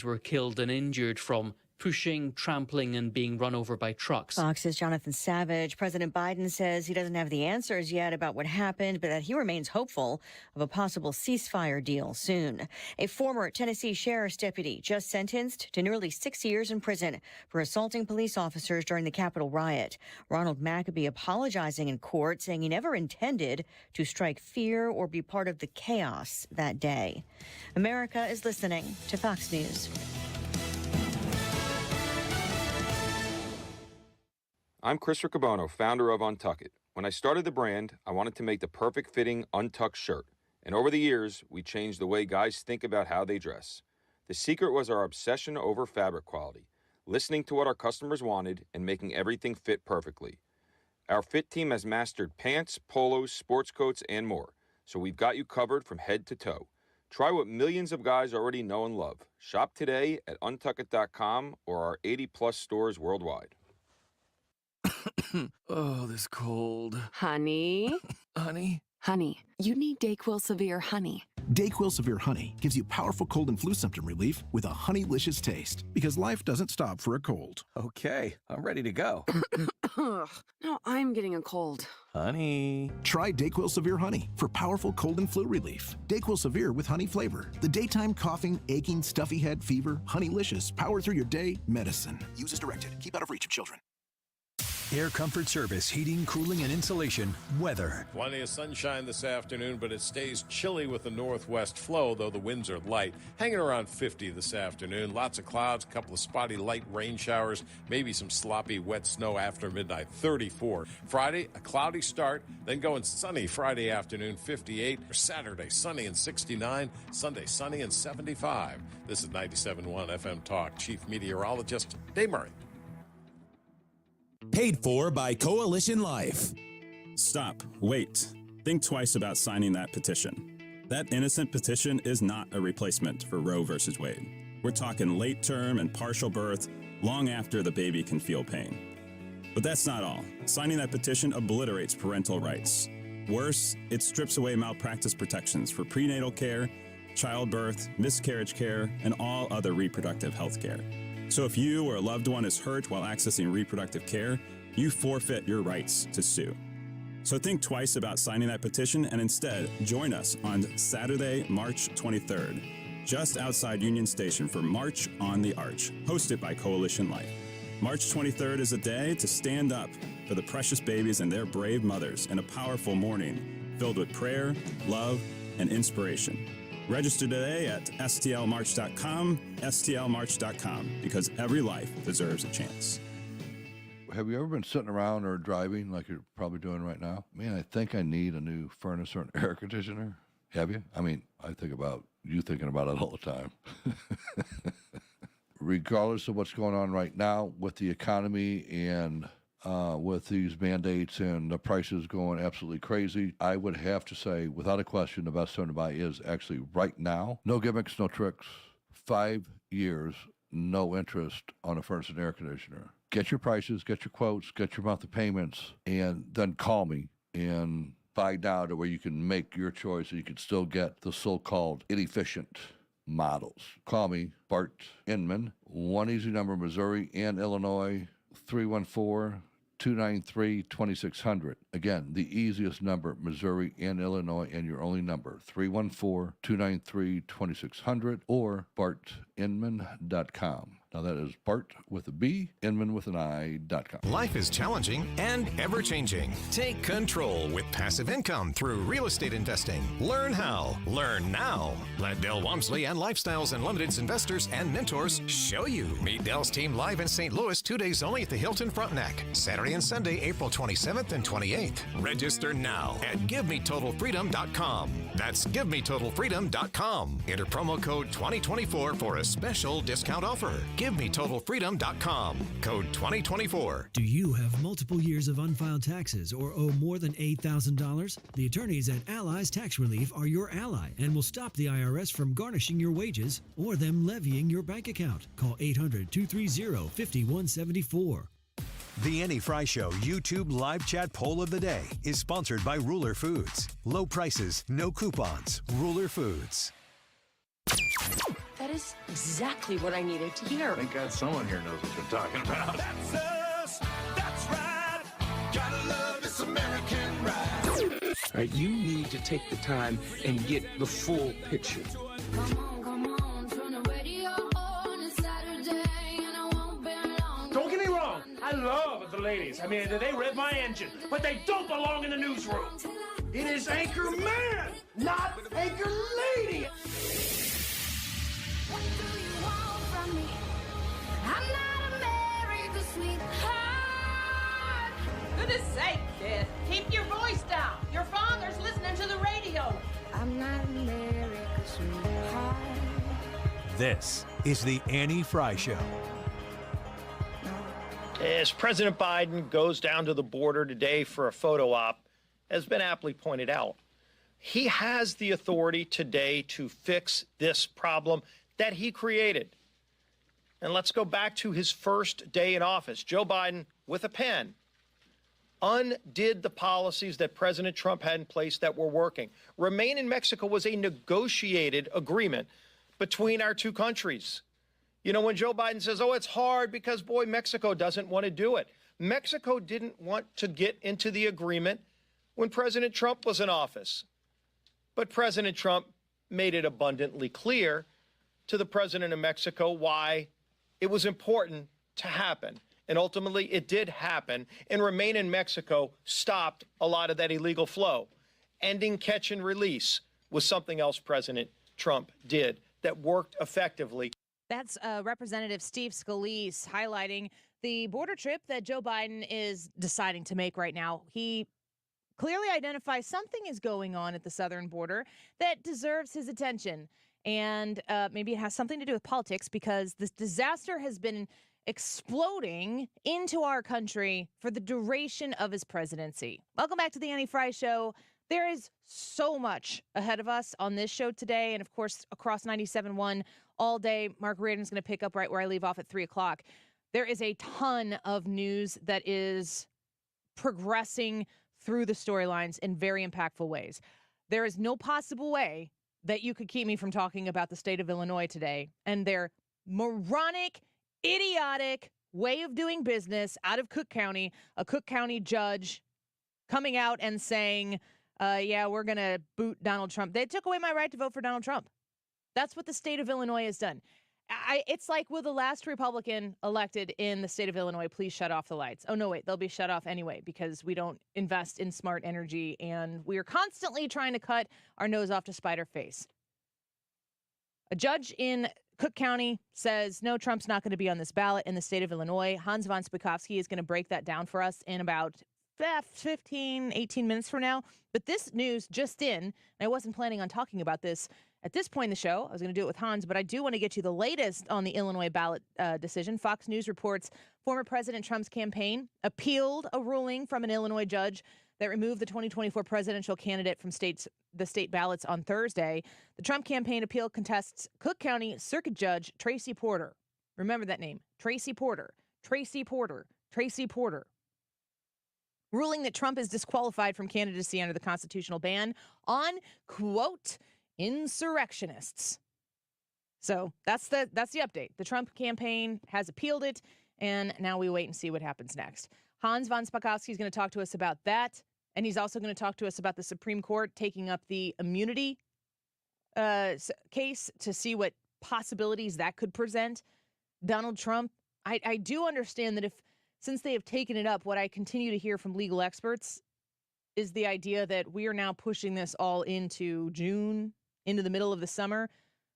were killed and injured from pushing, trampling and being run over by trucks. Fox's Jonathan Savage. President Biden says he doesn't have the answers yet about what happened, but that he remains hopeful of a possible ceasefire deal soon. A former Tennessee sheriff's deputy just sentenced to nearly 6 years in prison for assaulting police officers during the Capitol riot. Ronald Maccabee apologizing in court, saying he never intended to strike fear or be part of the chaos that day. America is listening to Fox News. I'm Chris Riccobono, founder of Untuck It. When I started the brand, I wanted to make the perfect fitting untucked shirt. And over the years, we changed the way guys think about how they dress. The secret was our obsession over fabric quality, listening to what our customers wanted and making everything fit perfectly. Our fit team has mastered pants, polos, sports coats, and more. So we've got you covered from head to toe. Try what millions of guys already know and love. Shop today at untuckit.com or our 80-plus stores worldwide. Oh, this cold. Honey? Honey? Honey, you need DayQuil Severe Honey. DayQuil Severe Honey gives you powerful cold and flu symptom relief with a honeylicious taste, because life doesn't stop for a cold. Okay, I'm ready to go. Now I'm getting a cold. Honey. Try DayQuil Severe Honey for powerful cold and flu relief. DayQuil Severe with honey flavor. The daytime coughing, aching, stuffy head, fever, honeylicious, power through your day medicine. Use as directed. Keep out of reach of children. Air Comfort Service, heating, cooling, and insulation. Weather. Plenty of sunshine this afternoon, but it stays chilly with the northwest flow, though the winds are light. Hanging around 50 this afternoon. Lots of clouds, a couple of spotty light rain showers, maybe some sloppy wet snow after midnight. 34. Friday, a cloudy start, then going sunny Friday afternoon, 58. Saturday, sunny and 69. Sunday, sunny and 75. This is 97.1 FM Talk. Chief Meteorologist Dave Murray. Paid for by Coalition Life. Stop. Wait. Think twice about signing that petition. That innocent petition is not a replacement for Roe versus Wade. We're talking late term and partial birth, long after the baby can feel pain. But that's not all. Signing that petition obliterates parental rights. Worse, it strips away malpractice protections for prenatal care, childbirth, miscarriage care, and all other reproductive health care. So if you or a loved one is hurt while accessing reproductive care, you forfeit your rights to sue. So think twice about signing that petition and instead join us on Saturday, March 23rd, just outside Union Station for March on the Arch, hosted by Coalition Life. March 23rd is a day to stand up for the precious babies and their brave mothers in a powerful morning filled with prayer, love, and inspiration. Register today at stlmarch.com, stlmarch.com, because every life deserves a chance. Have you ever been sitting around or driving like you're probably doing right now? Man, I think I need a new furnace or an air conditioner. Have you? I mean, I think about you thinking about it all the time. Regardless of what's going on right now with the economy and with these mandates and the prices going absolutely crazy, I would have to say, without a question, the best time to buy is actually right now. No gimmicks, no tricks. 5 years, no interest on a furnace and air conditioner. Get your prices, get your quotes, get your monthly payments, and then call me and buy now to where you can make your choice and you can still get the so-called inefficient models. Call me, Bart Inman, one easy number, Missouri and Illinois, 314-293-2600. Again, the easiest number, Missouri and Illinois, and your only number, 314-293-2600 or bartinman.com. Now that is Bart with a B, Inman with an I.com. Life is challenging and ever-changing. Take control with passive income through real estate investing. Learn how. Learn now. Let Del Walmsley and Lifestyles Unlimited's investors and mentors show you. Meet Del's team live in St. Louis 2 days only at the Hilton Frontenac. Saturday and Sunday, April 27th and 28th. Register now at GiveMeTotalFreedom.com. That's GiveMeTotalFreedom.com. Enter promo code 2024 for a special discount offer. GiveMeTotalFreedom.com. Code 2024. Do you have multiple years of unfiled taxes or owe more than $8,000? The attorneys at Allies Tax Relief are your ally and will stop the IRS from garnishing your wages or them levying your bank account. Call 800-230-5174. The Annie Fry Show YouTube live chat poll of the day is sponsored by Ruler Foods. Low prices, no coupons. Ruler Foods. That That is exactly what I needed to hear. Thank God someone here knows what they're talking about. That's us. That's right. Gotta love this American ride. All right, you need to take the time and get the full picture. Don't get me wrong, I love the ladies. I mean, they rev my engine, but they don't belong in the newsroom. It is Anchor Man, not Anchor Lady. What do you want from me? I'm not America's sweetheart. Goodness sake, kid. Keep your voice down. Your father's listening to the radio. I'm not America's sweetheart. This is the Annie Fry Show. As President Biden goes down to the border today for a photo op, has been aptly pointed out, he has the authority today to fix this problem that he created. And let's go back to his first day in office. Joe Biden, with a pen, undid the policies that President Trump had in place that were working. Remain in Mexico was a negotiated agreement between our two countries. You know, when Joe Biden says, oh, it's hard because, boy, Mexico doesn't want to do it. Mexico didn't want to get into the agreement when President Trump was in office. But President Trump made it abundantly clear to the president of Mexico why it was important to happen. And ultimately, it did happen. And Remain in Mexico stopped a lot of that illegal flow. Ending catch and release was something else President Trump did that worked effectively. That's Representative Steve Scalise highlighting the border trip that Joe Biden is deciding to make right now. He clearly identifies something is going on at the southern border that deserves his attention. And maybe it has something to do with politics because this disaster has been exploding into our country for the duration of his presidency. Welcome back to the Annie Fry Show. There is so much ahead of us on this show today. And of course, across 97.1 all day, Mark Reardon's going to pick up right where I leave off at 3 o'clock. There is a ton of news that is progressing through the storylines in very impactful ways. There is no possible way that you could keep me from talking about the state of Illinois today and their moronic, idiotic way of doing business out of Cook County, a Cook County judge coming out and saying, yeah, we're going to boot Donald Trump. They took away my right to vote for Donald Trump. That's what the state of Illinois has done. It's like, will the last Republican elected in the state of Illinois please shut off the lights? Oh, no, wait, they'll be shut off anyway because we don't invest in smart energy and we are constantly trying to cut our nose off to spite our face. A judge in Cook County says, no, Trump's not going to be on this ballot in the state of Illinois. Hans von Spakovsky is going to break that down for us in about 15, 18 minutes from now. But this news just in, and I wasn't planning on talking about this at this point in the show. I was going to do it with Hans, but I do want to get you the latest on the Illinois ballot decision. Fox News reports former President Trump's campaign appealed a ruling from an Illinois judge that removed the 2024 presidential candidate from the state ballots on Thursday. The Trump campaign appeal contests Cook County Circuit Judge Tracy Porter. Remember that name, Tracy Porter. Tracy Porter. Tracy Porter. Ruling that Trump is disqualified from candidacy under the constitutional ban on, quote, insurrectionists. So that's the update. The Trump campaign has appealed it, and now we wait and see what happens next. Hans von Spakovsky is going to talk to us about that, and he's also going to talk to us about the Supreme Court taking up the immunity case to see what possibilities that could present. Donald Trump, I do understand that since they have taken it up, what I continue to hear from legal experts is the idea that we are now pushing this all into June, into the middle of the summer.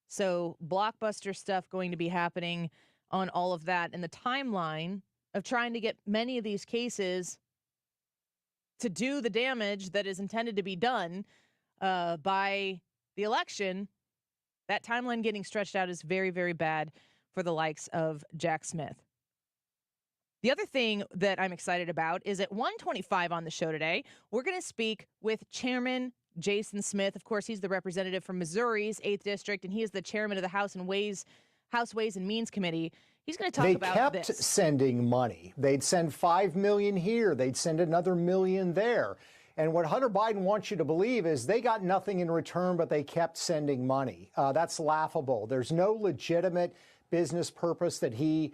So blockbuster stuff going to be happening on all of that. And the timeline of trying to get many of these cases to do the damage that is intended to be done by the election, that timeline getting stretched out is very, very bad for the likes of Jack Smith. The other thing that I'm excited about is at 1:25 on the show today, we're going to speak with Chairman Jason Smith. Of course, he's the representative from Missouri's 8th District, and he is the chairman of the House Ways and Means Committee. He's going to talk about this. They kept sending money. They'd send $5 million here. They'd send another $1 million there. And what Hunter Biden wants you to believe is they got nothing in return, but they kept sending money. That's laughable. There's no legitimate business purpose that he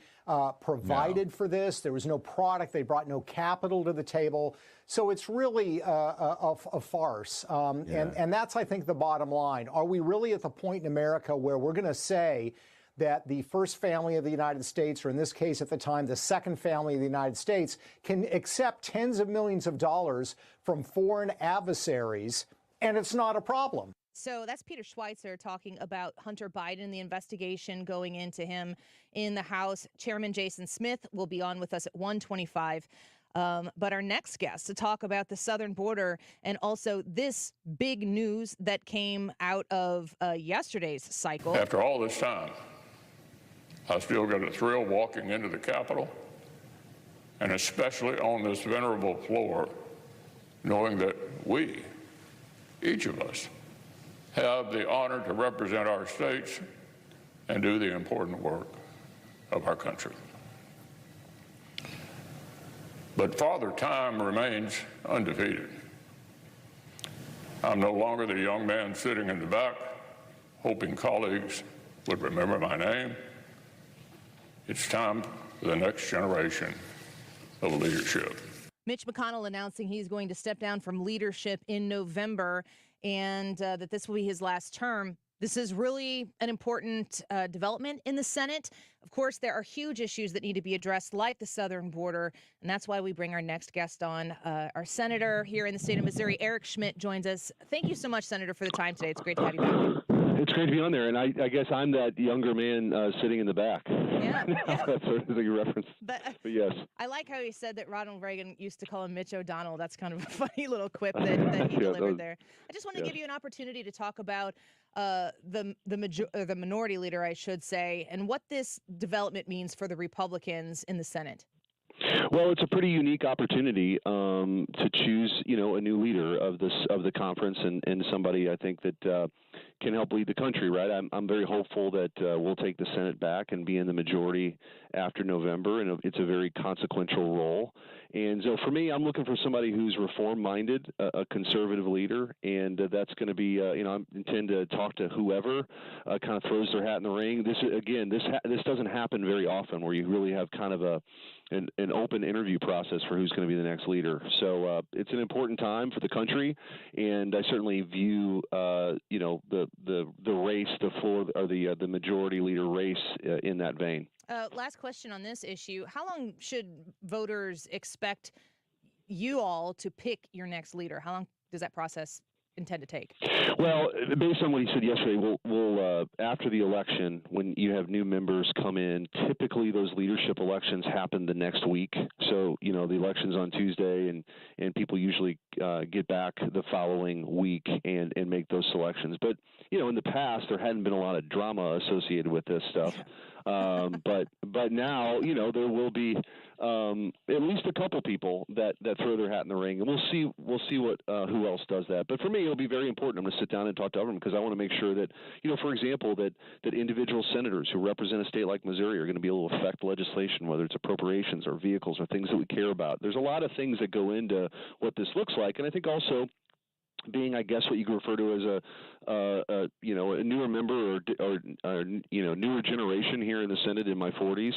provided for this. There was no product. They brought no capital to the table. So it's really a farce. And that's, I think, the bottom line. Are we really at the point in America where we're going to say that the first family of the United States, or in this case at the time, the second family of the United States, can accept tens of millions of dollars from foreign adversaries, and it's not a problem? So that's Peter Schweitzer talking about Hunter Biden, the investigation going into him in the House. Chairman Jason Schmitt will be on with us at 1:25. But our next guest to talk about the southern border and also this big news that came out of yesterday's cycle. After all this time, I still get a thrill walking into the Capitol, and especially on this venerable floor, knowing that we, each of us, have the honor to represent our states and do the important work of our country. But Father Time remains undefeated. I'm no longer the young man sitting in the back, hoping colleagues would remember my name. It's time for the next generation of leadership. Mitch McConnell announcing he's going to step down from leadership in November and that this will be his last term. This is really an important development in the Senate. Of course, there are huge issues that need to be addressed, like the southern border, and that's why we bring our next guest on. Our senator here in the state of Missouri, Eric Schmitt, joins us. Thank you so much, Senator, for the time today. It's great to have you back. It's great to be on there, and I guess I'm that younger man sitting in the back. Yeah. That's sort of a reference. But yes. I like how he said that Ronald Reagan used to call him Mitch O'Donnell. That's kind of a funny little quip that he delivered there. I just want to give you an opportunity to talk about the minority leader, I should say, and what this development means for the Republicans in the Senate. Well, it's a pretty unique opportunity to choose, a new leader of the conference and somebody I think that can help lead the country. Right, I'm very hopeful that we'll take the Senate back and be in the majority after November, and it's a very consequential role. And so for me, I'm looking for somebody who's reform-minded, a conservative leader, and that's going to be, I intend to talk to whoever kind of throws their hat in the ring. This doesn't happen very often, where you really have kind of an open interview process for who's going to be the next leader. So it's an important time for the country, and I certainly view, the race, the floor, or the majority leader race in that vein. Last question on this issue. How long should voters expect you all to pick your next leader? How long does that process intend to take? Well, based on what he said yesterday, we'll after the election, when you have new members come in, typically those leadership elections happen the next week. So, the election's on Tuesday, and people usually get back the following week and make those selections. But, in the past, there hadn't been a lot of drama associated with this stuff. But now, there will be at least a couple people that throw their hat in the ring, and we'll see what who else does that. But for me, it'll be very important. I'm going to sit down and talk to everyone because I want to make sure that, for example, that individual senators who represent a state like Missouri are going to be able to affect legislation, whether it's appropriations or vehicles or things that we care about. There's a lot of things that go into what this looks like, and I think also being, I guess, what you could refer to as a newer member or newer generation here in the Senate in my 40s,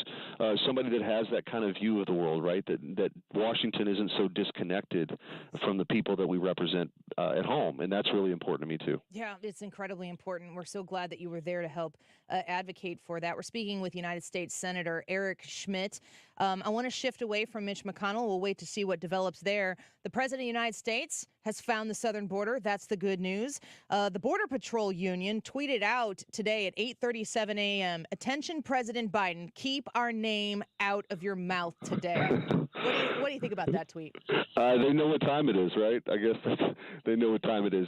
somebody that has that kind of view of the world, right? That Washington isn't so disconnected from the people that we represent at home, and that's really important to me too. Yeah, it's incredibly important. We're so glad that you were there to help advocate for that. We're speaking with United States Senator Eric Schmitt. I want to shift away from Mitch McConnell. We'll wait to see what develops there. The President of the United States has found the southern border. That's the good news. The Border Patrol Union tweeted out today at 8:37 a.m., "Attention, President Biden, keep our name out of your mouth today." What do you think about that tweet? They know what time it is, right? I guess they know what time it is.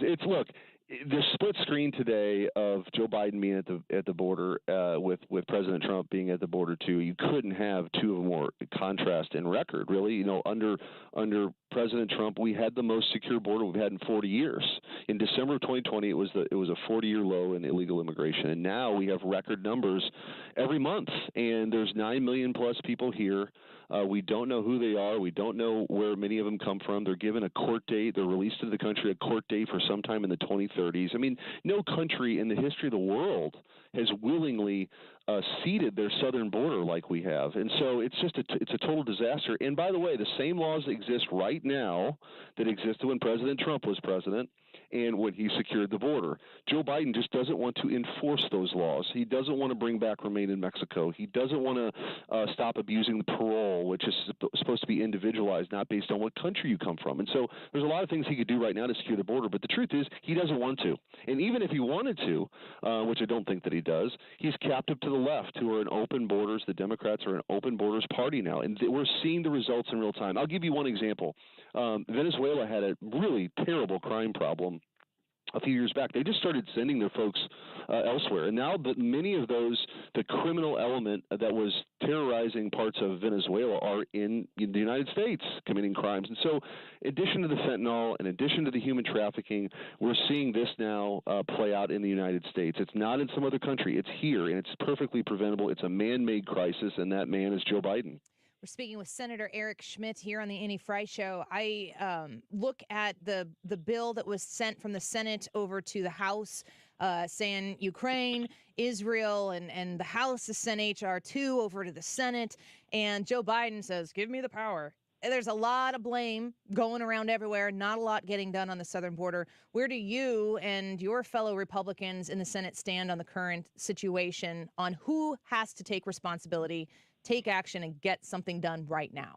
the split screen today of Joe Biden being at the border with President Trump being at the border too, you couldn't have two of a more contrast in record, really. Under President Trump, we had the most secure border we've had in 40 years. In December of 2020, it was a 40-year low in illegal immigration, and now we have record numbers every month. And there's 9 million plus people here. We don't know who they are. We don't know where many of them come from. They're given a court date. They're released to the country a court date for sometime in the 2030s. I mean, no country in the history of the world has willingly ceded their southern border like we have. And so it's just it's a total disaster. And by the way, the same laws that exist right now that existed when President Trump was president and when he secured the border. Joe Biden just doesn't want to enforce those laws. He doesn't want to bring back Remain in Mexico. He doesn't want to stop abusing the parole, which is supposed to be individualized, not based on what country you come from. And so there's a lot of things he could do right now to secure the border, but the truth is he doesn't want to. And even if he wanted to, which I don't think that he does, he's captive to the left, who are in open borders. The Democrats are an open borders party now, and we're seeing the results in real time. I'll give you one example. Venezuela had a really terrible crime problem a few years back. They just started sending their folks elsewhere. And now that many of those, the criminal element that was terrorizing parts of Venezuela are in the United States committing crimes. And so in addition to the fentanyl, in addition to the human trafficking, we're seeing this now play out in the United States. It's not in some other country. It's here, and it's perfectly preventable. It's a man-made crisis, and that man is Joe Biden. We're speaking with Senator Eric Schmitt here on the Annie Frey Show. I look at the bill that was sent from the Senate over to the House, saying Ukraine, Israel, and the House has sent H.R. 2 over to the Senate. And Joe Biden says, give me the power. And there's a lot of blame going around everywhere, not a lot getting done on the southern border. Where do you and your fellow Republicans in the Senate stand on the current situation on who has to take responsibility, take action, and get something done right now?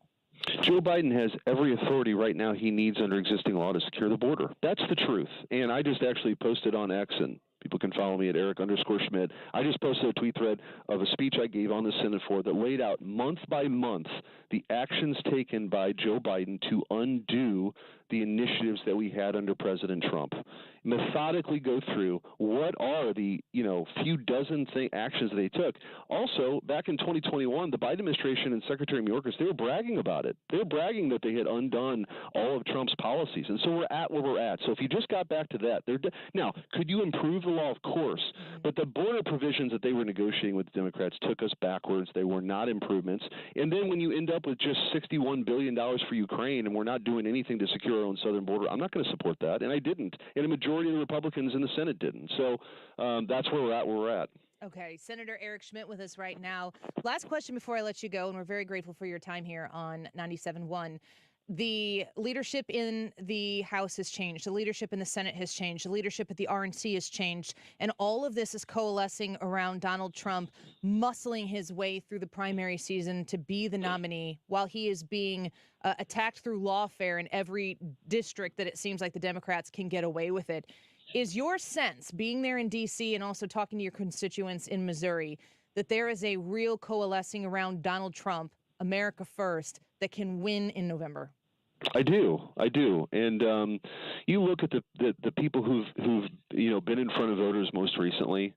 Joe Biden has every authority right now he needs under existing law to secure the border. That's the truth. And I just actually posted on X, and people can follow me at Eric_Schmitt. I just posted a tweet thread of a speech I gave on the Senate floor that laid out month by month the actions taken by Joe Biden to undo the initiatives that we had under President Trump. Methodically go through what are the few dozen actions they took. Also, back in 2021, the Biden administration and Secretary Mayorkas, they were bragging about it. They were bragging that they had undone all of Trump's policies. And so we're at where we're at. So if you just got back to that, now, could you improve the law? Of course. But the border provisions that they were negotiating with the Democrats took us backwards. They were not improvements. And then when you end up with just $61 billion for Ukraine and we're not doing anything to secure our own southern border, I'm not going to support that. And I didn't. And a majority of the Republicans in the Senate didn't. So that's where we're at. Okay, Senator Eric Schmitt with us right now. Last question before I let you go, and we're very grateful for your time here on 97.1. The leadership in the House has changed. The leadership in the Senate has changed. The leadership at the RNC has changed. And all of this is coalescing around Donald Trump muscling his way through the primary season to be the nominee while he is being attacked through lawfare in every district that it seems like the Democrats can get away with it. Is your sense, being there in D.C. and also talking to your constituents in Missouri, that there is a real coalescing around Donald Trump, America First, that can win in November? I do, and you look at the people who've been in front of voters most recently.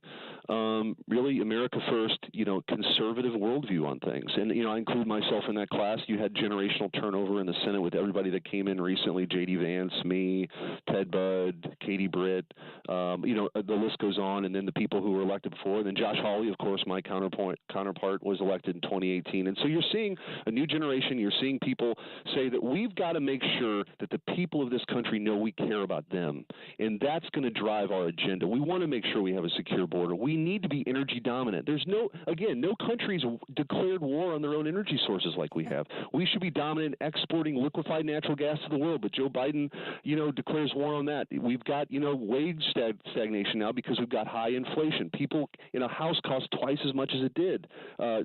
Really, America First, conservative worldview on things, and I include myself in that class. You had generational turnover in the Senate with everybody that came in recently: J.D. Vance, me, Ted Budd, Katie Britt. The list goes on, and then the people who were elected before. And then Josh Hawley, of course, my counterpart, was elected in 2018. And so you're seeing a new generation. You're seeing people say that we've got to make sure that the people of this country know we care about them. And that's going to drive our agenda. We want to make sure we have a secure border. We need to be energy dominant. There's no country's declared war on their own energy sources like we have. We should be dominant exporting liquefied natural gas to the world. But Joe Biden, declares war on that. We've got, wage stagnation now because we've got high inflation. People in a house cost twice as much as it did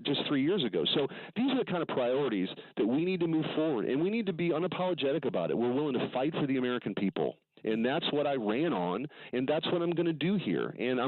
just 3 years ago. So these are the kind of priorities that we need to move forward, and we need to be unapologetic about it. We're willing to fight for the American people. And that's what I ran on, and that's what I'm going to do here. And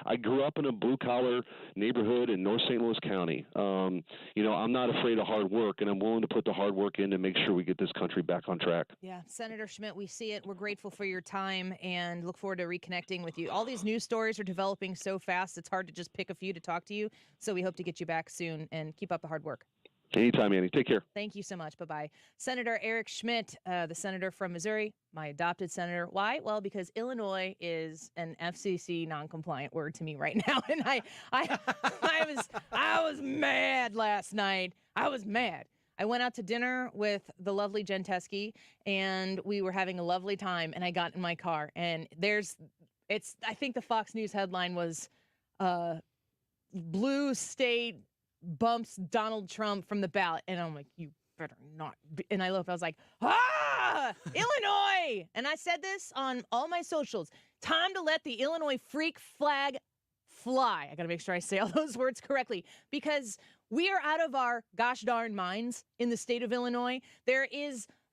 I grew up in a blue-collar neighborhood in North St. Louis County. I'm not afraid of hard work, and I'm willing to put the hard work in to make sure we get this country back on track. Yeah, Senator Schmitt, we see it. We're grateful for your time and look forward to reconnecting with you. All these news stories are developing so fast, it's hard to just pick a few to talk to you. So we hope to get you back soon and keep up the hard work. Anytime, Annie. Take care. Thank you so much. Bye-bye. Senator Eric Schmitt, the senator from Missouri, my adopted senator. Why? Well, because Illinois is an FCC non-compliant word to me right now. And I was mad last night. I was mad. I went out to dinner with the lovely Jen Teskey, and we were having a lovely time, and I got in my car. And I think the Fox News headline was Blue State bumps Donald Trump from the ballot. And I'm like, you better not. And I looked, I was like, Illinois. And I said this on all my socials. Time to let the Illinois freak flag fly. I got to make sure I say all those words correctly, because we are out of our gosh darn minds in the state of Illinois.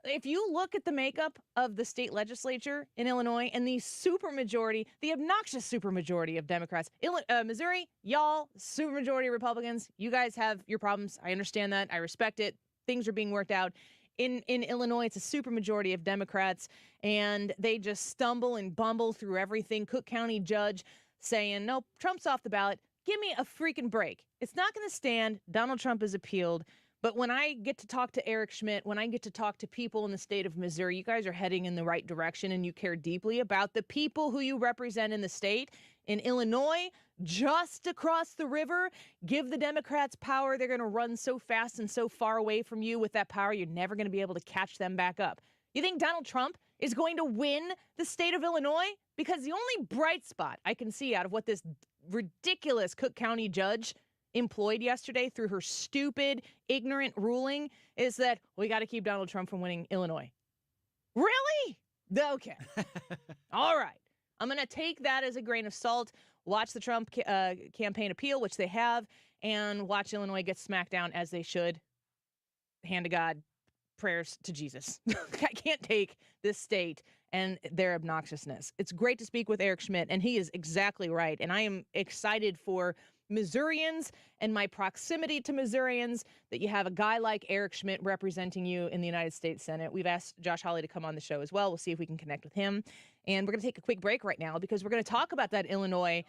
If you look at the makeup of the state legislature in Illinois and the obnoxious supermajority of Democrats, Missouri, y'all, supermajority of Republicans, you guys have your problems. I understand that. I respect it. Things are being worked out. In Illinois, it's a supermajority of Democrats, and they just stumble and bumble through everything. Cook County judge saying, nope, Trump's off the ballot. Give me a freaking break. It's not going to stand. Donald Trump has appealed. But when I get to talk to Eric Schmitt, when I get to talk to people in the state of Missouri, you guys are heading in the right direction and you care deeply about the people who you represent in the state. In Illinois, just across the river, give the Democrats power. They're going to run so fast and so far away from you with that power, you're never going to be able to catch them back up. You think Donald Trump is going to win the state of Illinois? Because the only bright spot I can see out of what this ridiculous Cook County judge employed yesterday through her stupid, ignorant ruling is that we got to keep Donald Trump from winning Illinois. Really? Okay. All right. I'm going to take that as a grain of salt, watch the Trump campaign appeal, which they have, and watch Illinois get smacked down as they should. Hand to God, prayers to Jesus. I can't take this state and their obnoxiousness. It's great to speak with Eric Schmitt, and he is exactly right. And I am excited for Missourians and my proximity to Missourians that you have a guy like Eric Schmitt representing you in the United States Senate. We've asked Josh Hawley to come on the show as well. We'll see if we can connect with him. And we're going to take a quick break right now because we're going to talk about that Illinois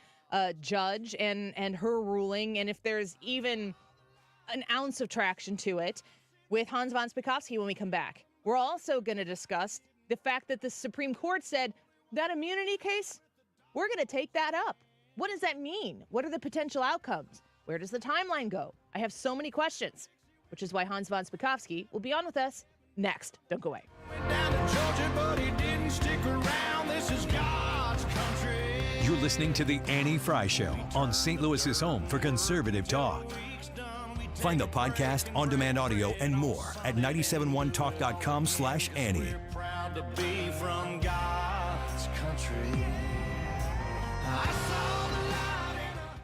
judge and her ruling, and if there's even an ounce of traction to it, with Hans von Spakovsky when we come back. We're also going to discuss the fact that the Supreme Court said that immunity case, we're going to take that up. What does that mean? What are the potential outcomes? Where does the timeline go? I have so many questions, which is why Hans von Spakovsky will be on with us next. Don't go away. You're listening to The Annie Fry Show on St. Louis's home for conservative talk. Find the podcast, on-demand audio, and more at 971talk.com/Annie. Proud to be from God's country.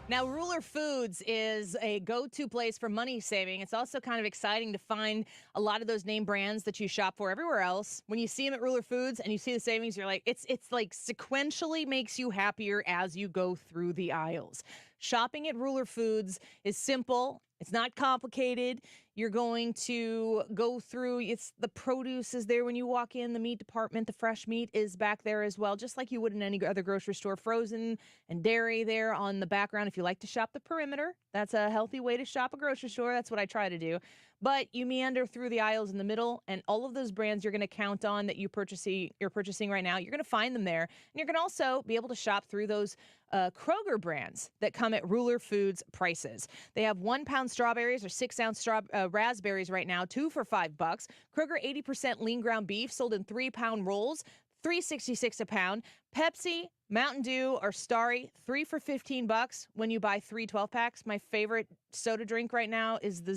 Now, Ruler Foods is a go-to place for money saving. It's also kind of exciting to find a lot of those name brands that you shop for everywhere else. When you see them at Ruler Foods and you see the savings, you're like, it's like sequentially makes you happier as you go through the aisles. Shopping at Ruler Foods is simple. It's not complicated. You're going to go through, the produce is there when you walk in, the meat department, the fresh meat is back there as well, just like you would in any other grocery store. Frozen and dairy there on the background. If you like to shop the perimeter, that's a healthy way to shop a grocery store. That's what I try to do. But you meander through the aisles in the middle, and all of those brands you're going to count on that you're purchasing right now, you're going to find them there. And you're going to also be able to shop through those Kroger brands that come at Ruler Foods prices. They have 1 pound strawberries or 6 ounce raspberries right now, 2 for $5. Kroger 80% lean ground beef sold in 3 pound rolls, $3.66 a pound. Pepsi, Mountain Dew, or Starry, 3 for $15 when you buy 3 12-packs. My favorite soda drink right now is the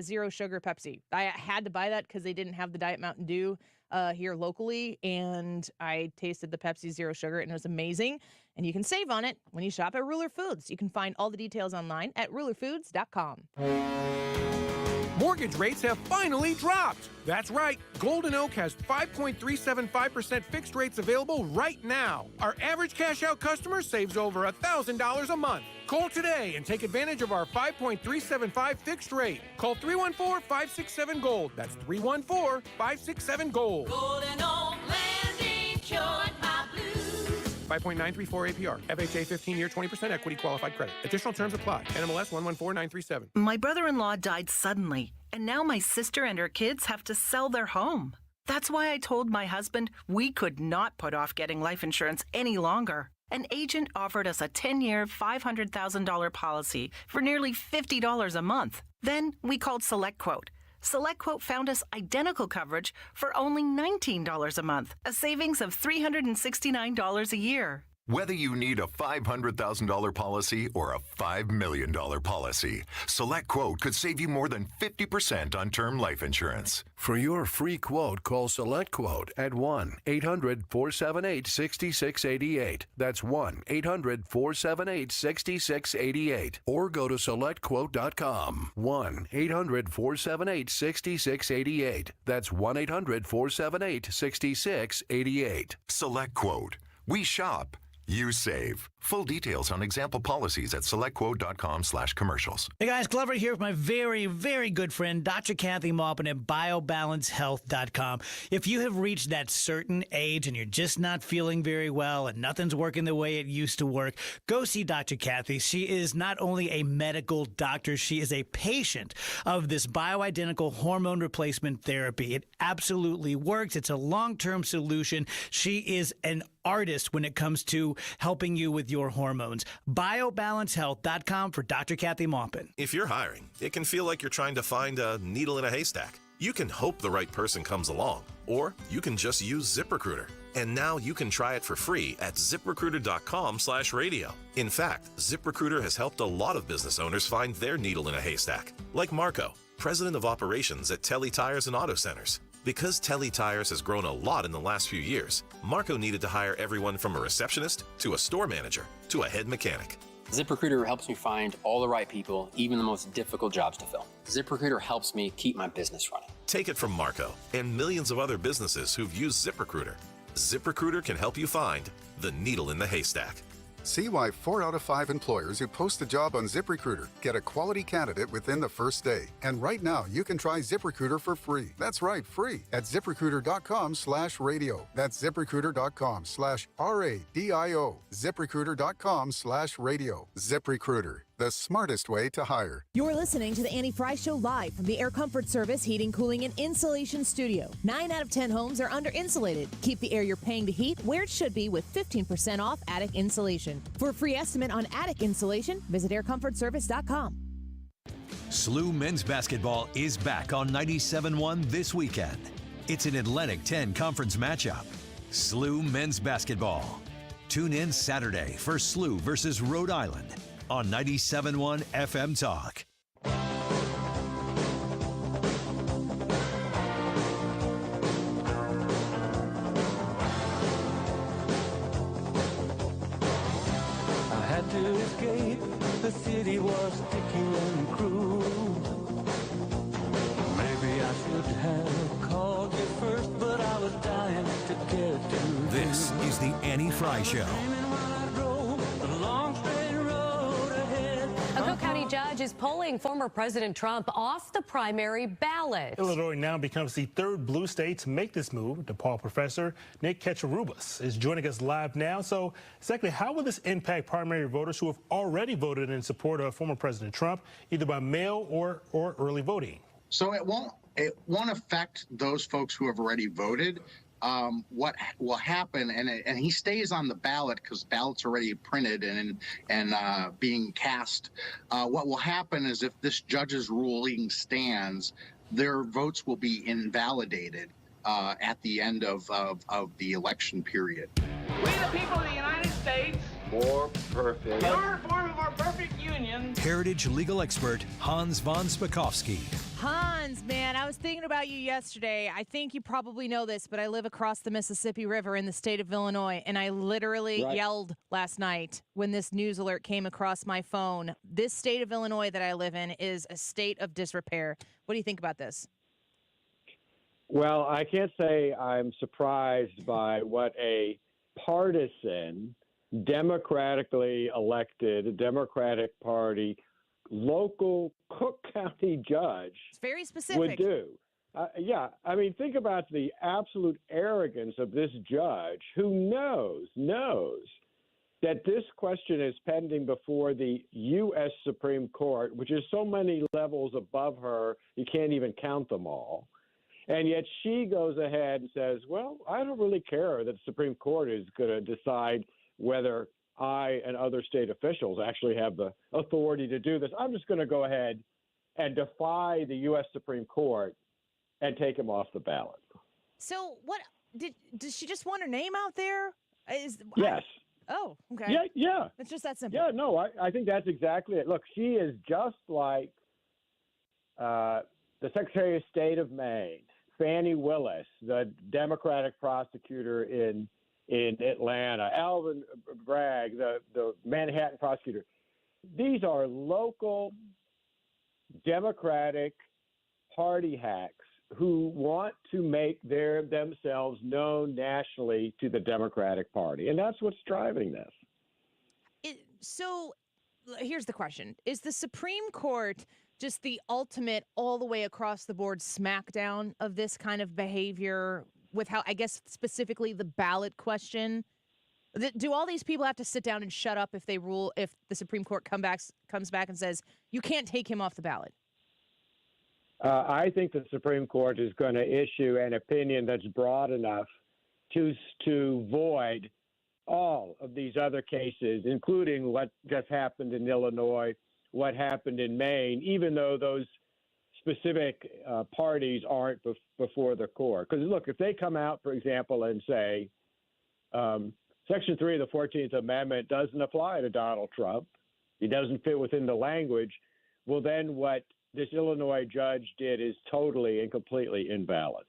Zero Sugar Pepsi. I had to buy that because they didn't have the Diet Mountain Dew here locally, and I tasted the Pepsi Zero Sugar, and it was amazing. And you can save on it when you shop at Ruler Foods. You can find all the details online at rulerfoods.com. Mortgage rates have finally dropped. That's right. Golden Oak has 5.375% fixed rates available right now. Our average cash-out customer saves over $1,000 a month. Call today and take advantage of our 5.375 fixed rate. Call 314-567-GOLD. That's 314-567-GOLD. Golden Oak Lending cured my blues. 5.934 APR. FHA 15-year 20% equity qualified credit. Additional terms apply. NMLS 114937. My brother-in-law died suddenly, and now my sister and her kids have to sell their home. That's why I told my husband we could not put off getting life insurance any longer. An agent offered us a 10-year, $500,000 policy for nearly $50 a month. Then we called SelectQuote. SelectQuote found us identical coverage for only $19 a month, a savings of $369 a year. Whether you need a $500,000 policy or a $5 million policy, SelectQuote could save you more than 50% on term life insurance. For your free quote, call SelectQuote at 1-800-478-6688. That's 1-800-478-6688. Or go to SelectQuote.com. 1-800-478-6688. That's 1-800-478-6688. SelectQuote. We shop. You save. Full details on example policies at selectquote.com/commercials. Hey guys, Glover here with my very, very good friend, Dr. Kathy Maupin at BioBalanceHealth.com. If you have reached that certain age and you're just not feeling very well and nothing's working the way it used to work, go see Dr. Kathy. She is not only a medical doctor, she is a patient of this bioidentical hormone replacement therapy. It absolutely works. It's a long-term solution. She is an artist when it comes to helping you with your hormones. BioBalanceHealth.com for Dr. Kathy Maupin. If you're hiring, it can feel like you're trying to find a needle in a haystack. You can hope the right person comes along, or you can just use ZipRecruiter. And now you can try it for free at ZipRecruiter.com/radio. In fact, ZipRecruiter has helped a lot of business owners find their needle in a haystack, like Marco, president of operations at Telly Tires and Auto Centers. Because Telly Tires has grown a lot in the last few years, Marco needed to hire everyone from a receptionist to a store manager to a head mechanic. ZipRecruiter helps me find all the right people, even the most difficult jobs to fill. ZipRecruiter helps me keep my business running. Take it from Marco and millions of other businesses who've used ZipRecruiter. ZipRecruiter can help you find the needle in the haystack. See why 4 out of 5 employers who post a job on ZipRecruiter get a quality candidate within the first day. And right now, you can try ZipRecruiter for free. That's right, free at ZipRecruiter.com/radio. That's ZipRecruiter.com/RADIO. ZipRecruiter.com/radio. ZipRecruiter, the smartest way to hire. You're listening to the Annie Fry Show live from the Air Comfort Service Heating, Cooling, and Insulation Studio. 9 out of 10 homes are under-insulated. Keep the air you're paying to heat where it should be with 15% off attic insulation. For a free estimate on attic insulation, visit aircomfortservice.com. SLU men's basketball is back on 97.1 this weekend. It's an Atlantic 10 conference matchup. SLU men's basketball. Tune in Saturday for SLU versus Rhode Island on 97.1 FM Talk. I had to escape, the city was sticky and cruel. Maybe I should have called you first, but I was dying to get to you. This is the Annie Fry Show. A Cook County judge is pulling former President Trump off the primary ballot. Illinois now becomes the 3rd blue state to make this move. DePaul professor Nick Ketcherubas is joining us live now. So exactly how will this impact primary voters who have already voted in support of former President Trump, either by mail or early voting? So it won't affect those folks who have already voted. What will happen, and he stays on the ballot because ballots are already printed and being cast. What will happen is if this judge's ruling stands, their votes will be invalidated at the end of the election period. We, the people of the United States, more perfect. Your form of our perfect union. Heritage legal expert Hans von Spakovsky. Hans, man, I was thinking about you yesterday. I think you probably know this, but I live across the Mississippi River in the state of Illinois, and I literally yelled last night when this news alert came across my phone. This state of Illinois that I live in is a state of disrepair. What do you think about this? Well, I can't say I'm surprised by what a partisan, democratically elected, Democratic Party, local Cook County judge it's very specific. would do. Yeah, I mean, think about the absolute arrogance of this judge who knows that this question is pending before the U.S. Supreme Court, which is so many levels above her, you can't even count them all. And yet she goes ahead and says, well, I don't really care that the Supreme Court is going to decide whether I and other state officials actually have the authority to do this. I'm just going to go ahead and defy the U.S. Supreme Court and take him off the ballot. So what does she just want her name out there? Yes. Okay. Yeah. It's just that simple. Yeah, no, I think that's exactly it. Look, she is just like the Secretary of State of Maine, Fannie Willis, the Democratic prosecutor in Atlanta, Alvin Bragg, the Manhattan prosecutor. These are local Democratic party hacks who want to make themselves known nationally to the Democratic Party. And that's what's driving this. So here's the question. Is the Supreme Court just the ultimate all the way across the board smackdown of this kind of behavior with how, I guess, specifically the ballot question? Do all these people have to sit down and shut up if the Supreme Court comes back and says, you can't take him off the ballot? I think the Supreme Court is going to issue an opinion that's broad enough to void all of these other cases, including what just happened in Illinois, what happened in Maine, even though those specific parties aren't before the court. Because, look, if they come out, for example, and say Section 3 of the 14th Amendment doesn't apply to Donald Trump, he doesn't fit within the language, well, then what this Illinois judge did is totally and completely invalid.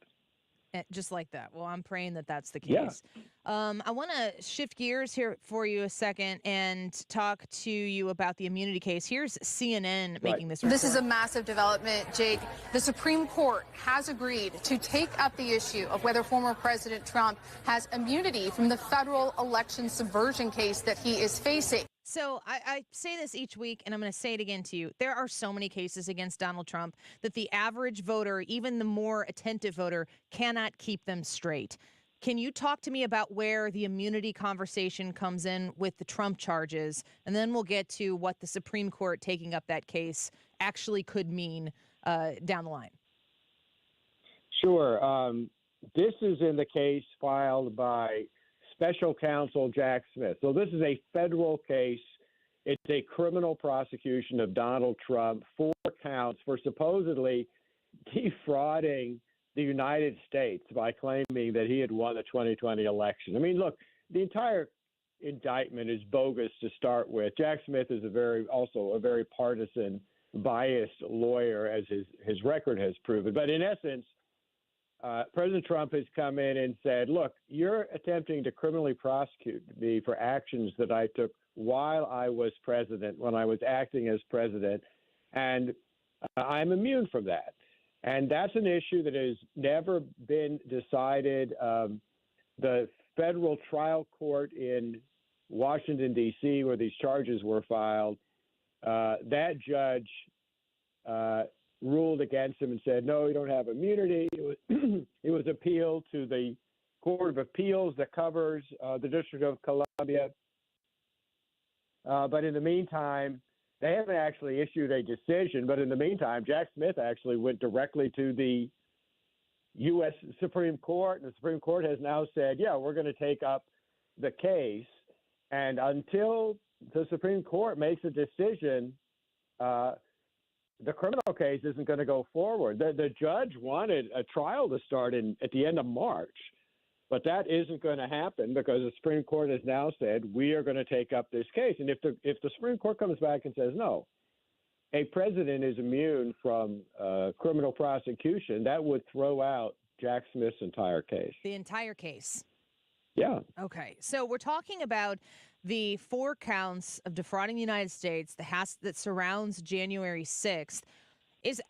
Just like that. Well, I'm praying that that's the case. Yeah. I want to shift gears here for you a second and talk to you about the immunity case. Here's CNN making this report. This is a massive development, Jake. The Supreme Court has agreed to take up the issue of whether former President Trump has immunity from the federal election subversion case that he is facing. So I say this each week, and I'm going to say it again to you. There are so many cases against Donald Trump that the average voter, even the more attentive voter, cannot keep them straight. Can you talk to me about where the immunity conversation comes in with the Trump charges? And then we'll get to what the Supreme Court taking up that case actually could mean down the line. Sure. This is in the case filed by Special Counsel Jack Schmitt. So this is a federal case. It's a criminal prosecution of Donald Trump, 4 counts for supposedly defrauding the United States by claiming that he had won the 2020 election. I mean, look, the entire indictment is bogus to start with. Jack Schmitt is also a very partisan, biased lawyer, as his record has proven. But in essence, President Trump has come in and said, look, you're attempting to criminally prosecute me for actions that I took while I was president, when I was acting as president, and I'm immune from that. And that's an issue that has never been decided. The federal trial court in Washington, D.C., where these charges were filed, that judge ruled against him and said, no, you don't have immunity. It was appealed to the Court of Appeals that covers the District of Columbia. But in the meantime, they haven't actually issued a decision. But in the meantime, Jack Schmitt actually went directly to the U.S. Supreme Court. And the Supreme Court has now said, yeah, we're going to take up the case. And until the Supreme Court makes a decision, the criminal case isn't going to go forward. The judge wanted a trial to start at the end of March. But that isn't going to happen because the Supreme Court has now said we are going to take up this case. And if the Supreme Court comes back and says no, a president is immune from criminal prosecution, that would throw out Jack Smith's entire case. The entire case. Yeah. Okay. So we're talking about the 4 counts of defrauding the United States that surrounds January 6th. Is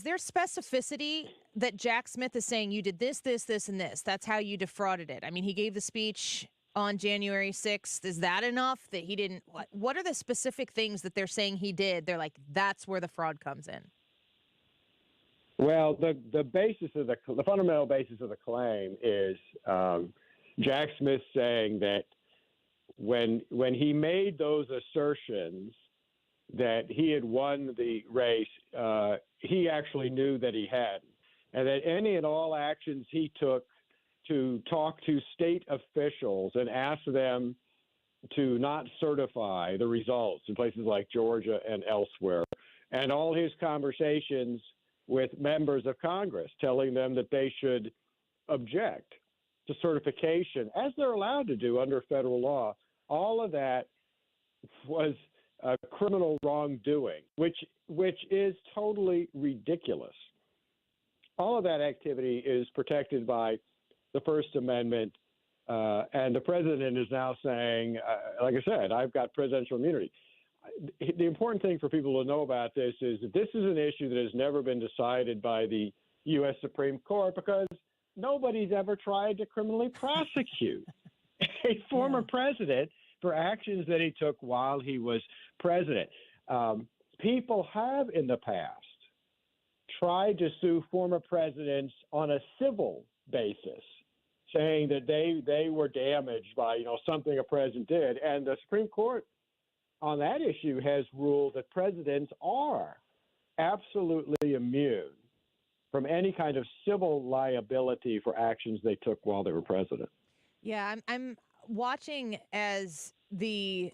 there specificity that Jack Smith is saying you did this, this, this, and this? That's how you defrauded it. I mean, he gave the speech on January 6th. Is that enough that he didn't? What are the specific things that they're saying he did? They're like, that's where the fraud comes in. Well, the basis of the fundamental basis of the claim is Jack Smith saying that when he made those assertions that he had won the race, he actually knew that he hadn't, and that any and all actions he took to talk to state officials and ask them to not certify the results in places like Georgia and elsewhere, and all his conversations with members of Congress telling them that they should object to certification, as they're allowed to do under federal law, all of that was criminal wrongdoing, which is totally ridiculous. All of that activity is protected by the First Amendment, and the president is now saying, like I said, I've got presidential immunity. The important thing for people to know about this is that this is an issue that has never been decided by the U.S. Supreme Court because nobody's ever tried to criminally prosecute a former president for actions that he took while he was president. People have in the past tried to sue former presidents on a civil basis, saying that they were damaged by something a president did, and the Supreme Court on that issue has ruled that presidents are absolutely immune from any kind of civil liability for actions they took while they were president. Yeah, I'm watching as the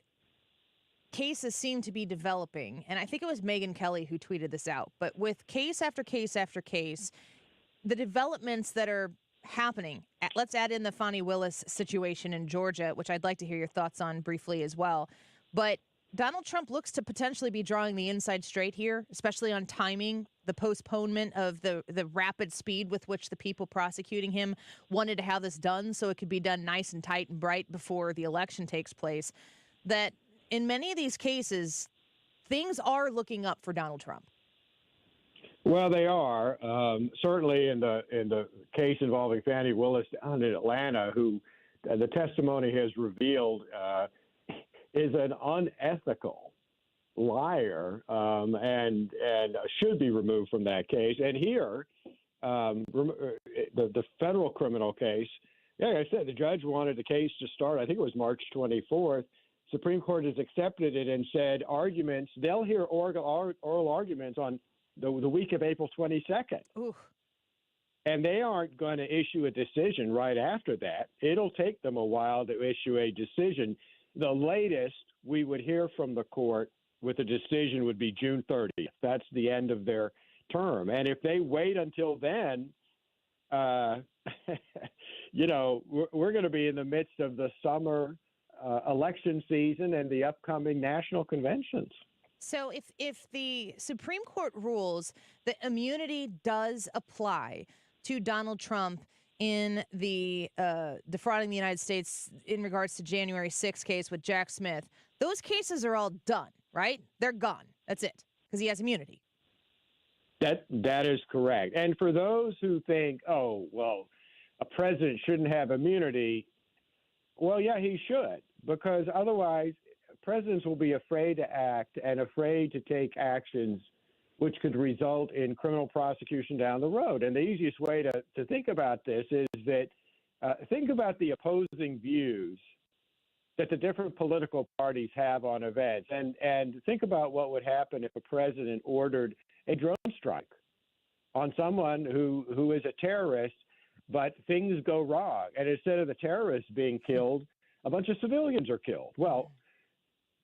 cases seem to be developing, and I think it was Megyn Kelly who tweeted this out, but with case after case after case, the developments that are happening, let's add in the Fani Willis situation in Georgia, which I'd like to hear your thoughts on briefly as well, but Donald Trump looks to potentially be drawing the inside straight here, especially on timing, the postponement of the rapid speed with which the people prosecuting him wanted to have this done so it could be done nice and tight and bright before the election takes place, that in many of these cases, things are looking up for Donald Trump. Well, they are. Certainly in the case involving Fani Willis down in Atlanta, who the testimony has revealed is an unethical liar and should be removed from that case. And here, the federal criminal case, like I said, the judge wanted the case to start, I think it was March 24th. Supreme Court has accepted it and said they'll hear oral arguments on the week of April 22nd. Ooh. And they aren't going to issue a decision right after that. It'll take them a while to issue a decision. The latest we would hear from the court with a decision would be June 30th. That's the end of their term. And if they wait until then, we're going to be in the midst of the summer election season and the upcoming national conventions. So if the Supreme Court rules that immunity does apply to Donald Trump in the defrauding the United States in regards to January 6th case with Jack Smith, those cases are all done, right? They're gone. That's it, because he has immunity. That is correct. And for those who think, oh, well, a president shouldn't have immunity, well, yeah, he should, because otherwise presidents will be afraid to act and afraid to take actions which could result in criminal prosecution down the road. And the easiest way to think about this is that think about the opposing views that the different political parties have on events, and think about what would happen if a president ordered a drone strike on someone who is a terrorist, but things go wrong. And instead of the terrorists being killed, a bunch of civilians are killed. Well,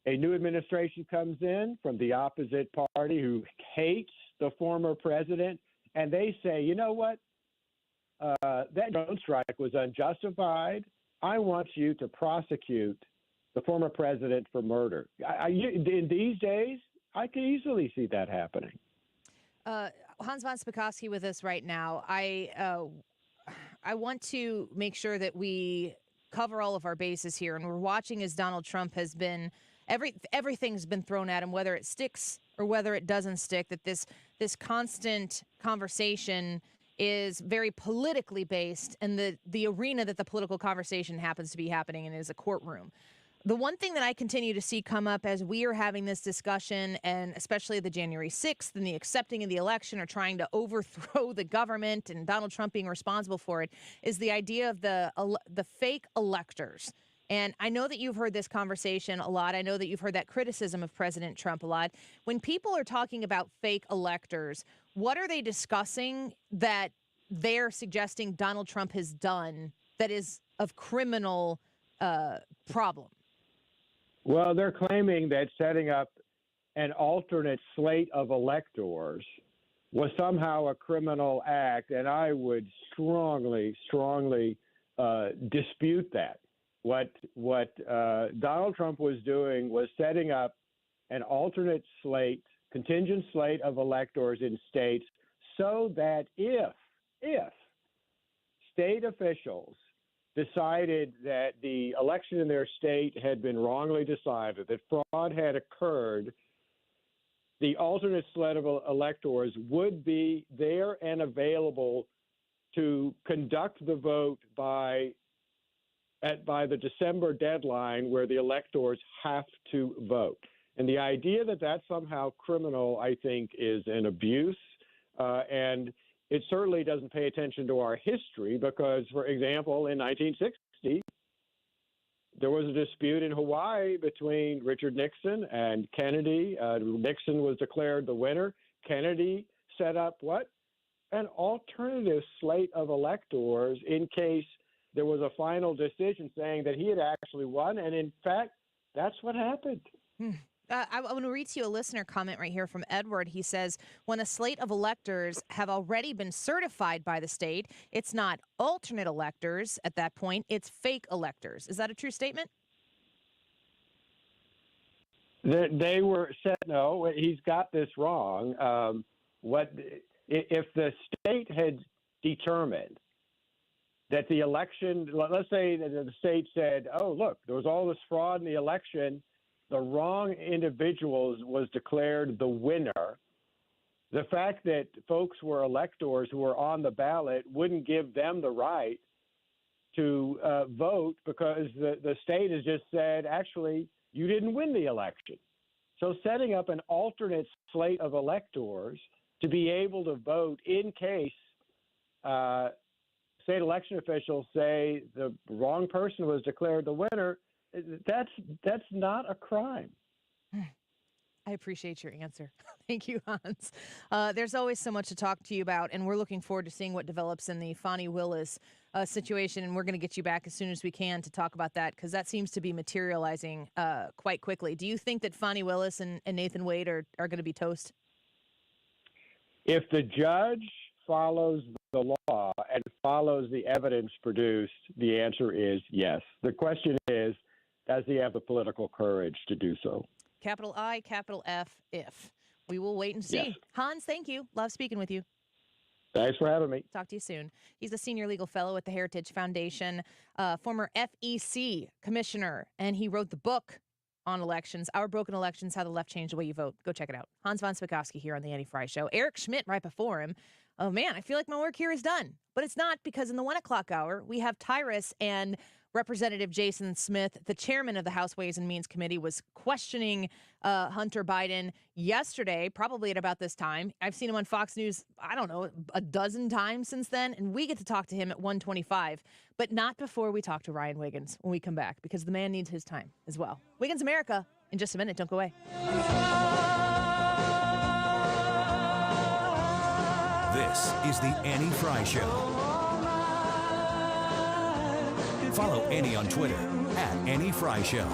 a new administration comes in from the opposite party who hates the former president, and they say, you know what? that drone strike was unjustified. I want you to prosecute the former president for murder. In these days, I can easily see that happening. Hans von Spakovsky with us right now. I want to make sure that we cover all of our bases here, and we're watching as Donald Trump has been everything's been thrown at him, whether it sticks or whether it doesn't stick. That this constant conversation is very politically based, and the arena that the political conversation happens to be happening in is a courtroom. The one thing that I continue to see come up as we are having this discussion, and especially the January 6th and the accepting of the election or trying to overthrow the government and Donald Trump being responsible for it, is the idea of the fake electors. And I know that you've heard this conversation a lot. I know that you've heard that criticism of President Trump a lot. When people are talking about fake electors, what are they discussing that they're suggesting Donald Trump has done that is of criminal problem? Well, they're claiming that setting up an alternate slate of electors was somehow a criminal act, and I would strongly dispute that. What Donald Trump was doing was setting up an alternate slate, contingent slate of electors in states so that if state officials decided that the election in their state had been wrongly decided, that fraud had occurred, the alternate slate of electors would be there and available to conduct the vote by the December deadline where the electors have to vote. And the idea that that's somehow criminal, I think, is an abuse. And it certainly doesn't pay attention to our history because, for example, in 1960, there was a dispute in Hawaii between Richard Nixon and Kennedy. Nixon was declared the winner. Kennedy set up what? An alternative slate of electors in case there was a final decision saying that he had actually won. And in fact, that's what happened. I want to read to you a listener comment right here from Edward. He says, when a slate of electors have already been certified by the state, it's not alternate electors at that point, it's fake electors. Is that a true statement? They were said, no, he's got this wrong. If the state had determined that the election, let's say that the state said, oh, look, there was all this fraud in the election, the wrong individuals was declared the winner. The fact that folks were electors who were on the ballot wouldn't give them the right to vote because the state has just said, actually, you didn't win the election. So setting up an alternate slate of electors to be able to vote in case state election officials say the wrong person was declared the winner, that's not a crime. I appreciate your answer. Thank you, Hans. There's always so much to talk to you about, and we're looking forward to seeing what develops in the Fani Willis situation, and we're going to get you back as soon as we can to talk about that because that seems to be materializing quite quickly. Do you think that Fani Willis and Nathan Wade are going to be toast? If the judge follows the law and follows the evidence produced, the answer is yes. The question is, does he have the political courage to do so? Capital I, capital F, if. We will wait and see. Yes. Hans, thank you. Love speaking with you. Thanks for having me. Talk to you soon. He's a senior legal fellow at the Heritage Foundation, former FEC commissioner, and he wrote the book on elections, Our Broken Elections, How the Left Changed the Way You Vote. Go check it out. Hans von Spakovsky here on the Annie Frey Show. Eric Schmitt right before him. Oh, man, I feel like my work here is done. But it's not, because in the 1 o'clock hour, we have Tyrus and Representative Jason Smith, the chairman of the House Ways and Means Committee, was questioning Hunter Biden yesterday, probably at about this time. I've seen him on Fox News, I don't know, a dozen times since then, and we get to talk to him at 1:25, but not before we talk to Ryan Wiggins when we come back, because the man needs his time as well. Wiggins America, in just a minute. Don't go away. This is the Annie Frey Show. Follow Annie on Twitter at Annie Frey Show.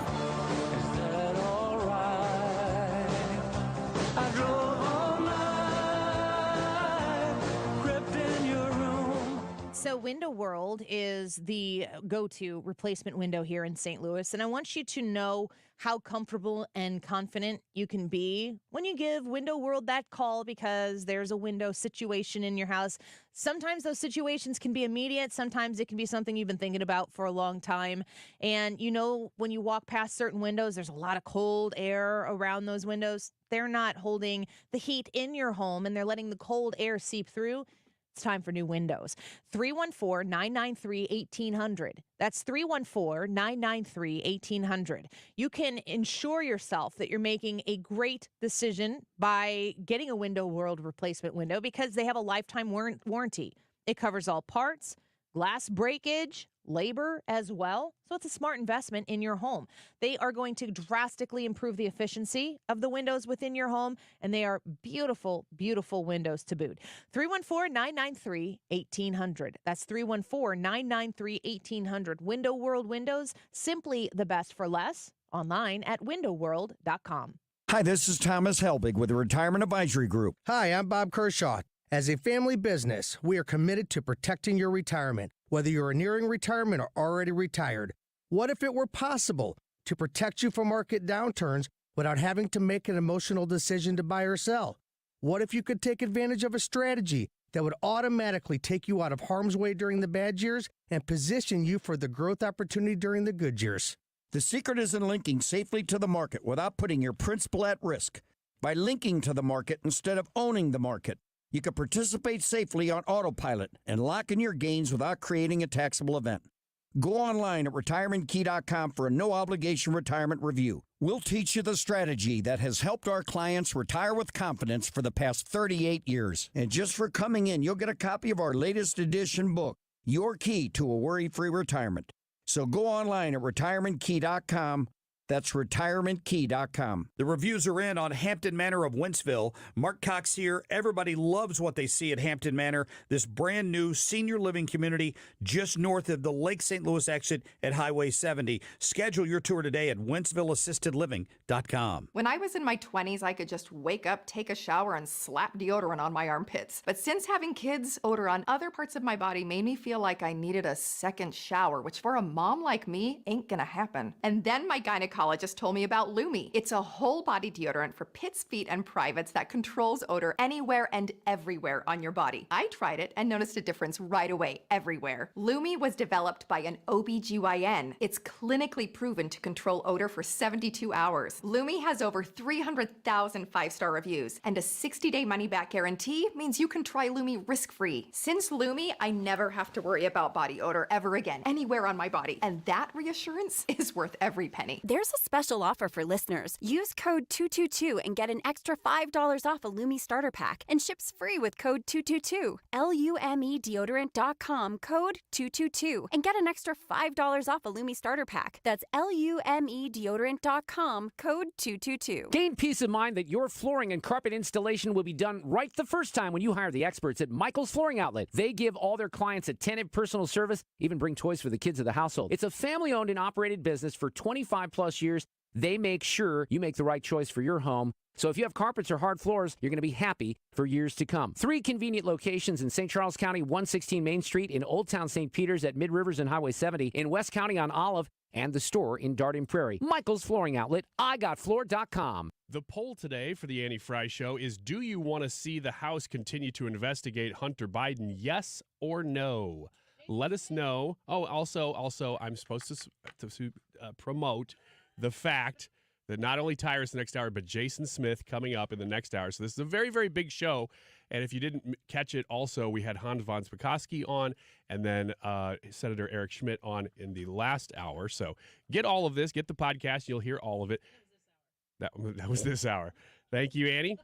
So Window World is the go-to replacement window here in St. Louis, and I want you to know how comfortable and confident you can be when you give Window World that call because there's a window situation in your house. Sometimes those situations can be immediate. Sometimes it can be something you've been thinking about for a long time. And you know, when you walk past certain windows, there's a lot of cold air around those windows. They're not holding the heat in your home, and they're letting the cold air seep through. It's time for new windows. 314-993-1800. That's 314-993-1800. You can ensure yourself that you're making a great decision by getting a Window World replacement window because they have a lifetime warranty. It covers all parts, glass breakage, labor as well. So it's a smart investment in your home. They are going to drastically improve the efficiency of the windows within your home, and they are beautiful, beautiful windows to boot. 314-993-1800. That's 314-993-1800. Window World Windows, simply the best for less. Online at windowworld.com. Hi, this is Thomas Helbig with the Retirement Advisory Group. Hi, I'm Bob Kershaw. As a family business, we are committed to protecting your retirement, whether you're nearing retirement or already retired. What if it were possible to protect you from market downturns without having to make an emotional decision to buy or sell? What if you could take advantage of a strategy that would automatically take you out of harm's way during the bad years and position you for the growth opportunity during the good years? The secret is in linking safely to the market without putting your principal at risk. By linking to the market instead of owning the market, you can participate safely on autopilot and lock in your gains without creating a taxable event. Go online at retirementkey.com for a no-obligation retirement review. We'll teach you the strategy that has helped our clients retire with confidence for the past 38 years. And just for coming in, you'll get a copy of our latest edition book, Your Key to a Worry-Free Retirement. So go online at retirementkey.com. That's retirementkey.com. The reviews are in on Hampton Manor of Wentzville. Mark Cox here. Everybody loves what they see at Hampton Manor, this brand new senior living community just north of the Lake St. Louis exit at Highway 70. Schedule your tour today at wentzvilleassistedliving.com. When I was in my 20s, I could just wake up, take a shower, and slap deodorant on my armpits. But since having kids, odor on other parts of my body made me feel like I needed a second shower, which for a mom like me ain't gonna happen. And then my gynecologist told me about Lumi. It's a whole body deodorant for pits, feet, and privates that controls odor anywhere and everywhere on your body. I tried it and noticed a difference right away, everywhere. Lumi was developed by an OBGYN. It's clinically proven to control odor for 72 hours. Lumi has over 300,000 five-star reviews, and a 60-day money-back guarantee means you can try Lumi risk-free. Since Lumi, I never have to worry about body odor ever again, anywhere on my body, and that reassurance is worth every penny. There's a special offer for listeners. Use code 222 and get an extra $5 off a Lumi starter pack and ships free with code 222. LUMEdeodorant.com code 222 and get an extra $5 off a Lumi starter pack. That's LUMEdeodorant.com code 222. Gain peace of mind that your flooring and carpet installation will be done right the first time when you hire the experts at Michael's Flooring Outlet. They give all their clients attentive personal service, even bring toys for the kids of the household. It's a family-owned and operated business for 25 plus years. They make sure you make the right choice for your home. So if you have carpets or hard floors, you're going to be happy for years to come. 3 convenient locations in St. Charles County, 116 Main Street, in Old Town St. Peters at Mid-Rivers and Highway 70, in West County on Olive, and the store in Darden Prairie. Michael's Flooring Outlet, IGotFloor.com. The poll today for the Annie Fry Show is, do you want to see the House continue to investigate Hunter Biden, yes or no? Let us know. Oh, also, I'm supposed to promote the fact that not only Tyrus the next hour, but Jason Smith coming up in the next hour. So this is a very, very big show. And if you didn't catch it, also, we had Hans von Spakovsky on, and then Senator Eric Schmitt on in the last hour. So get all of this. Get the podcast. You'll hear all of it. That was this hour. Thank you, Annie.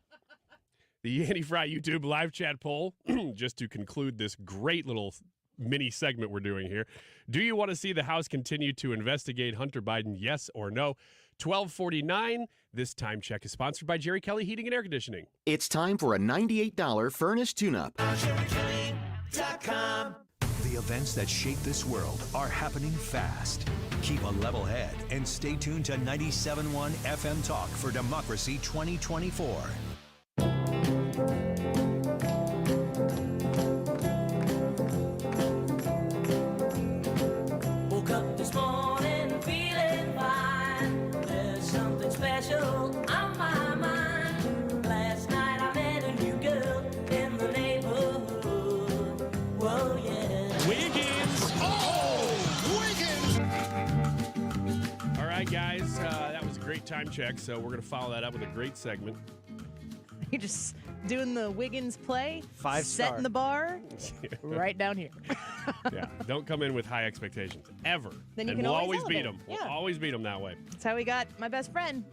The Annie Fry YouTube live chat poll, just to conclude this great little mini segment we're doing here. Do you want to see the House continue to investigate Hunter Biden, yes or no? 1249. This time check is sponsored by Jerry Kelly Heating and Air Conditioning. It's time for a $98 furnace tune-up. JerryKelly.com. The events that shape this world are happening fast. Keep a level head and stay tuned to 97.1 FM Talk for Democracy 2024. great time check, so we're going to follow that up with a great segment. You're just doing the Wiggins play, 5-star. setting the bar right down here. Yeah, don't come in with high expectations, ever. Then you and can we'll always beat elevate. them. We'll always beat them that way. That's how we got my best friend.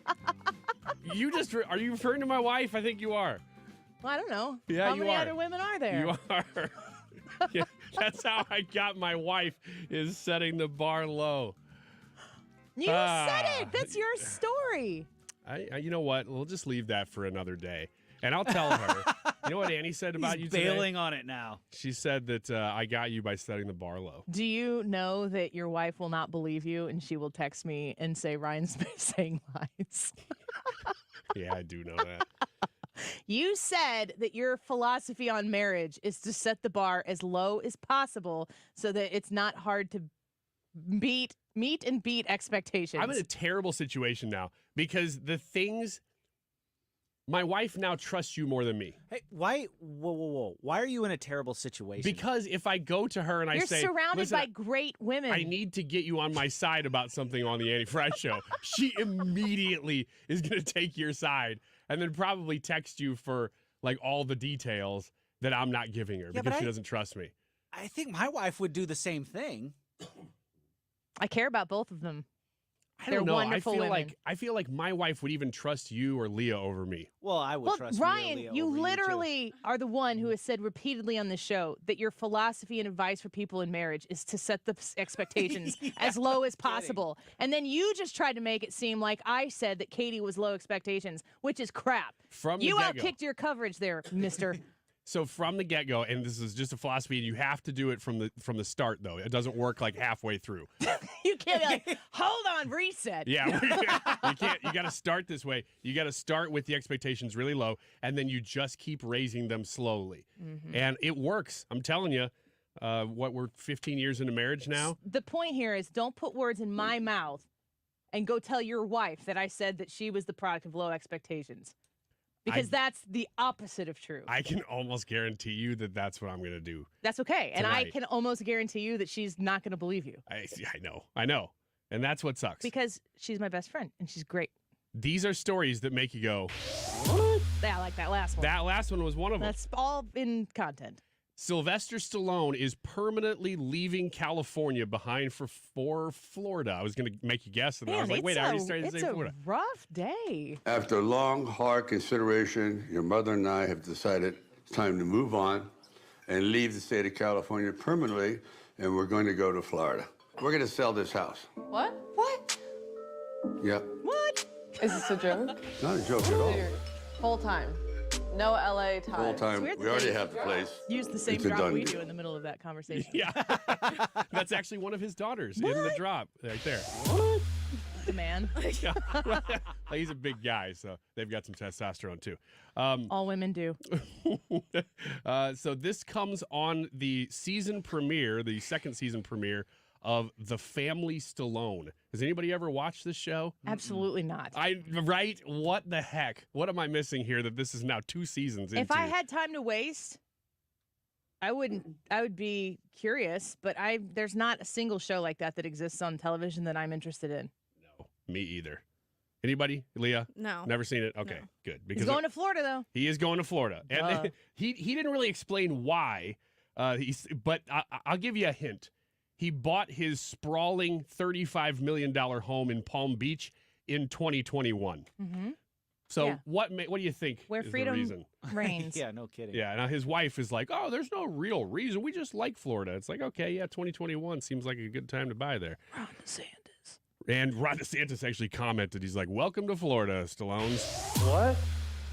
Are you referring to my wife? I think you are. Well, I don't know. Yeah, how you many are. other women are there? You are. Yeah, that's how I got my wife, is setting the bar low. You said it. That's your story. You know what? We'll just leave that for another day. And I'll tell her. You know what Annie said about you today? Bailing on it now. She said that I got you by setting the bar low. Do you know that your wife will not believe you and she will text me and say Ryan's saying lies? Yeah, I do know that. You said that your philosophy on marriage is to set the bar as low as possible so that it's not hard to meet and beat expectations. I'm in a terrible situation now because my wife now trusts you more than me. Hey, why? Whoa. Why are you in a terrible situation? Because if I go to her and I say, you're surrounded "Listen, by great women. I need to get you on my side about something on the Annie Fry show," she immediately is going to take your side and then probably text you for like all the details that I'm not giving her because she doesn't trust me. I think my wife would do the same thing. I care about both of them. I don't know. Wonderful women. I feel like my wife would even trust you or Leah over me. Well, I would trust Ryan, Leah you over literally are the one who has said repeatedly on the show that your philosophy and advice for people in marriage is to set the expectations as low as possible. And then you just tried to make it seem like I said that Katie was low expectations, which is crap. You outkicked your coverage there, mister. So from the get-go, and this is just a philosophy, and you have to do it from the start, though. It doesn't work like halfway through. You can't be like, hold on, reset. Yeah, you can't. You got to start this way. You got to start with the expectations really low, and then you just keep raising them slowly. Mm-hmm. And it works. I'm telling you. We're 15 years into marriage now. The point here is don't put words in my mouth and go tell your wife that I said that she was the product of low expectations. Because that's the opposite of true. I can almost guarantee you that that's what I'm going to do. That's okay. And I tonight. can almost guarantee you that she's not going to believe you. I know. And that's what sucks. Because she's my best friend and she's great. These are stories that make you go, Yeah, like that last one. that last one was one of them. That's all in content. Sylvester Stallone is permanently leaving California behind for Florida. I was going to make you guess, and I was like, wait, I already started to say Florida. It's a rough day. After long, hard consideration, your mother and I have decided it's time to move on and leave the state of California permanently, and we're going to go to Florida. We're going to sell this house. What? What? Yep. What? Is this a joke? Not a joke at all. Full time. No LA time. Full time. We already have the place. Use the same It's a drop done we deal. do in the middle of that conversation. Yeah. That's actually one of his daughters in the drop right there. The man. Yeah. He's a big guy, so they've got some testosterone too. All women do. So this comes on the season premiere, the second season premiere of The Family Stallone. Has anybody ever watched this show? Absolutely not. Right? What the heck? What am I missing here that this is now 2 seasons into? If I had time to waste, I would be curious, but there's not a single show like that exists on television that I'm interested in. No, me either. Anybody? Leah? No. Never seen it? Okay, good. He's going to Florida, though. He is going to Florida. And he didn't really explain why, but I'll give you a hint. He bought his sprawling $35 million home in Palm Beach in 2021. Mm-hmm. So Yeah. what do you think Where is freedom the reason? reigns. Yeah, no kidding. Yeah, now his wife is like, oh, there's no real reason. We just like Florida. It's like, okay, yeah, 2021 seems like a good time to buy there. Ron DeSantis. And Ron DeSantis actually commented, he's like, welcome to Florida, Stallones. What?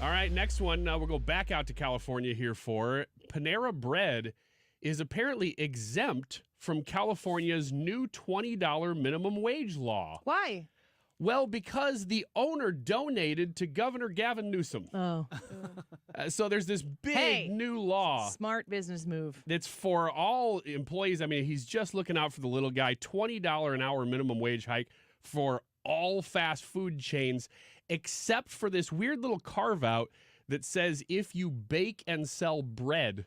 All right, next one. We'll go back out to California here for Panera Bread is apparently exempt from California's new $20 minimum wage law. Why? Well, because the owner donated to Governor Gavin Newsom. Oh. So there's this big new law. Smart business move. It's for all employees. I mean, he's just looking out for the little guy. $20 an hour minimum wage hike for all fast food chains, except for this weird little carve out that says if you bake and sell bread,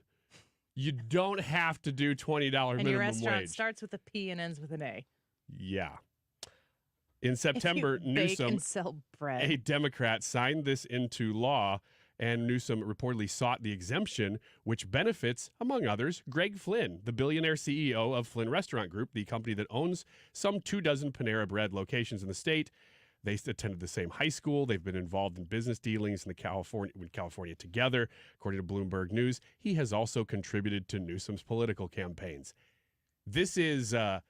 you don't have to do $20 minimum And your restaurant wage. starts with a P and ends with an A. Yeah. In September, Bake Newsom, and sell bread. a Democrat, signed this into law, and Newsom reportedly sought the exemption, which benefits, among others, Greg Flynn, the billionaire CEO of Flynn Restaurant Group, the company that owns some 24 Panera Bread locations in the state. They attended the same high school. They've been involved in business dealings in California together, according to Bloomberg News. He has also contributed to Newsom's political campaigns. This is the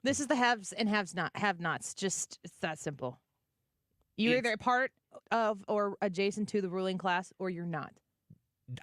haves and have-nots. Just it's that simple. You're either a part of or adjacent to the ruling class, or you're not.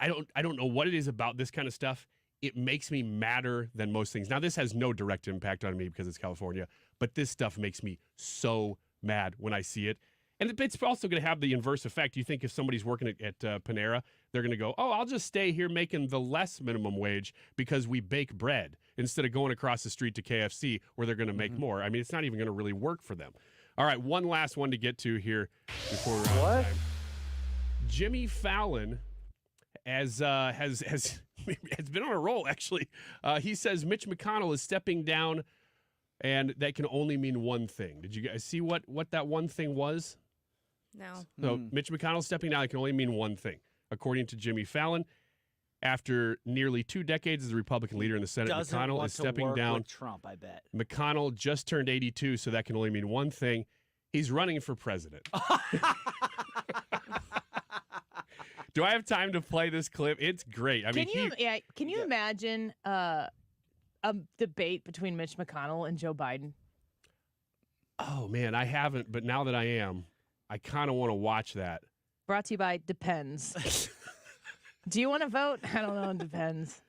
I don't know what it is about this kind of stuff. It makes me madder than most things. Now, this has no direct impact on me because it's California, but this stuff makes me so mad when I see it. And it's also going to have the inverse effect. You think if somebody's working at Panera, they're going to go, oh, I'll just stay here making the less minimum wage because we bake bread instead of going across the street to KFC where they're going to make more. I mean, it's not even going to really work for them. All right, one last one to get to here before we're out of time. Jimmy Fallon has been on a roll, actually. He says Mitch McConnell is stepping down, and that can only mean one thing. Did you guys see what that one thing was? No. So Mitch McConnell stepping down, it can only mean one thing. According to Jimmy Fallon, after nearly 2 decades as the Republican leader in the Senate, McConnell is stepping down. With Trump, I bet. McConnell just turned 82, so that can only mean one thing. He's running for president. Do I have time to play this clip? It's great. I mean, Can you imagine a debate between Mitch McConnell and Joe Biden? Oh, man, I haven't, but now that I am, I kind of want to watch that. Brought to you by Depends. Do you want to vote? I don't know. It depends.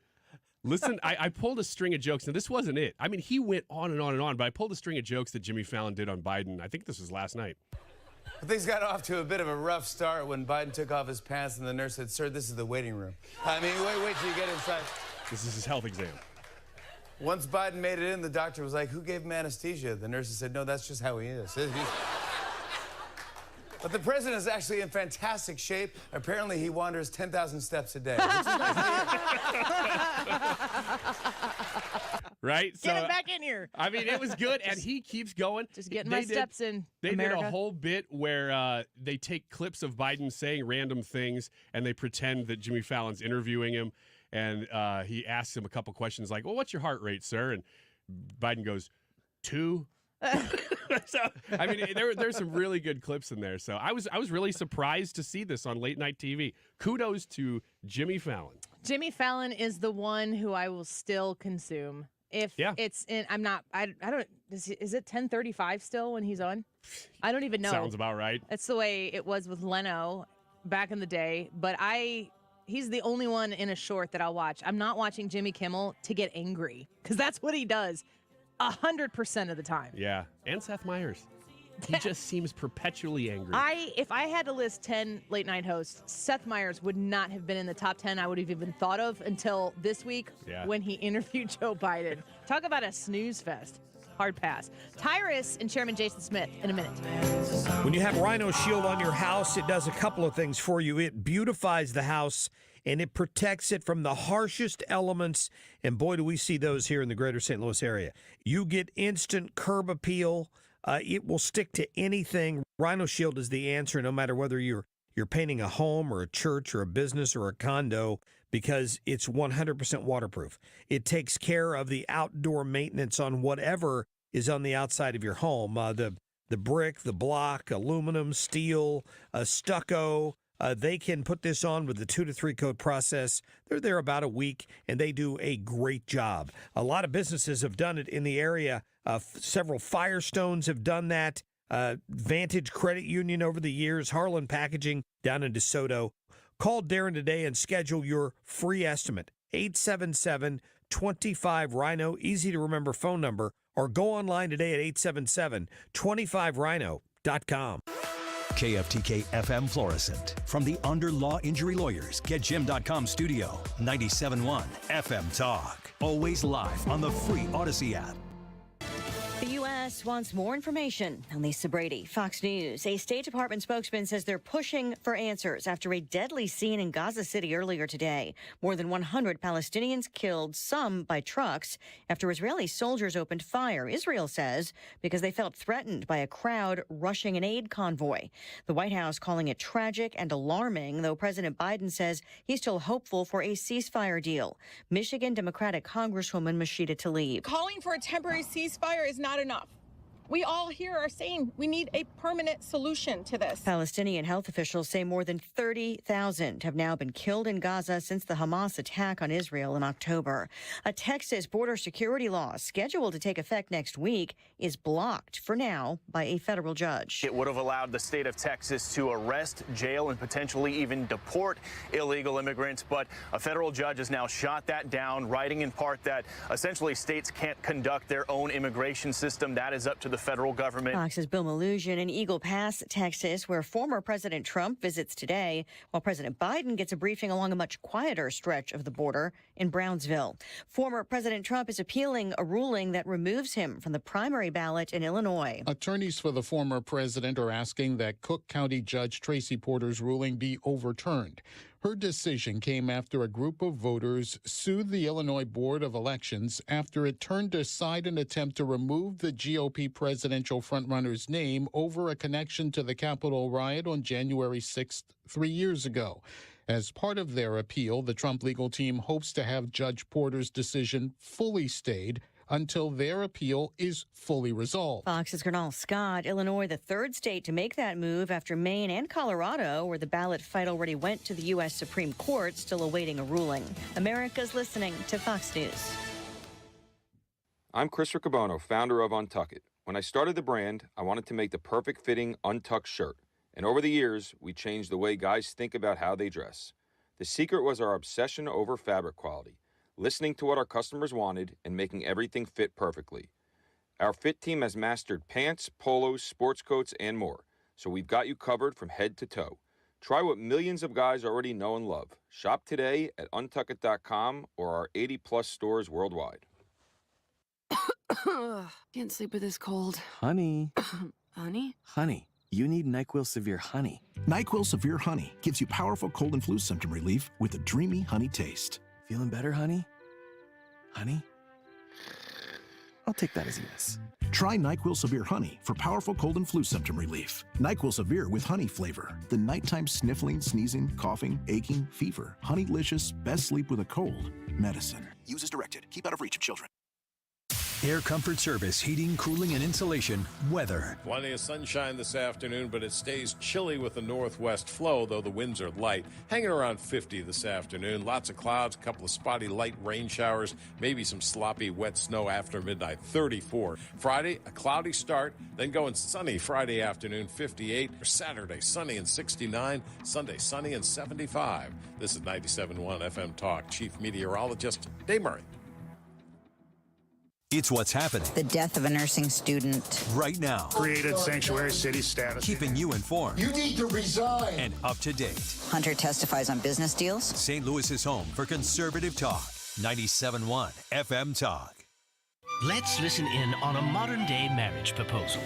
Listen, I pulled a string of jokes. Now, this wasn't it. I mean, he went on and on and on, but I pulled a string of jokes that Jimmy Fallon did on Biden. I think this was last night. Things got off to a bit of a rough start when Biden took off his pants and the nurse said, "Sir, this is the waiting room." I mean, wait till you get inside. This is his health exam. Once Biden made it in, the doctor was like, "Who gave him anesthesia?" The nurses said, "No, that's just how he is." But the president is actually in fantastic shape. Apparently, he wanders 10,000 steps a day. Right? Get him back in here. I mean, it was good, and he keeps going. Just getting my steps in. They America. did a whole bit where they take clips of Biden saying random things, and they pretend that Jimmy Fallon's interviewing him, and he asks him a couple questions like, "Well, what's your heart rate, sir?" And Biden goes, 2. So, I mean, there's some really good clips in there. So I was really surprised to see this on late night TV. Kudos to Jimmy Fallon. Jimmy Fallon is the one who I will still consume. If it's in, I don't, is it 10:35 still when he's on? I don't even know. Sounds about right. That's the way it was with Leno back in the day. But he's the only one in a short that I'll watch. I'm not watching Jimmy Kimmel to get angry because that's what he does 100% of the time. Yeah. And Seth Meyers. He just seems perpetually angry. If I had to list 10 late night hosts, Seth Meyers would not have been in the top 10 I would have even thought of until this week when he interviewed Joe Biden. Talk about a snooze fest. Hard pass. Tyrus and Chairman Jason Schmitt in a minute. When you have Rhino Shield on your house, it does a couple of things for you. It beautifies the house, and it protects it from the harshest elements. And boy, do we see those here in the greater St. Louis area. You get instant curb appeal. It will stick to anything. Rhino Shield is the answer, no matter whether you're painting a home or a church or a business or a condo, because it's 100% waterproof. It takes care of the outdoor maintenance on whatever is on the outside of your home. The brick, the block, aluminum, steel, stucco. They can put this on with the 2 to 3 coat process. They're there about a week, and they do a great job. A lot of businesses have done it in the area. Several Firestones have done that. Vantage Credit Union over the years. Harlan Packaging down in DeSoto. Call Darren today and schedule your free estimate. 877-25-RHINO. Easy to remember phone number. Or go online today at 877-25rhino.com. KFTK FM Florissant. From the Under Law Injury Lawyers, GetJim.com studio. 97.1 FM Talk. Always live on the free Odyssey app. The U.S. U.S. wants more information. I'm Lisa Brady, Fox News. A State Department spokesman says they're pushing for answers after a deadly scene in Gaza City earlier today. More than 100 Palestinians killed, some by trucks, after Israeli soldiers opened fire, Israel says, because they felt threatened by a crowd rushing an aid convoy. The White House calling it tragic and alarming, though President Biden says he's still hopeful for a ceasefire deal. Michigan Democratic Congresswoman Mashida Tlaib. Calling for a temporary ceasefire is not enough. We all here are saying we need a permanent solution to this. Palestinian health officials say more than 30,000 have now been killed in Gaza since the Hamas attack on Israel in October. A Texas border security law scheduled to take effect next week is blocked for now by a federal judge. It would have allowed the state of Texas to arrest, jail, and potentially even deport illegal immigrants, but a federal judge has now shot that down, writing in part that essentially states can't conduct their own immigration system. That is up to the federal government. Fox's Bill Malugin in Eagle Pass, Texas, where former President Trump visits today, while President Biden gets a briefing along a much quieter stretch of the border in Brownsville. Former President Trump is appealing a ruling that removes him from the primary ballot in Illinois. Attorneys for the former president are asking that Cook County Judge Tracy Porter's ruling be overturned. Her decision came after a group of voters sued the Illinois Board of Elections after it turned aside an attempt to remove the GOP presidential frontrunner's name over a connection to the Capitol riot on January 6th, 3 years ago. As part of their appeal, the Trump legal team hopes to have Judge Porter's decision fully stayed until their appeal is fully resolved. Fox's Gernal Scott, Illinois, the third state to make that move after Maine and Colorado, where the ballot fight already went to the U.S. Supreme Court, still awaiting a ruling. America's listening to Fox News. I'm Chris Riccobono, founder of Untuck It. When I started the brand, I wanted to make the perfect fitting untucked shirt. And over the years, we changed the way guys think about how they dress. The secret was our obsession over fabric quality, listening to what our customers wanted and making everything fit perfectly. Our fit team has mastered pants, polos, sports coats, and more, so we've got you covered from head to toe. Try what millions of guys already know and love. Shop today at untuckit.com or our 80-plus stores worldwide. Can't sleep with this cold. Honey. Honey? Honey, you need NyQuil Severe Honey. NyQuil Severe Honey gives you powerful cold and flu symptom relief with a dreamy honey taste. Feeling better, honey? Honey? I'll take that as a yes. Try NyQuil Severe Honey for powerful cold and flu symptom relief. NyQuil Severe with honey flavor. The nighttime sniffling, sneezing, coughing, aching, fever. Honeylicious, best sleep with a cold. Medicine. Use as directed. Keep out of reach of children. Air Comfort Service, heating, cooling, and insulation. Weather. Plenty of sunshine this afternoon, but it stays chilly with the northwest flow, though the winds are light. Hanging around 50 this afternoon. Lots of clouds, a couple of spotty light rain showers, maybe some sloppy wet snow after midnight. 34. Friday, a cloudy start, then going sunny Friday afternoon, 58. Saturday, sunny and 69. Sunday, sunny and 75. This is 97.1 FM Talk. Chief Meteorologist Dave Murray. It's what's happening. The death of a nursing student. Right now. Created sanctuary city status. Keeping you informed. You need to resign. And up to date. Hunter testifies on business deals. St. Louis's home for conservative talk. 97.1 FM Talk. Let's listen in on a modern-day marriage proposal.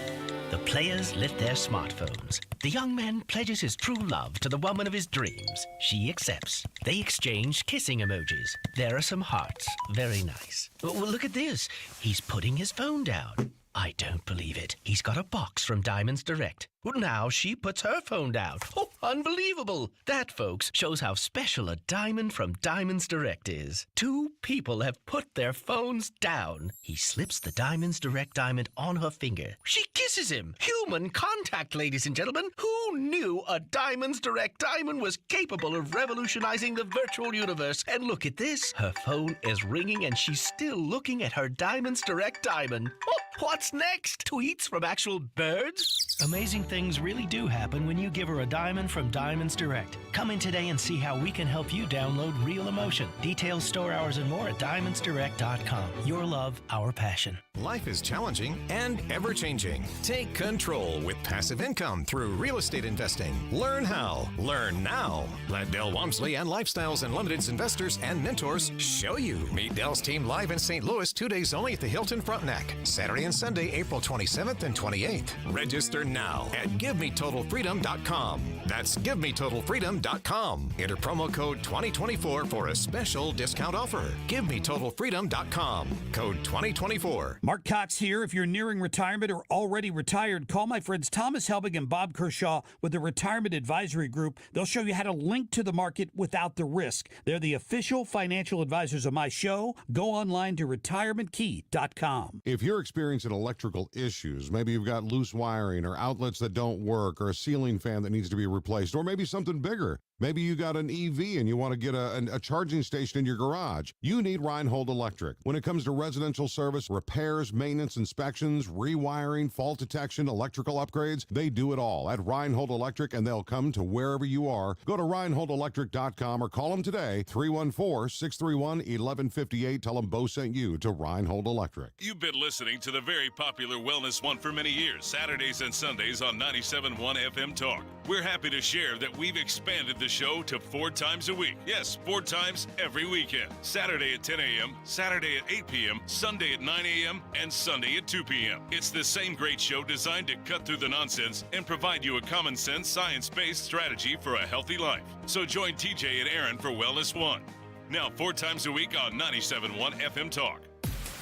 The players lit their smartphones. The young man pledges his true love to the woman of his dreams. She accepts. They exchange kissing emojis. There are some hearts. Very nice. Well, look at this. He's putting his phone down. I don't believe it. He's got a box from Diamonds Direct. Well, now she puts her phone down. Oh, unbelievable. That, folks, shows how special a diamond from Diamonds Direct is. Two people have put their phones down. He slips the Diamonds Direct diamond on her finger. She kisses him. Human contact, ladies and gentlemen. Who knew a Diamonds Direct diamond was capable of revolutionizing the virtual universe? And look at this. Her phone is ringing and she's still looking at her Diamonds Direct diamond. Oh, what's next? Tweets from actual birds? Amazing things really do happen when you give her a diamond from Diamonds Direct. Come in today and see how we can help you download real emotion. Details, store hours, and more at diamondsdirect.com. Your love, our passion. Life is challenging and ever-changing. Take control with passive income through real estate investing. Learn how. Learn now. Let Del Walmsley and Lifestyles Unlimited's investors and mentors show you. Meet Del's team live in St. Louis 2 days only at the Hilton Frontenac. Saturday and Sunday, April 27th and 28th. Register now at GiveMeTotalFreedom.com. That's GiveMeTotalFreedom.com. Enter promo code 2024 for a special discount offer. GiveMeTotalFreedom.com. Code 2024. Mark Cox here. If you're nearing retirement or already retired, call my friends Thomas Helbig and Bob Kershaw with the Retirement Advisory Group. They'll show you how to link to the market without the risk. They're the official financial advisors of my show. Go online to retirementkey.com. If you're experiencing electrical issues, maybe you've got loose wiring or outlets that don't work or a ceiling fan that needs to be replaced, or maybe something bigger. Maybe you got an EV and you want to get a charging station in your garage. You need Reinhold Electric. When it comes to residential service, repairs, maintenance, inspections, rewiring, fault detection, electrical upgrades, they do it all at Reinhold Electric, and they'll come to wherever you are. Go to ReinholdElectric.com or call them today, 314-631-1158. Tell them Bo sent you to Reinhold Electric. You've been listening to the very popular Wellness One for many years, Saturdays and Sundays on 97.1 FM Talk. We're happy to share that we've expanded the show to 4 times a week. Yes, 4 times every weekend. Saturday at 10 a.m., Saturday at 8 p.m., Sunday at 9 a.m., and Sunday at 2 p.m. It's the same great show designed to cut through the nonsense and provide you a common sense, science-based strategy for a healthy life. So join TJ and Aaron for Wellness One. Now 4 times a week on 97.1 FM Talk.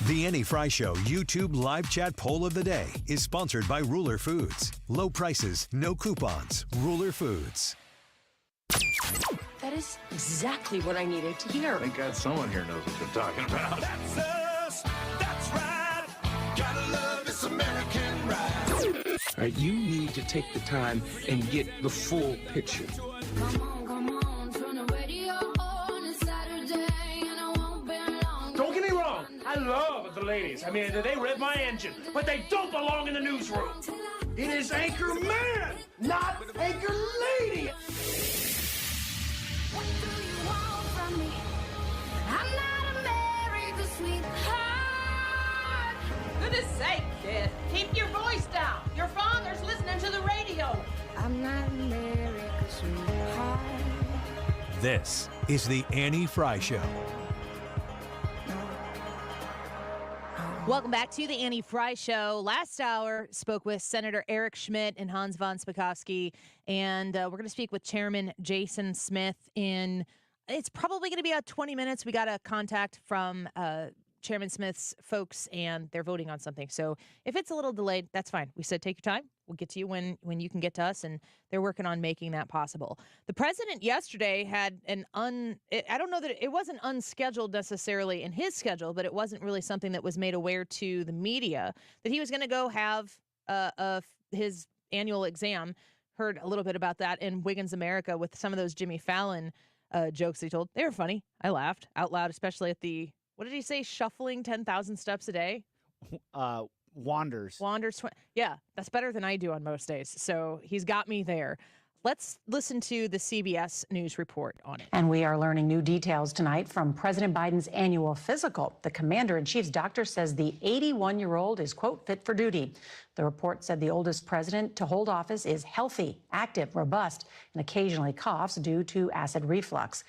The Annie Fry Show YouTube live chat poll of the day is sponsored by Ruler Foods. Low prices, no coupons. Ruler Foods. That is exactly what I needed to hear. Thank God someone here knows what they're talking about. That's us. That's right. Gotta love this American ride. All right, you need to take the time and get the full picture. Don't get me wrong. I love the ladies. I mean, they rev my engine, but they don't belong in the newsroom. It is Anchor Man, not Anchor Lady. What do you want from me? I'm not America's sweetheart. Goodness sake, kid. Keep your voice down. Your father's listening to the radio. I'm not America's sweetheart. This is the Annie Fry Show. Welcome back to the Annie Fry Show. Last hour, spoke with Senator Eric Schmitt and Hans von Spakovsky, and we're going to speak with Chairman Jason Smith in, it's probably going to be about 20 minutes. We got a contact from Chairman Smith's folks, and they're voting on something. So if it's a little delayed, that's fine. We said take your time. We'll get to you when you can get to us, and they're working on making that possible. The president yesterday had I don't know that it wasn't unscheduled necessarily in his schedule, but it wasn't really something that was made aware to the media that he was going to go have his annual exam. Heard a little bit about that in Wiggins America with some of those Jimmy Fallon jokes he told. They were funny. I laughed out loud, especially at the, what did he say, shuffling 10,000 steps a day? Wanders. Yeah, that's better than I do on most days. So he's got me there. Let's listen to the CBS News report on it. And we are learning new details tonight from President Biden's annual physical. The commander-in-chief's doctor says the 81-year-old is, quote, fit for duty. The report said the oldest president to hold office is healthy, active, robust, and occasionally coughs due to acid reflux.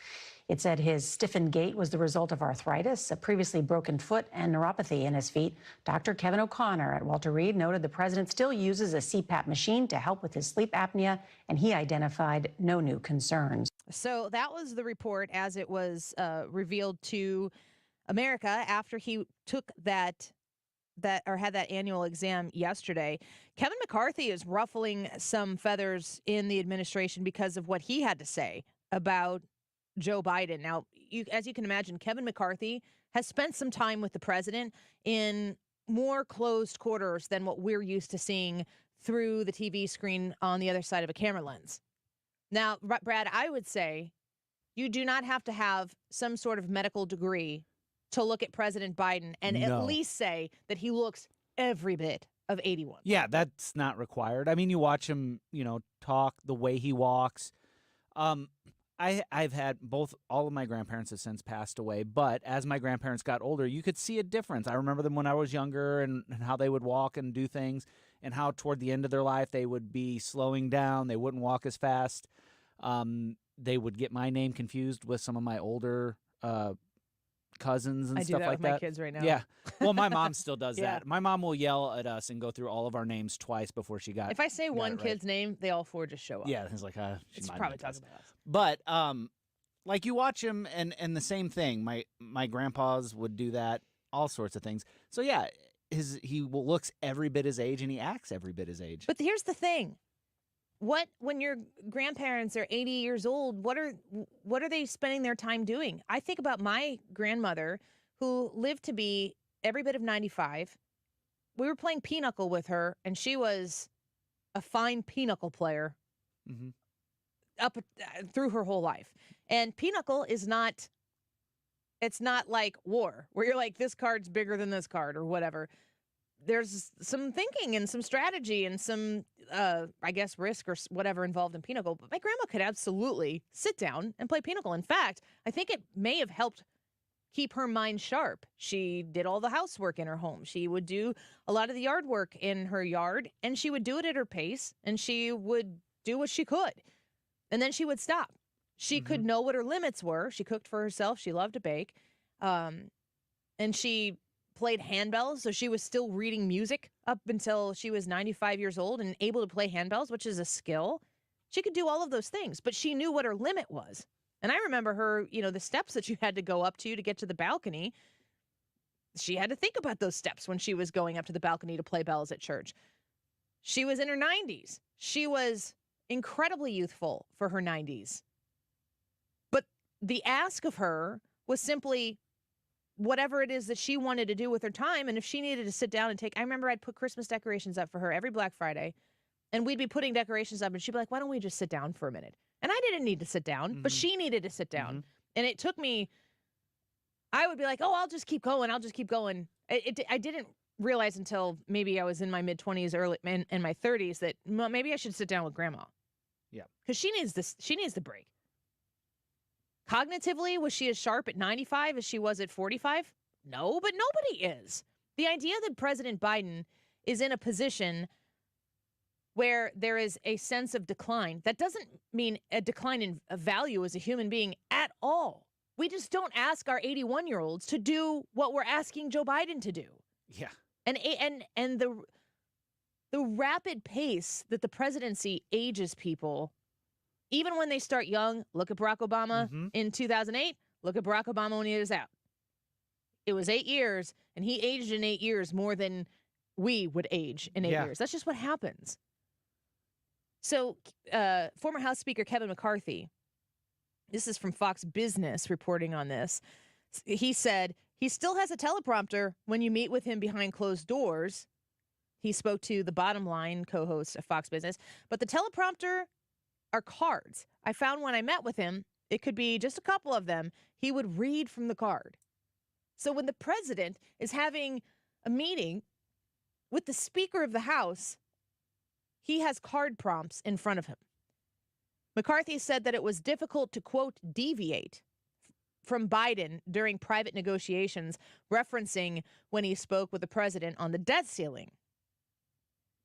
It said his stiffened gait was the result of arthritis, a previously broken foot, and neuropathy in his feet. Dr. Kevin O'Connor at Walter Reed noted the president still uses a CPAP machine to help with his sleep apnea, and he identified no new concerns. So that was the report as it was revealed to America after he took had that annual exam yesterday. Kevin McCarthy is ruffling some feathers in the administration because of what he had to say about Joe Biden. Now, as you can imagine, Kevin McCarthy has spent some time with the president in more closed quarters than what we're used to seeing through the TV screen on the other side of a camera lens. Now, Brad, I would say you do not have to have some sort of medical degree to look at President Biden and at least say that he looks every bit of 81. Yeah, that's not required. I mean, you watch him, talk the way he walks. I've had all of my grandparents have since passed away, but as my grandparents got older, you could see a difference. I remember them when I was younger and how they would walk and do things, and how toward the end of their life they would be slowing down. They wouldn't walk as fast. They would get my name confused with some of my older cousins and I stuff do that like with that. my kids right now. Yeah. Well, my mom still does Yeah. that. My mom will yell at us and go through all of our names twice before she got. If I say got one it right. kid's name, they all four just show up. Yeah, it's like she It's might probably have talking about us. But like you watch him and the same thing. My grandpas would do that, all sorts of things. So yeah, he looks every bit his age and he acts every bit his age. But here's the thing. When your grandparents are 80 years old, what are they spending their time doing? I think about my grandmother who lived to be every bit of 95. We were playing pinochle with her, and she was a fine pinochle player up through her whole life. And pinochle is not, it's not like war, where you're like, this card's bigger than this card or whatever. There's some thinking and some strategy and some, I guess, risk or whatever involved in pinochle. But my grandma could absolutely sit down and play pinochle. In fact, I think it may have helped keep her mind sharp. She did all the housework in her home. She would do a lot of the yard work in her yard, and she would do it at her pace, and she would do what she could. And then she would stop. She could know what her limits were. She cooked for herself. She loved to bake. And she played handbells, so she was still reading music up until she was 95 years old and able to play handbells, which is a skill. She could do all of those things, but she knew what her limit was. And I remember her, the steps that you had to go up to get to the balcony. She had to think about those steps when she was going up to the balcony to play bells at church. She was in her 90s. She was incredibly youthful for her 90s. But the ask of her was simply whatever it is that she wanted to do with her time. And if she needed to sit down and I remember I'd put Christmas decorations up for her every Black Friday, and we'd be putting decorations up, and she'd be like, why don't we just sit down for a minute? And I didn't need to sit down, but she needed to sit down. And it took me, I would be like, oh, I'll just keep going. I didn't realize until maybe I was in my mid-20s, early in my 30s, that maybe I should sit down with grandma. Yeah. Because she needs the break. Cognitively, was she as sharp at 95 as she was at 45? No, but nobody is. The idea that President Biden is in a position where there is a sense of decline, that doesn't mean a decline in value as a human being at all. We just don't ask our 81-year-olds to do what we're asking Joe Biden to do. Yeah. And the rapid pace that the presidency ages people, even when they start young, look at Barack Obama in 2008, look at Barack Obama when he was out. It was 8 years, and he aged in 8 years more than we would age in 8 years. That's just what happens. So former House Speaker Kevin McCarthy, this is from Fox Business reporting on this. He said he still has a teleprompter when you meet with him behind closed doors. He spoke to the Bottom Line co-host of Fox Business. But the teleprompter are cards. I found when I met with him, it could be just a couple of them. He would read from the card. So when the president is having a meeting with the Speaker of the House, he has card prompts in front of him. McCarthy said that it was difficult to, quote, deviate from Biden during private negotiations, referencing when he spoke with the president on the debt ceiling.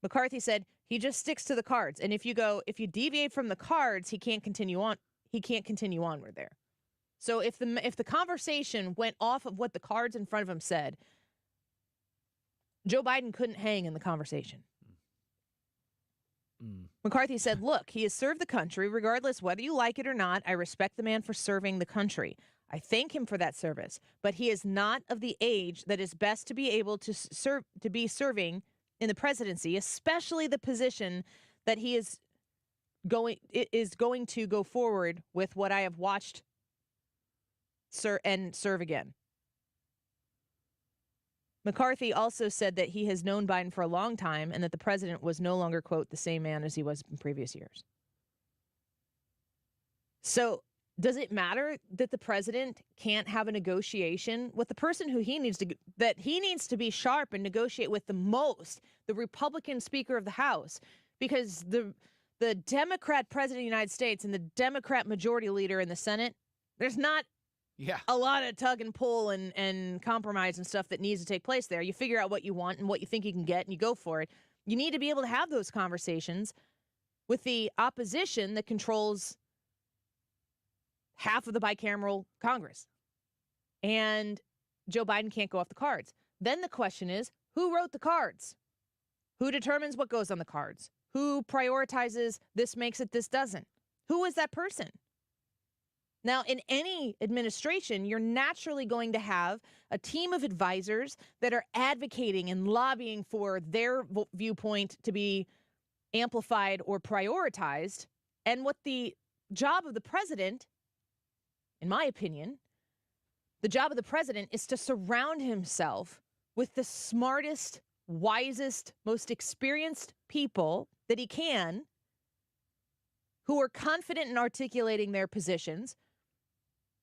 McCarthy said he just sticks to the cards. And if you deviate from the cards, he can't continue on. He can't continue onward there. So if the conversation went off of what the cards in front of him said, Joe Biden couldn't hang in the conversation. McCarthy said, look, he has served the country regardless whether you like it or not. I respect the man for serving the country. I thank him for that service, but he is not of the age that is best to be able to be serving in the presidency, especially the position that he is going to go forward with what I have watched serve again. McCarthy also said that he has known Biden for a long time and that the president was no longer, quote, the same man as he was in previous years. So does it matter that the president can't have a negotiation with the person who he needs to be sharp and negotiate with the most, the Republican Speaker of the House? Because the the Democrat president of the United States and the Democrat majority leader in the Senate, there's not a lot of tug and pull and compromise and stuff that needs to take place there. You figure out what you want and what you think you can get, and you go for it. You need to be able to have those conversations with the opposition that controls half of the bicameral Congress. And Joe Biden can't go off the cards. Then the question is, who wrote the cards? Who determines what goes on the cards? Who prioritizes this makes it, this doesn't? Who is that person? Now, in any administration, you're naturally going to have a team of advisors that are advocating and lobbying for their viewpoint to be amplified or prioritized. And what the job of the president, in my opinion, the job of the president is to surround himself with the smartest, wisest, most experienced people that he can, who are confident in articulating their positions,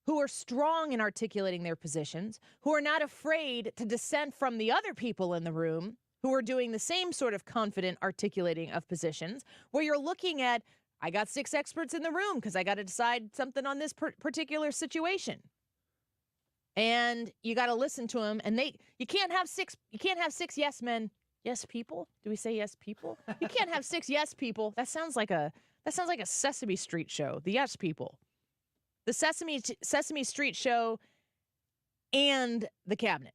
who are strong in articulating their positions, who are not afraid to dissent from the other people in the room who are doing the same sort of confident articulating of positions, where you're looking at, I got 6 experts in the room because I got to decide something on this particular situation. And you got to listen to them, and you can't have six yes men, yes people. Do we say yes people? You can't have 6 yes people. That sounds like a Sesame Street show. The Yes People. The Sesame Street show and the cabinet.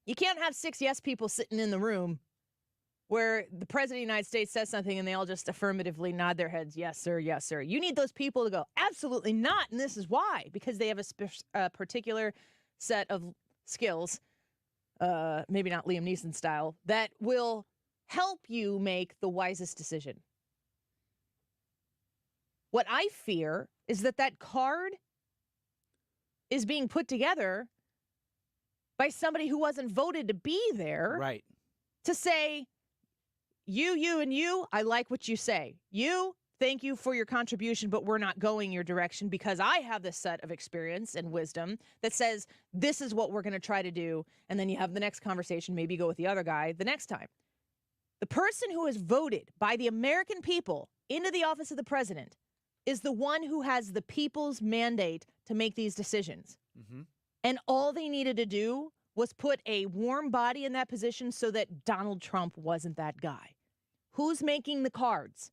You can't have 6 yes people sitting in the room where the president of the United States says something and they all just affirmatively nod their heads, yes, sir, yes, sir. You need those people to go, absolutely not, and this is why, because they have a particular set of skills, maybe not Liam Neeson style, that will help you make the wisest decision. What I fear is that card is being put together by somebody who wasn't voted to be there. Right. To say, you, and you, I like what you say. You, thank you for your contribution, but we're not going your direction because I have this set of experience and wisdom that says this is what we're going to try to do. And then you have the next conversation, maybe go with the other guy the next time. The person who is voted by the American people into the office of the president is the one who has the people's mandate to make these decisions. Mm-hmm. And all they needed to do was put a warm body in that position so that Donald Trump wasn't that guy. Who's making the cards?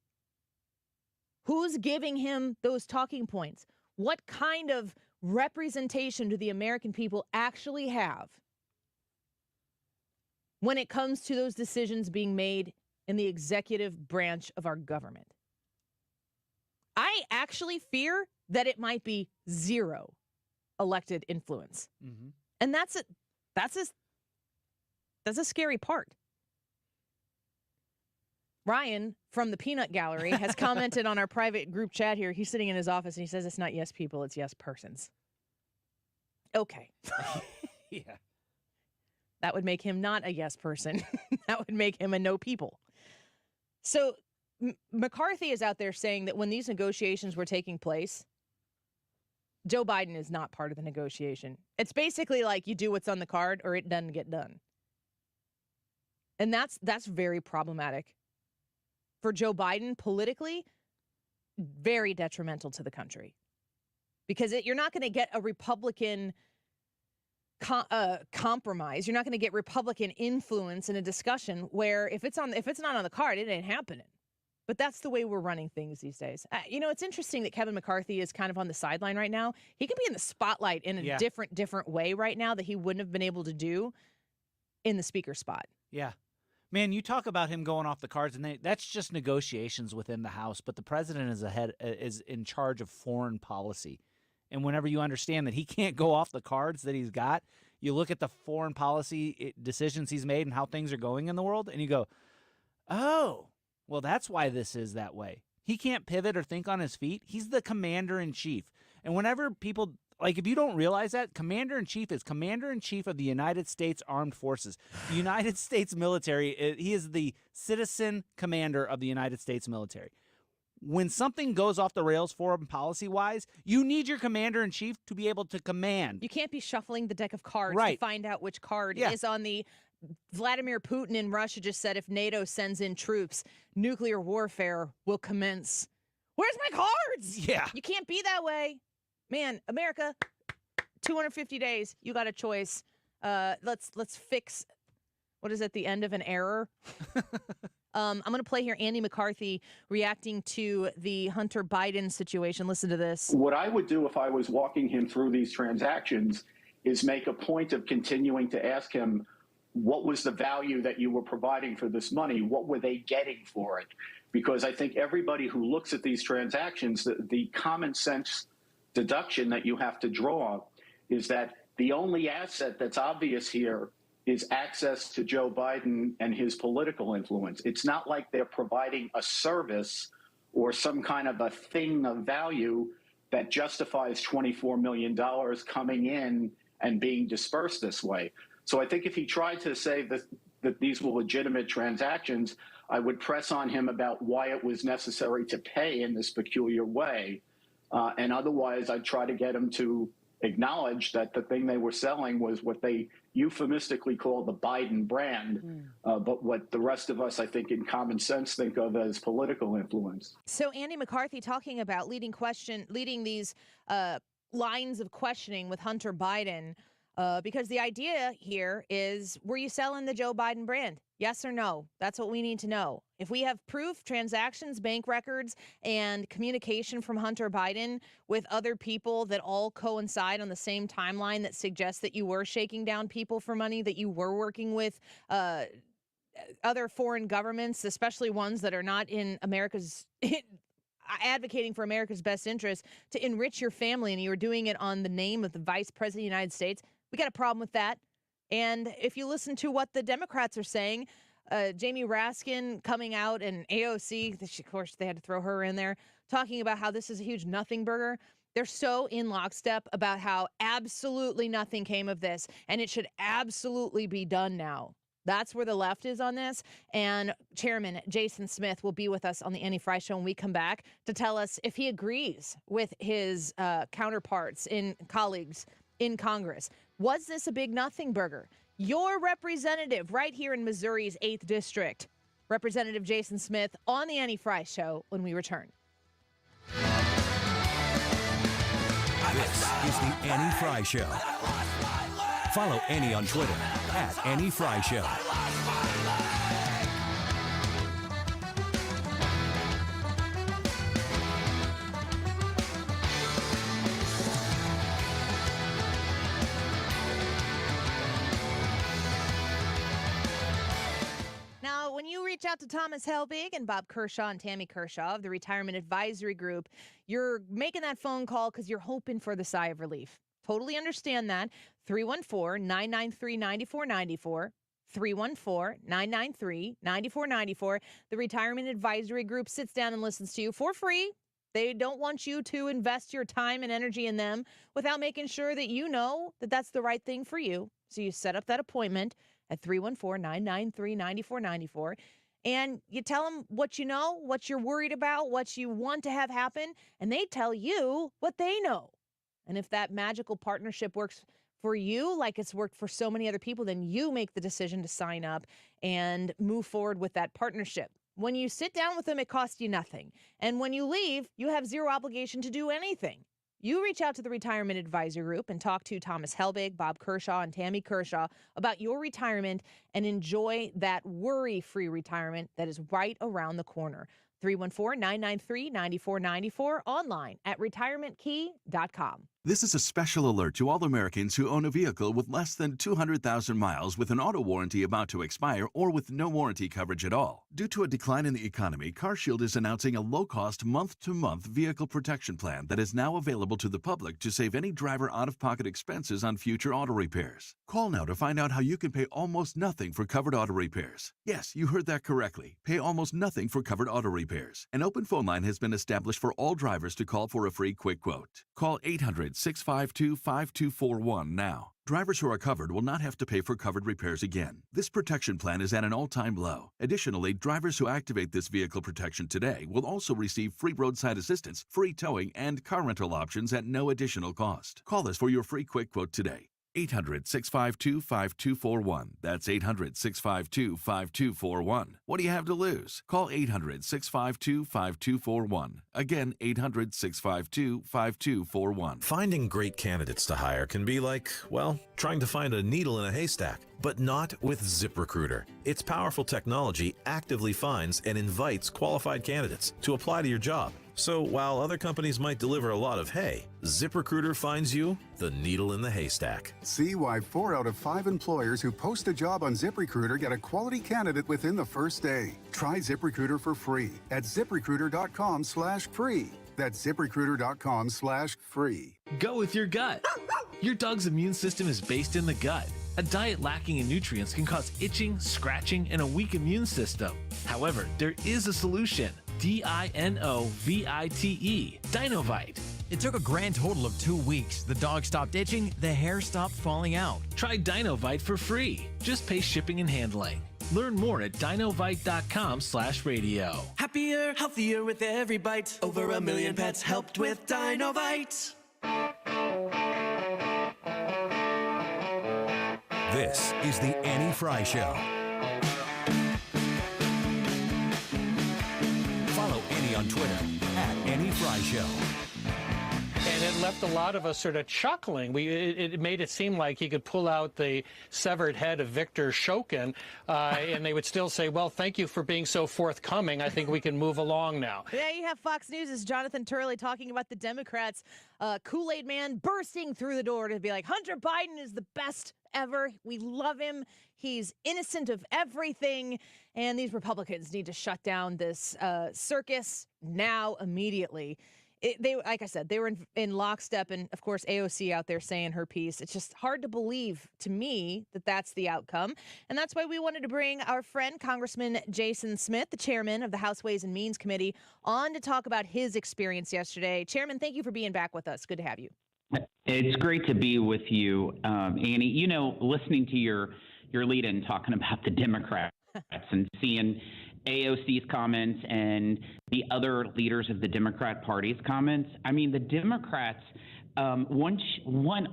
Who's giving him those talking points? What kind of representation do the American people actually have when it comes to those decisions being made in the executive branch of our government? I actually fear that it might be 0 elected influence. Mm-hmm. And that's a scary part. Ryan from the Peanut Gallery has commented on our private group chat here. He's sitting in his office and he says it's not yes people, it's yes persons. Okay. Yeah. That would make him not a yes person. That would make him a no people. So McCarthy is out there saying that when these negotiations were taking place, Joe Biden is not part of the negotiation. It's basically like you do what's on the card or it doesn't get done. And that's very problematic. For Joe Biden, politically, very detrimental to the country. Because you're not going to get a Republican compromise. You're not going to get Republican influence in a discussion where if it's not on the card, it ain't happening. But that's the way we're running things these days. It's interesting that Kevin McCarthy is kind of on the sideline right now. He can be in the spotlight in a different way right now that he wouldn't have been able to do in the speaker spot. Yeah. Man, you talk about him going off the cards, and that's just negotiations within the House. But the president is in charge of foreign policy. And whenever you understand that he can't go off the cards that he's got, you look at the foreign policy decisions he's made and how things are going in the world, and you go, oh, well, that's why this is that way. He can't pivot or think on his feet. He's the commander-in-chief. And whenever people, if you don't realize that, commander-in-chief is commander-in-chief of the United States Armed Forces. The United States military, he is the citizen commander of the United States military. When something goes off the rails foreign policy-wise, you need your commander-in-chief to be able to command. You can't be shuffling the deck of cards to find out which card is on the Vladimir Putin in Russia just said if NATO sends in troops, nuclear warfare will commence. Where's my cards? Yeah. You can't be that way. Man, America, 250 days. You got a choice. Let's fix, what is at the end of an error? I'm going to play here Andy McCarthy reacting to the Hunter Biden situation. Listen to this. What I would do if I was walking him through these transactions is make a point of continuing to ask him, what was the value that you were providing for this money? What were they getting for it? Because I think everybody who looks at these transactions, the common sense deduction that you have to draw is that the only asset that's obvious here is access to Joe Biden and his political influence. It's not like they're providing a service or some kind of a thing of value that justifies $24 million coming in and being dispersed this way. So I think if he tried to say that these were legitimate transactions, I would press on him about why it was necessary to pay in this peculiar way. And otherwise, I'd try to get him to acknowledge that the thing they were selling was what they euphemistically call the Biden brand, but what the rest of us, I think, in common sense think of as political influence. So Andy McCarthy talking about leading these lines of questioning with Hunter Biden, because the idea here is, were you selling the Joe Biden brand? Yes or no? That's what we need to know. If we have proof, transactions, bank records, and communication from Hunter Biden with other people that all coincide on the same timeline that suggests that you were shaking down people for money, that you were working with other foreign governments, especially ones that are not in America's advocating for America's best interest, to enrich your family, and you were doing it on the name of the Vice President of the United States, we got a problem with that. And if you listen to what the Democrats are saying, Jamie Raskin coming out and AOC, of course, they had to throw her in there, talking about how this is a huge nothing burger. They're so in lockstep about how absolutely nothing came of this, and it should absolutely be done now. That's where the left is on this. And Chairman Jason Schmitt will be with us on the Annie Fry Show when we come back to tell us if he agrees with his counterparts in colleagues in Congress. Was this a big nothing burger? Your representative right here in Missouri's 8th District, Representative Jason Schmitt, on the Annie Fry Show when we return. This is the Annie Fry Show. Follow Annie on Twitter at Annie Fry Show. Now, when you reach out to Thomas Helbig and Bob Kershaw and Tammy Kershaw of the Retirement Advisory Group, you're making that phone call because you're hoping for the sigh of relief. Totally understand that. 314-993-9494. 314-993-9494. The Retirement Advisory Group sits down and listens to you for free. They don't want you to invest your time and energy in them without making sure that you know that that's the right thing for you. So you set up that appointment at 314-993-9494. And you tell them what you know, what you're worried about, what you want to have happen, and they tell you what they know. And if that magical partnership works for you, like it's worked for so many other people, then you make the decision to sign up and move forward with that partnership. When you sit down with them, it costs you nothing. And when you leave, you have zero obligation to do anything. You reach out to the Retirement Advisory Group and talk to Thomas Helbig, Bob Kershaw, and Tammy Kershaw about your retirement and enjoy that worry-free retirement that is right around the corner. 314-993-9494, online at retirementkey.com. This is a special alert to all Americans who own a vehicle with less than 200,000 miles with an auto warranty about to expire or with no warranty coverage at all. Due to a decline in the economy, CarShield is announcing a low-cost month-to-month vehicle protection plan that is now available to the public to save any driver out-of-pocket expenses on future auto repairs. Call now to find out how you can pay almost nothing for covered auto repairs. Yes, you heard that correctly. Pay almost nothing for covered auto repairs. An open phone line has been established for all drivers to call for a free quick quote. Call 800-652-5241 now. Drivers who are covered will not have to pay for covered repairs again. This protection plan is at an all-time low. Additionally, drivers who activate this vehicle protection today will also receive free roadside assistance, free towing, and car rental options at no additional cost. Call us for your free quick quote today. 800-652-5241. That's 800-652-5241. What do you have to lose? Call 800-652-5241. Again, 800-652-5241. Finding great candidates to hire can be like, well, trying to find a needle in a haystack, but not with ZipRecruiter. Its powerful technology actively finds and invites qualified candidates to apply to your job. So while other companies might deliver a lot of hay, ZipRecruiter finds you the needle in the haystack. See why 4 out of 5 employers who post a job on ZipRecruiter get a quality candidate within the first day. Try ZipRecruiter for free at ZipRecruiter.com/free. That's ZipRecruiter.com/free. Go with your gut. Your dog's immune system is based in the gut. A diet lacking in nutrients can cause itching, scratching, and a weak immune system. However, there is a solution. DINOVITE, Dinovite. It took a grand total of 2 weeks. The dog stopped itching, the hair stopped falling out. Try Dinovite for free. Just pay shipping and handling. Learn more at dinovite.com/radio. Happier, healthier with every bite. Over 1 million pets helped with Dinovite. This is the Annie Fry Show. Follow Annie on Twitter at Annie Fry Show. And it left a lot of us sort of chuckling. It made it seem like he could pull out the severed head of Victor Shokin, and they would still say, well, thank you for being so forthcoming. I think we can move along now. Yeah, you have Fox News' Jonathan Turley talking about the Democrats' Kool-Aid man bursting through the door to be like, Hunter Biden is the best ever. We love him. He's innocent of everything. And these Republicans need to shut down this circus now, immediately. They, like I said, they were in lockstep, and of course AOC out there saying her piece. It's just hard to believe to me that that's the outcome, and that's why we wanted to bring our friend Congressman Jason Schmitt, the chairman of the House Ways and Means Committee, on to talk about his experience yesterday. Chairman, thank you for being back with us. Good to have you. It's great to be with you, Annie. You know, listening to your lead-in talking about the Democrats and seeing AOC's comments and the other leaders of the Democrat Party's comments. I mean, the Democrats want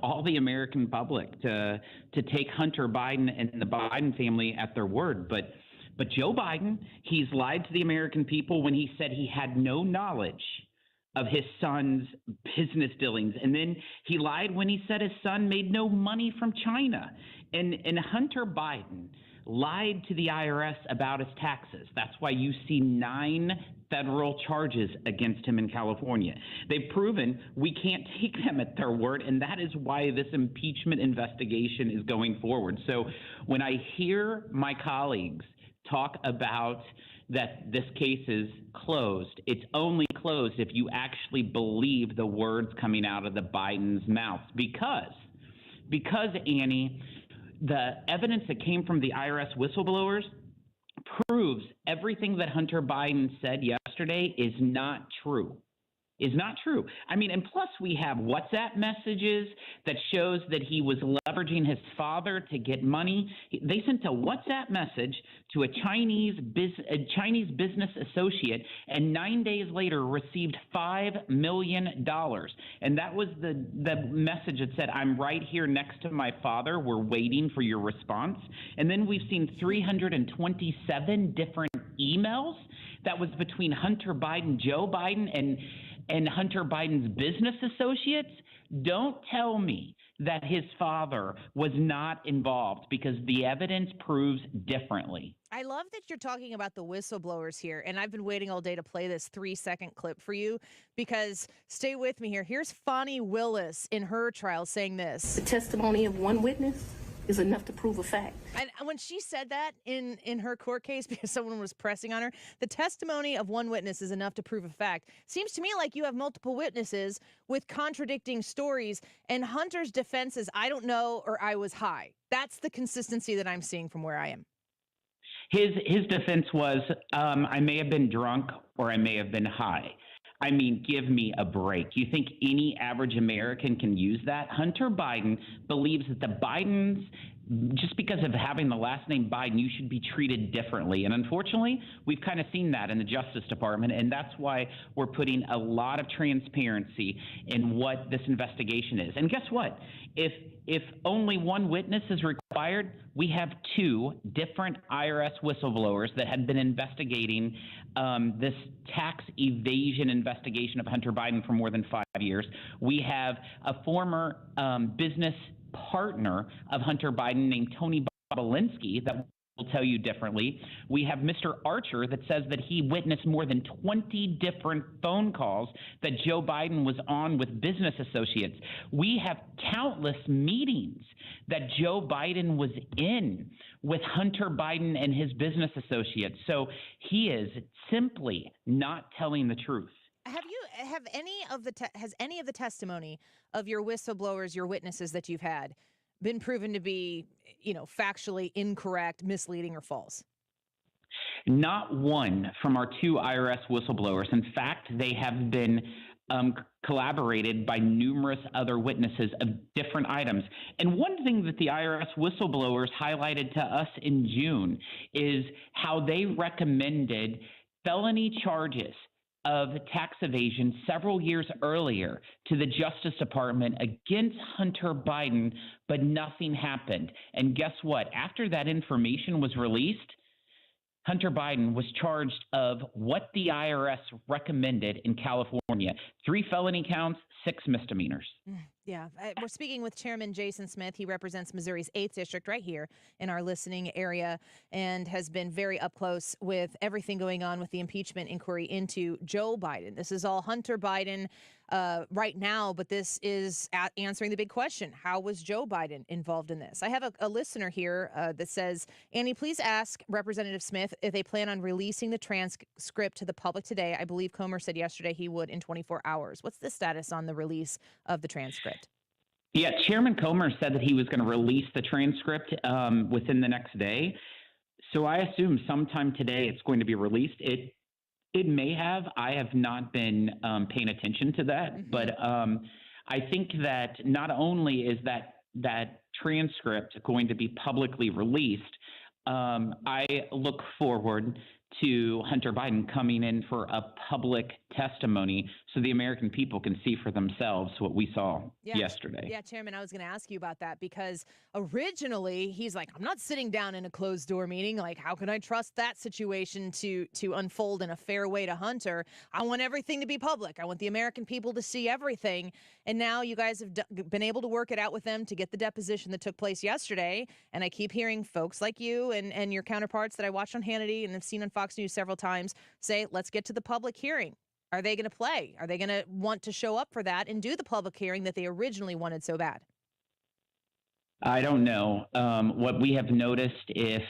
all the American public to take Hunter Biden and the Biden family at their word. But Joe Biden, he's lied to the American people when he said he had no knowledge of his son's business dealings. And then he lied when he said his son made no money from China. And Hunter Biden lied to the IRS about his taxes. That's why you see 9 federal charges against him in California. They've proven we can't take them at their word, and that is why this impeachment investigation is going forward. So when I hear my colleagues talk about that this case is closed, it's only closed if you actually believe the words coming out of the Biden's mouth. Because Annie, the evidence that came from the IRS whistleblowers proves everything that Hunter Biden said yesterday is not true. I mean, and plus we have WhatsApp messages that shows that he was leveraging his father to get money. They sent a WhatsApp message to a Chinese business associate, and 9 days later received $5 million. And that was the message that said, "I'm right here next to my father. We're waiting for your response." And then we've seen 327 different emails that was between Hunter Biden, Joe Biden, and Hunter Biden's business associates. Don't tell me that his father was not involved, because the evidence proves differently. I love that you're talking about the whistleblowers here, and I've been waiting all day to play this 3-second clip for you, because stay with me here. Here's Fani Willis in her trial saying this. The testimony of one witness is enough to prove a fact. And when she said that in her court case, because someone was pressing on her, the testimony of one witness is enough to prove a fact. Seems to me like you have multiple witnesses with contradicting stories, and Hunter's defense is, I don't know, or I was high. That's the consistency that I'm seeing from where I am. His defense was, I may have been drunk or I may have been high. I mean, give me a break. You think any average American can use that? Hunter Biden believes that the Bidens just because of having the last name Biden, you should be treated differently. And unfortunately, we've kind of seen that in the Justice Department, and that's why we're putting a lot of transparency in what this investigation is. And guess what? If only one witness is required, we have two different IRS whistleblowers that had been investigating this tax evasion investigation of Hunter Biden for more than 5 years. We have a former business partner of Hunter Biden named Tony Bobolinsky that will tell you differently. We have Mr. Archer that says that he witnessed more than 20 different phone calls that Joe Biden was on with business associates. We have countless meetings that Joe Biden was in with Hunter Biden and his business associates. So he is simply not telling the truth. Has any of the testimony of your whistleblowers, your witnesses that you've had, been proven to be, factually incorrect, misleading, or false? Not one from our two IRS whistleblowers. In fact, they have been collaborated by numerous other witnesses of different items. And one thing that the IRS whistleblowers highlighted to us in June is how they recommended felony charges of tax evasion several years earlier to the Justice Department against Hunter Biden, but nothing happened. And guess what? After that information was released, Hunter Biden was charged of what the IRS recommended in California: 3 felony counts, 6 misdemeanors. Yeah, we're speaking with Chairman Jason Schmitt. He represents Missouri's 8th District right here in our listening area and has been very up close with everything going on with the impeachment inquiry into Joe Biden. This is all Hunter Biden right now, but this is answering the big question. How was Joe Biden involved in this? I have a listener here that says, Annie, please ask Representative Smith if they plan on releasing the transcript to the public today. I believe Comer said yesterday he would in 24 hours. What's the status on the release of the transcript? Yeah, Chairman Comer said that he was going to release the transcript within the next day. So I assume sometime today it's going to be released. It may have. I have not been paying attention to that. But I think that not only is that transcript going to be publicly released, I look forward to Hunter Biden coming in for a public testimony so the American people can see for themselves what we saw yesterday. Yeah, Chairman, I was going to ask you about that because originally he's like, I'm not sitting down in a closed door meeting. Like, how can I trust that situation to unfold in a fair way to Hunter? I want everything to be public. I want the American people to see everything. And now you guys have been able to work it out with them to get the deposition that took place yesterday. And I keep hearing folks like you and your counterparts that I watched on Hannity and have seen on Fox News several times say, let's get to the public hearing. Are they going to play? Are they going to want to show up for that and do the public hearing that they originally wanted so bad? I don't know. What we have noticed, if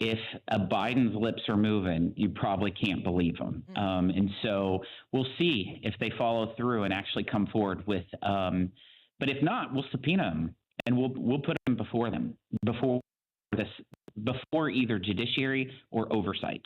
Biden's lips are moving, you probably can't believe them. And so we'll see if they follow through and actually come forward with. But if not, we'll subpoena them and we'll put them before either judiciary or oversight.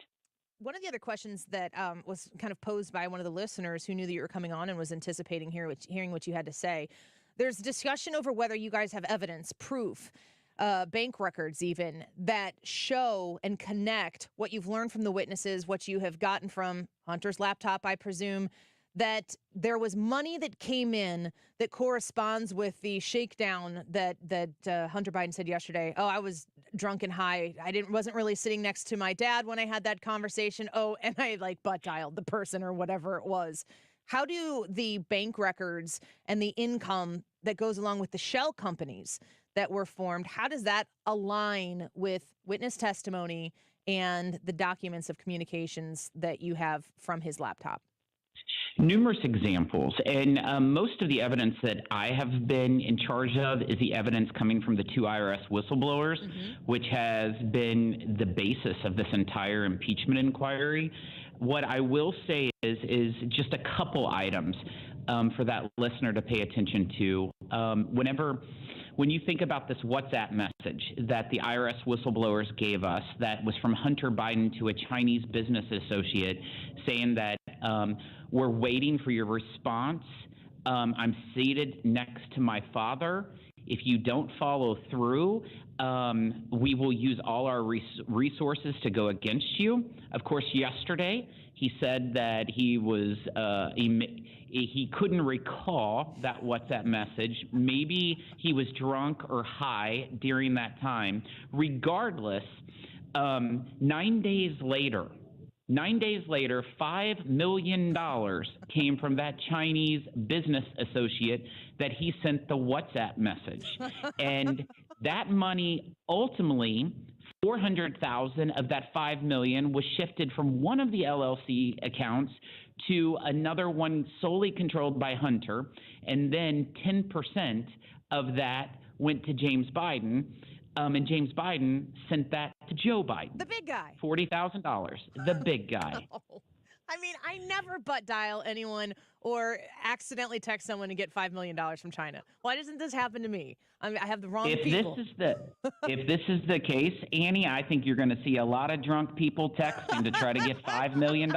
One of the other questions that was kind of posed by one of the listeners who knew that you were coming on and was anticipating hearing what you had to say. There's discussion over whether you guys have evidence, proof, bank records even, that show and connect what you've learned from the witnesses, what you have gotten from Hunter's laptop, I presume, that there was money that came in that corresponds with the shakedown that Hunter Biden said yesterday. Oh, I was drunk and high. Wasn't really sitting next to my dad when I had that conversation. Oh, and I butt dialed the person or whatever it was. How do the bank records and the income that goes along with the shell companies that were formed, how does that align with witness testimony and the documents of communications that you have from his laptop? Numerous examples, and most of the evidence that I have been in charge of is the evidence coming from the 2 IRS whistleblowers, which has been the basis of this entire impeachment inquiry. What I will say is just a couple items for that listener to pay attention to. When you think about this WhatsApp message that the IRS whistleblowers gave us that was from Hunter Biden to a Chinese business associate saying that we're waiting for your response. I'm seated next to my father. If you don't follow through, we will use all our resources to go against you. Of course, yesterday he said that he was he couldn't recall that WhatsApp message. Maybe he was drunk or high during that time. Regardless, 9 days later, $5 million came from that Chinese business associate that he sent the WhatsApp message. And that money, ultimately, $400,000 of that $5 million was shifted from one of the LLC accounts to another one solely controlled by Hunter. And then 10% of that went to James Biden. And James Biden sent that to Joe Biden. The big guy. $40,000. The big guy. No. I mean, I never butt dial anyone or accidentally text someone to get $5 million from China. Why doesn't this happen to me? I mean, I have the wrong people. If this is the case, Annie, I think you're going to see a lot of drunk people texting to try to get $5 million.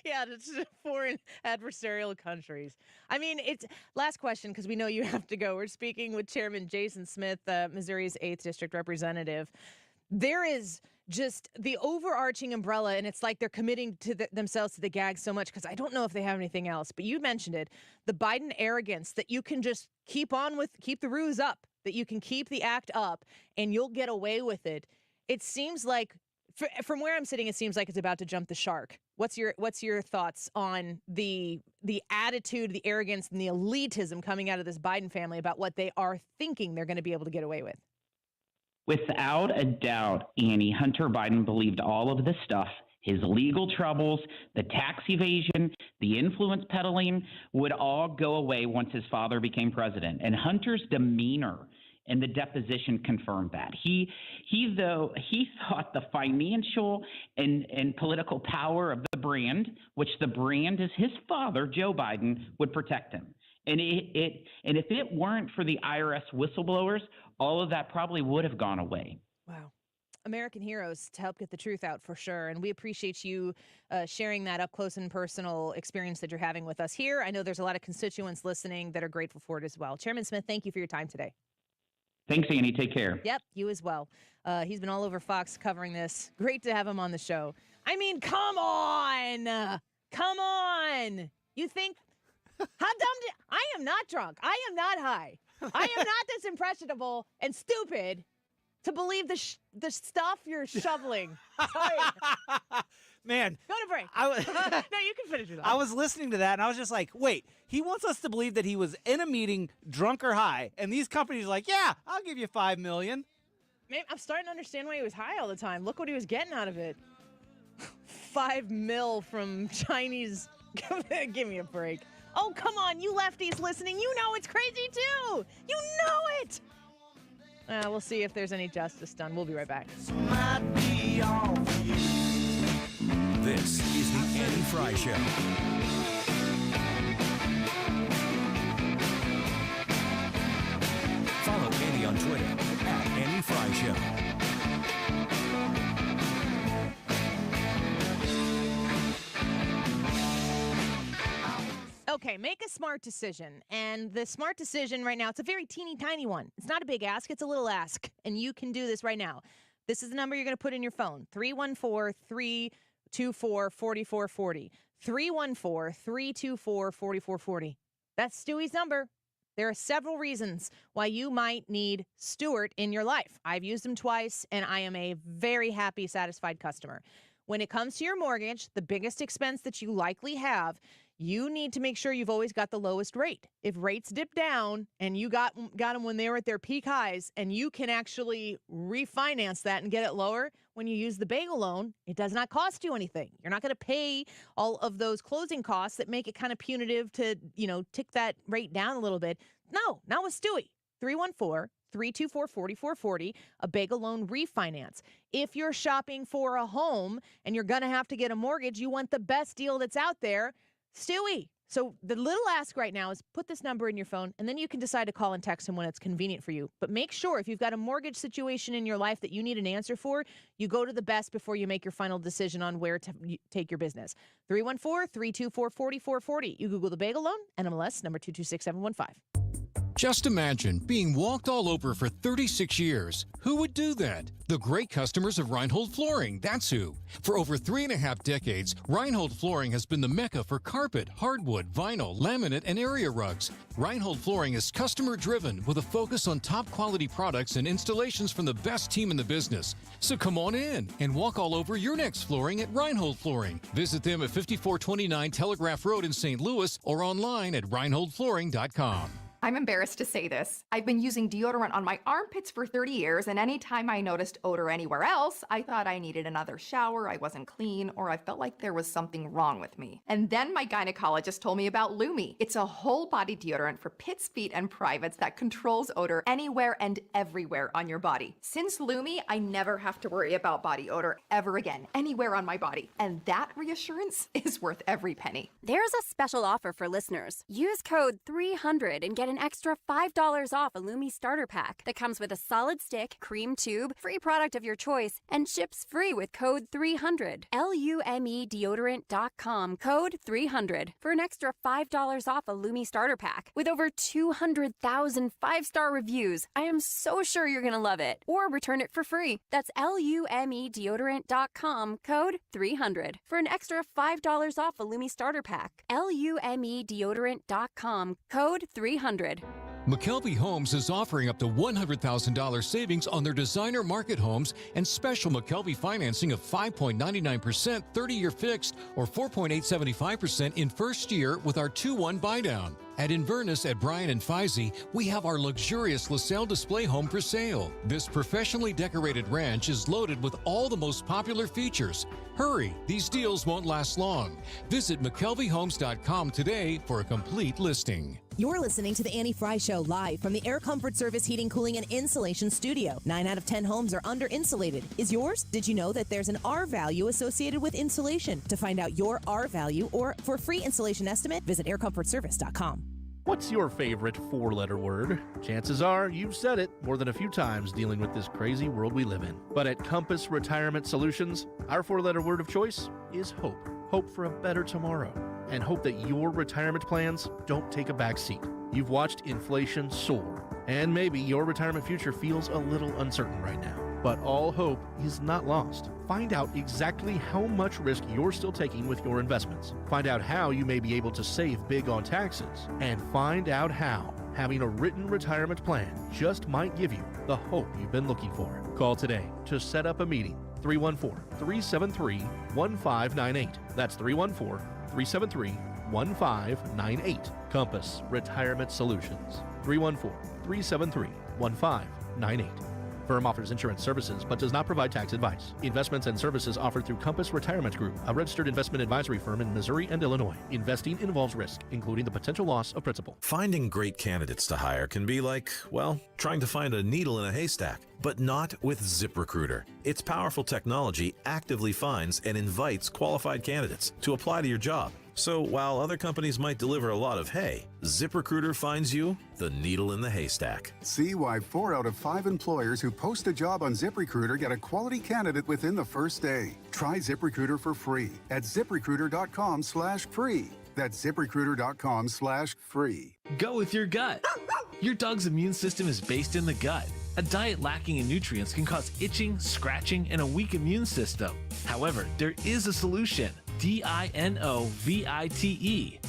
Yeah, it's foreign adversarial countries. I mean, it's last question because we know you have to go. We're speaking with Chairman Jason Schmitt, Missouri's 8th District Representative. There is just the overarching umbrella, and it's like they're committing to themselves to the gag so much because I don't know if they have anything else. But you mentioned it, the Biden arrogance that you can just keep the ruse up, that you can keep the act up, and you'll get away with it. It seems like, from where I'm sitting, it seems like it's about to jump the shark. What's your thoughts on the attitude, the arrogance, and the elitism coming out of this Biden family about what they are thinking they're going to be able to get away with? Without a doubt, Annie, Hunter Biden believed all of this stuff. His legal troubles, the tax evasion, the influence peddling would all go away once his father became president. And Hunter's demeanor in the deposition confirmed that. He thought the financial and political power of the brand, which the brand is his father, Joe Biden, would protect him. And if it weren't for the IRS whistleblowers, all of that probably would have gone away. Wow. American heroes to help get the truth out for sure. And we appreciate you sharing that up close and personal experience that you're having with us here. I know there's a lot of constituents listening that are grateful for it as well. Chairman Schmitt, thank you for your time today. Thanks, Annie. Take care. Yep, you as well. He's been all over Fox covering this. Great to have him on the show. I mean, come on. Come on. You think, how dumb I am not drunk. I am not high. I am not this impressionable and stupid to believe the stuff you're shoveling. Sorry. Man. Go to break. No, you can finish it off. I was listening to that, and I was just like, wait, he wants us to believe that he was in a meeting, drunk or high, and these companies are like, yeah, I'll give you $5 million. Man, I'm starting to understand why he was high all the time. Look what he was getting out of it. $5 million from Chinese. Give me a break. Oh, come on, you lefties listening. You know it's crazy, too. You know it. We'll see if there's any justice done. We'll be right back. This is the Annie Fry Show. Follow Annie on Twitter @AnnieFryShow. Okay, make a smart decision. And the smart decision right now, it's a very teeny tiny one. It's not a big ask, it's a little ask. And you can do this right now. This is the number you're going to put in your phone, 314-324-4440. 314-324-4440. That's Stewie's number. There are several reasons why you might need Stewart in your life. I've used him twice, and I am a very happy, satisfied customer. When it comes to your mortgage, the biggest expense that you likely have, you need to make sure you've always got the lowest rate. If rates dip down and you got them when they were at their peak highs and you can actually refinance that and get it lower when you use the bagel loan, it does not cost you anything. You're not going to pay all of those closing costs that make it kind of punitive to, tick that rate down a little bit. No, not with Stewie. 314-324-4440, a bagel loan refinance. If you're shopping for a home and you're going to have to get a mortgage, you want the best deal that's out there, Stewie. So the little ask right now is put this number in your phone, and then you can decide to call and text him when it's convenient for you. But make sure if you've got a mortgage situation in your life that you need an answer for, you go to the best before you make your final decision on where to take your business. 314-324-4440. You Google the bagel loan, NMLS number 226715. Just imagine being walked all over for 36 years. Who would do that? The great customers of Reinhold Flooring, that's who. For over 3.5 decades, Reinhold Flooring has been the mecca for carpet, hardwood, vinyl, laminate, and area rugs. Reinhold Flooring is customer-driven with a focus on top-quality products and installations from the best team in the business. So come on in and walk all over your next flooring at Reinhold Flooring. Visit them at 5429 Telegraph Road in St. Louis or online at reinholdflooring.com. I'm embarrassed to say this. I've been using deodorant on my armpits for 30 years, and anytime I noticed odor anywhere else, I thought I needed another shower, I wasn't clean, or I felt like there was something wrong with me. And then my gynecologist told me about Lumi. It's a whole body deodorant for pits, feet, and privates that controls odor anywhere and everywhere on your body. Since Lumi, I never have to worry about body odor ever again, anywhere on my body. And that reassurance is worth every penny. There's a special offer for listeners. Use code 300 and get an extra $5 off a Lumi starter pack that comes with a solid stick, cream tube, free product of your choice, and ships free with code 300. LUME deodorant.com, code 300 for an extra $5 off a Lumi starter pack. With over 200,000 5-star reviews, I am so sure you're going to love it. Or return it for free. That's LUME deodorant.com, code 300 for an extra $5 off a Lumi starter pack. LUME deodorant.com, code 300. McKelvey Homes is offering up to $100,000 savings on their designer market homes and special McKelvey financing of 5.99% 30-year fixed or 4.875% in first year with our 2-1 buydown. At Inverness at Bryan and Feisey, we have our luxurious LaSalle display home for sale. This professionally decorated ranch is loaded with all the most popular features. Hurry, these deals won't last long. Visit McKelveyHomes.com today for a complete listing. You're listening to the Annie Fry Show live from the Air Comfort Service Heating, Cooling, and Insulation Studio. 9 out of 10 homes are under-insulated. Is yours? Did you know that there's an R value associated with insulation? To find out your R value or for a free insulation estimate, visit aircomfortservice.com. What's your favorite 4-letter word? Chances are you've said it more than a few times dealing with this crazy world we live in. But at Compass Retirement Solutions, our 4-letter word of choice is hope. Hope for a better tomorrow. And hope that your retirement plans don't take a back seat. You've watched inflation soar, and maybe your retirement future feels a little uncertain right now. But all hope is not lost. Find out exactly how much risk you're still taking with your investments. Find out how you may be able to save big on taxes. And find out how having a written retirement plan just might give you the hope you've been looking for. Call today to set up a meeting. 314-373-1598. That's 314-373-1598. Compass Retirement Solutions. 314-373-1598. Firm offers insurance services but does not provide tax advice. Investments and services offered through Compass Retirement Group, a registered investment advisory firm in Missouri and Illinois. Investing involves risk, including the potential loss of principal. Finding great candidates to hire can be like, well, trying to find a needle in a haystack. But not with ZipRecruiter. Its powerful technology actively finds and invites qualified candidates to apply to your job. So while other companies might deliver a lot of hay, ZipRecruiter finds you the needle in the haystack. See why 4 out of 5 employers who post a job on ZipRecruiter get a quality candidate within the first day. Try ZipRecruiter for free at ZipRecruiter.com/free. That's ZipRecruiter.com/free. Go with your gut. Your dog's immune system is based in the gut. A diet lacking in nutrients can cause itching, scratching, and a weak immune system. However, there is a solution. DINOVITE,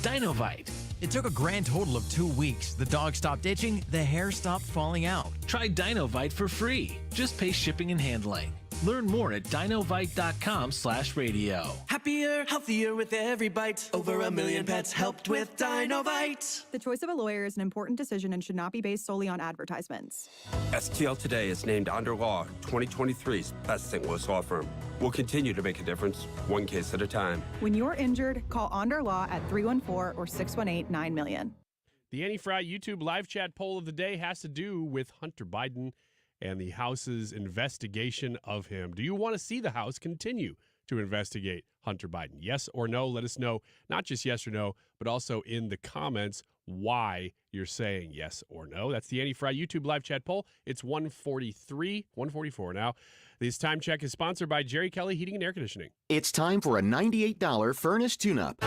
Dinovite. It took a grand total of 2 weeks. The dog stopped itching, the hair stopped falling out. Try Dinovite for free. Just pay shipping and handling. Learn more at dinovite.com/radio. Happier, healthier with every bite. Over 1 million pets helped with Dinovite. The choice of a lawyer is an important decision and should not be based solely on advertisements. STL Today is named Under Law 2023's best St. Louis law firm. We'll continue to make a difference, one case at a time. When you're injured, call Onder Law at 314 or 618-9000000. The Annie Fry YouTube live chat poll of the day has to do with Hunter Biden and the House's investigation of him. Do you want to see the House continue to investigate Hunter Biden? Yes or no? Let us know, not just yes or no, but also in the comments why you're saying yes or no. That's the Annie Fry YouTube live chat poll. It's 144 now. This time check is sponsored by Jerry Kelly Heating and Air Conditioning. It's time for a $98 furnace tune-up.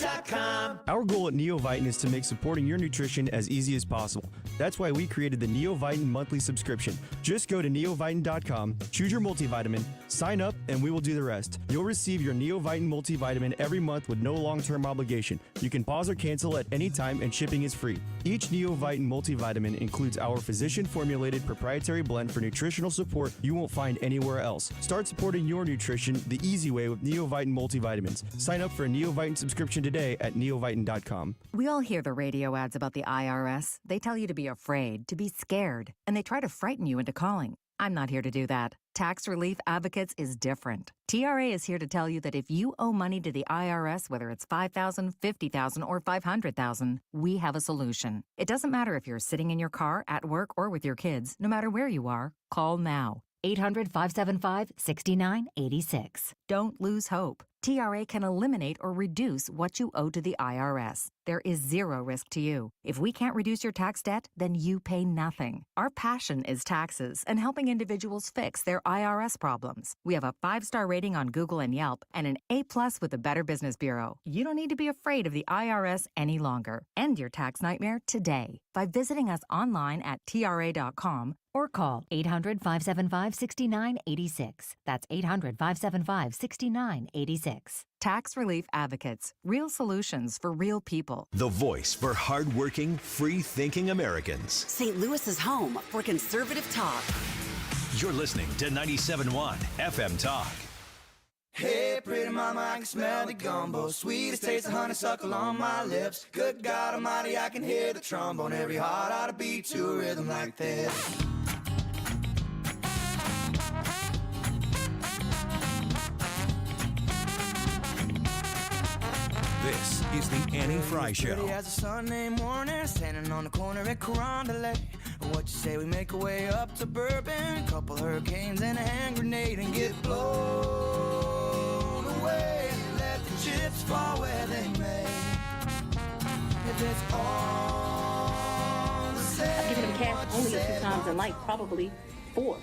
Our goal at Neovitin is to make supporting your nutrition as easy as possible. That's why we created the Neovitin monthly subscription. Just go to neovitin.com, choose your multivitamin, sign up, and we will do the rest. You'll receive your Neovitin multivitamin every month with no long-term obligation. You can pause or cancel at any time, and shipping is free. Each Neovitin multivitamin includes our physician-formulated proprietary blend for nutritional support you won't find anywhere else. Start supporting your nutrition the easy way with Neovitin multivitamins. Sign up for a Neovitin subscription today at neovitin.com. We all hear the radio ads about the IRS. They tell you to be afraid, to be scared, and they try to frighten you into calling. I'm not here to do that. Tax Relief Advocates is different. TRA is here to tell you that if you owe money to the IRS, whether it's $5,000, $50,000, or $500,000, we have a solution. It doesn't matter if you're sitting in your car, at work, or with your kids. No matter where you are, call now. 800-575-6986. Don't lose hope. TRA can eliminate or reduce what you owe to the IRS. There is zero risk to you. If we can't reduce your tax debt, then you pay nothing. Our passion is taxes and helping individuals fix their IRS problems. We have a 5-star rating on Google and Yelp and an A+ with the Better Business Bureau. You don't need to be afraid of the IRS any longer. End your tax nightmare today by visiting us online at TRA.com or call 800-575-6986. That's 800-575-6986. Tax Relief Advocates. Real solutions for real people. The voice for hardworking, free-thinking Americans. St. Louis is home for conservative talk. You're listening to 97.1 FM Talk. Hey, pretty mama, I can smell the gumbo. Sweetest taste of honeysuckle on my lips. Good God Almighty, I can hear the trombone. Every heart ought to beat to a rhythm like this. This is the Annie Fry Show. Pretty as a Sunday morning, standing on the corner at Carondelet. What you say we make our way up to Bourbon, couple hurricanes and a hand grenade, and get blown away and let the chips fall where they may. If it's all the same, I've given him cash only a few times in life, probably 4.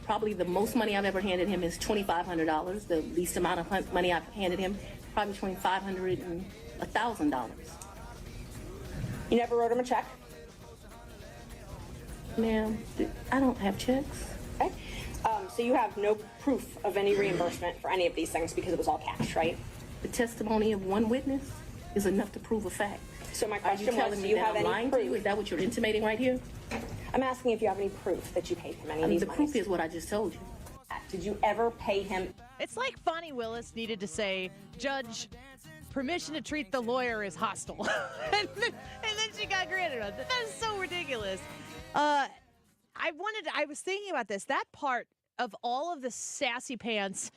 Probably the most money I've ever handed him is $2,500. The least amount of money I've handed him, probably between $500 and $1,000. You never wrote him a check? Ma'am, I don't have checks. Okay. So you have no proof of any reimbursement for any of these things because it was all cash, right? The testimony of one witness is enough to prove a fact. So my Are you question telling was, do me you that have I'm any lying proof? to you? Is that what you're intimating right here? I'm asking if you have any proof that you paid him any of these The monies. proof is what I just told you. Did you ever pay him? It's like Fonnie Willis needed to say, Judge, permission to treat the lawyer as hostile. and then she got granted on it. That is so ridiculous. I was thinking about this. That part of all of the sassy pants,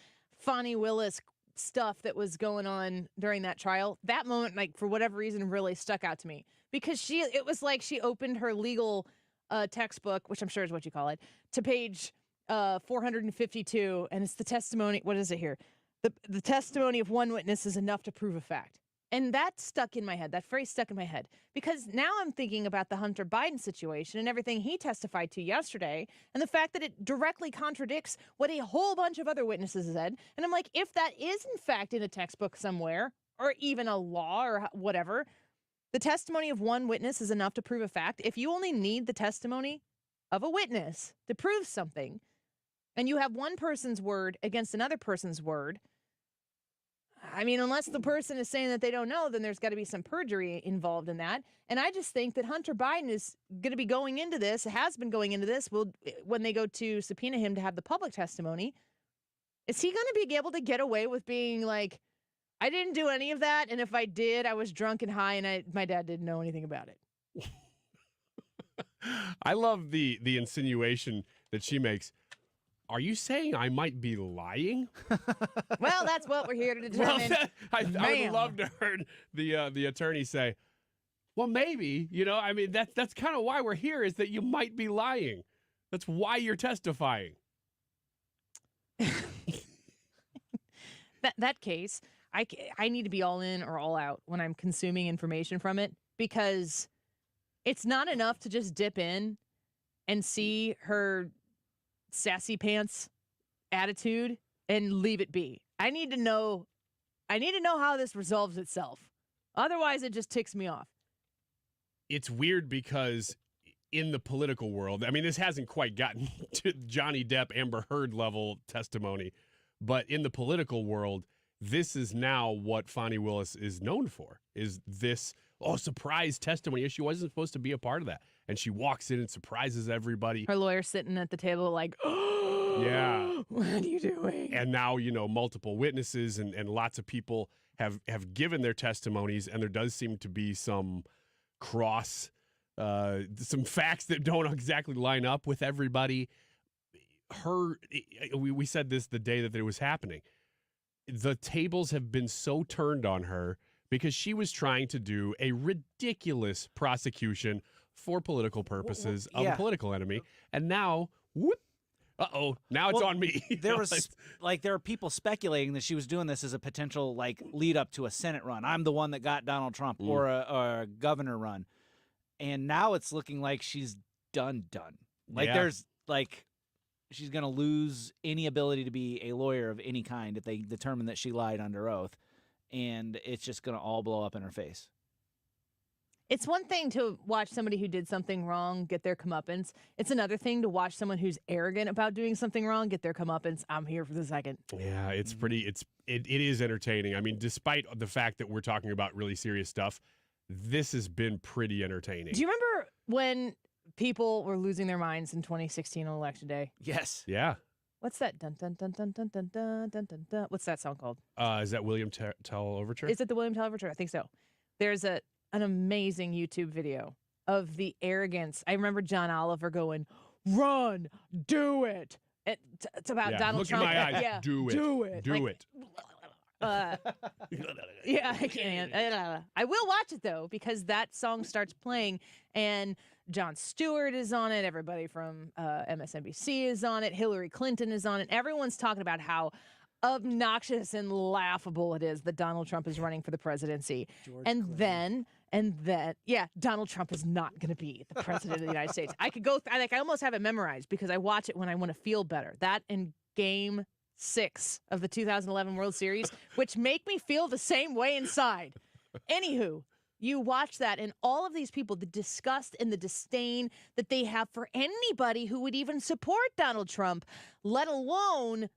Fonnie Willis stuff that was going on during that trial, that moment, like, for whatever reason, really stuck out to me. Because it was like she opened her legal textbook, which I'm sure is what you call it, to page 452, and it's the testimony. What is it here? The testimony of one witness is enough to prove a fact. And that stuck in my head. That phrase stuck in my head. Because now I'm thinking about the Hunter Biden situation and everything he testified to yesterday, and the fact that it directly contradicts what a whole bunch of other witnesses said. And I'm like, if that is in fact in a textbook somewhere, or even a law or whatever, the testimony of one witness is enough to prove a fact. If you only need the testimony of a witness to prove something, and you have one person's word against another person's word, I mean, unless the person is saying that they don't know, then there's got to be some perjury involved in that. And I just think that Hunter Biden is going to be going into this, has been going into this, when they go to subpoena him to have the public testimony, is he going to be able to get away with being like, I didn't do any of that, and if I did, I was drunk and high, and my dad didn't know anything about it. I love the insinuation that she makes. Are you saying I might be lying? Well, that's what we're here to determine. I would love to heard the attorney say, well, maybe, I mean, that's kind of why we're here, is that you might be lying. That's why you're testifying. That case, I need to be all in or all out when I'm consuming information from it, because it's not enough to just dip in and see her sassy pants attitude and leave it be. I need to know I need to know how this resolves itself. Otherwise, it just ticks me off. It's weird because in the political world, I mean, this hasn't quite gotten to Johnny Depp, Amber Heard level testimony, but in the political world, this is now what Fani Willis is known for, is this, surprise testimony. She wasn't supposed to be a part of that. And she walks in and surprises everybody. Her lawyer sitting at the table like, yeah, what are you doing? And now, multiple witnesses and lots of people have given their testimonies, and there does seem to be some some facts that don't exactly line up with everybody. We said this the day that it was happening. The tables have been so turned on her because she was trying to do a ridiculous prosecution for political purposes of a political enemy. And now, now it's on me. There are people speculating that she was doing this as a potential lead up to a Senate run. I'm the one that got Donald Trump or a governor run. And now it's looking like she's done. There's she's going to lose any ability to be a lawyer of any kind if they determine that she lied under oath. And it's just going to all blow up in her face. It's one thing to watch somebody who did something wrong get their comeuppance. It's another thing to watch someone who's arrogant about doing something wrong get their comeuppance. I'm here for the second. Yeah, it is entertaining. I mean, despite the fact that we're talking about really serious stuff, this has been pretty entertaining. Do you remember when people were losing their minds in 2016 on Election Day? Yes. Yeah. What's that? Dun dun dun dun dun dun dun dun dun dun. What's that song called? Is that William Tell Overture? Is it the William Tell Overture? I think so. There's an amazing YouTube video of the arrogance. I remember John Oliver going, "Run, do it." It's about Donald Trump. Look in my eyes. Yeah, do it. Do it. Yeah, I can't. I will watch it though because that song starts playing and Jon Stewart is on it. Everybody from MSNBC is on it. Hillary Clinton is on it. Everyone's talking about how obnoxious and laughable it is that Donald Trump is running for the presidency. Donald Trump is not going to be the president of the United States. I could go, I almost have it memorized because I watch it when I want to feel better. That and Game 6 of the 2011 World Series, which make me feel the same way inside. Anywho, you watch that and all of these people, the disgust and the disdain that they have for anybody who would even support Donald Trump, let alone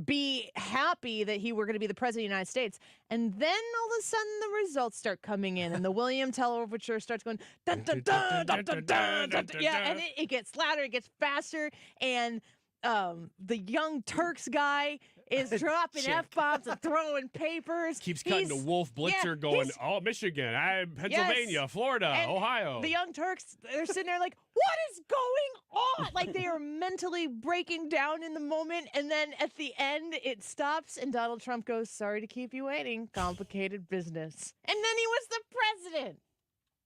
be happy that he were going to be the president of the United States. And then all of a sudden the results start coming in and the William Tell Overture starts going dun dun dun dun dun dun dun. Yeah, and it gets louder, it gets faster, and the Young Turks guy is dropping F-bombs and throwing papers. Keeps cutting to Wolf Blitzer going, Michigan, Pennsylvania, Florida, and Ohio. The Young Turks, they're sitting there like, what is going on? Like they are mentally breaking down in the moment. And then at the end, it stops and Donald Trump goes, sorry to keep you waiting. Complicated business. And then he was the president.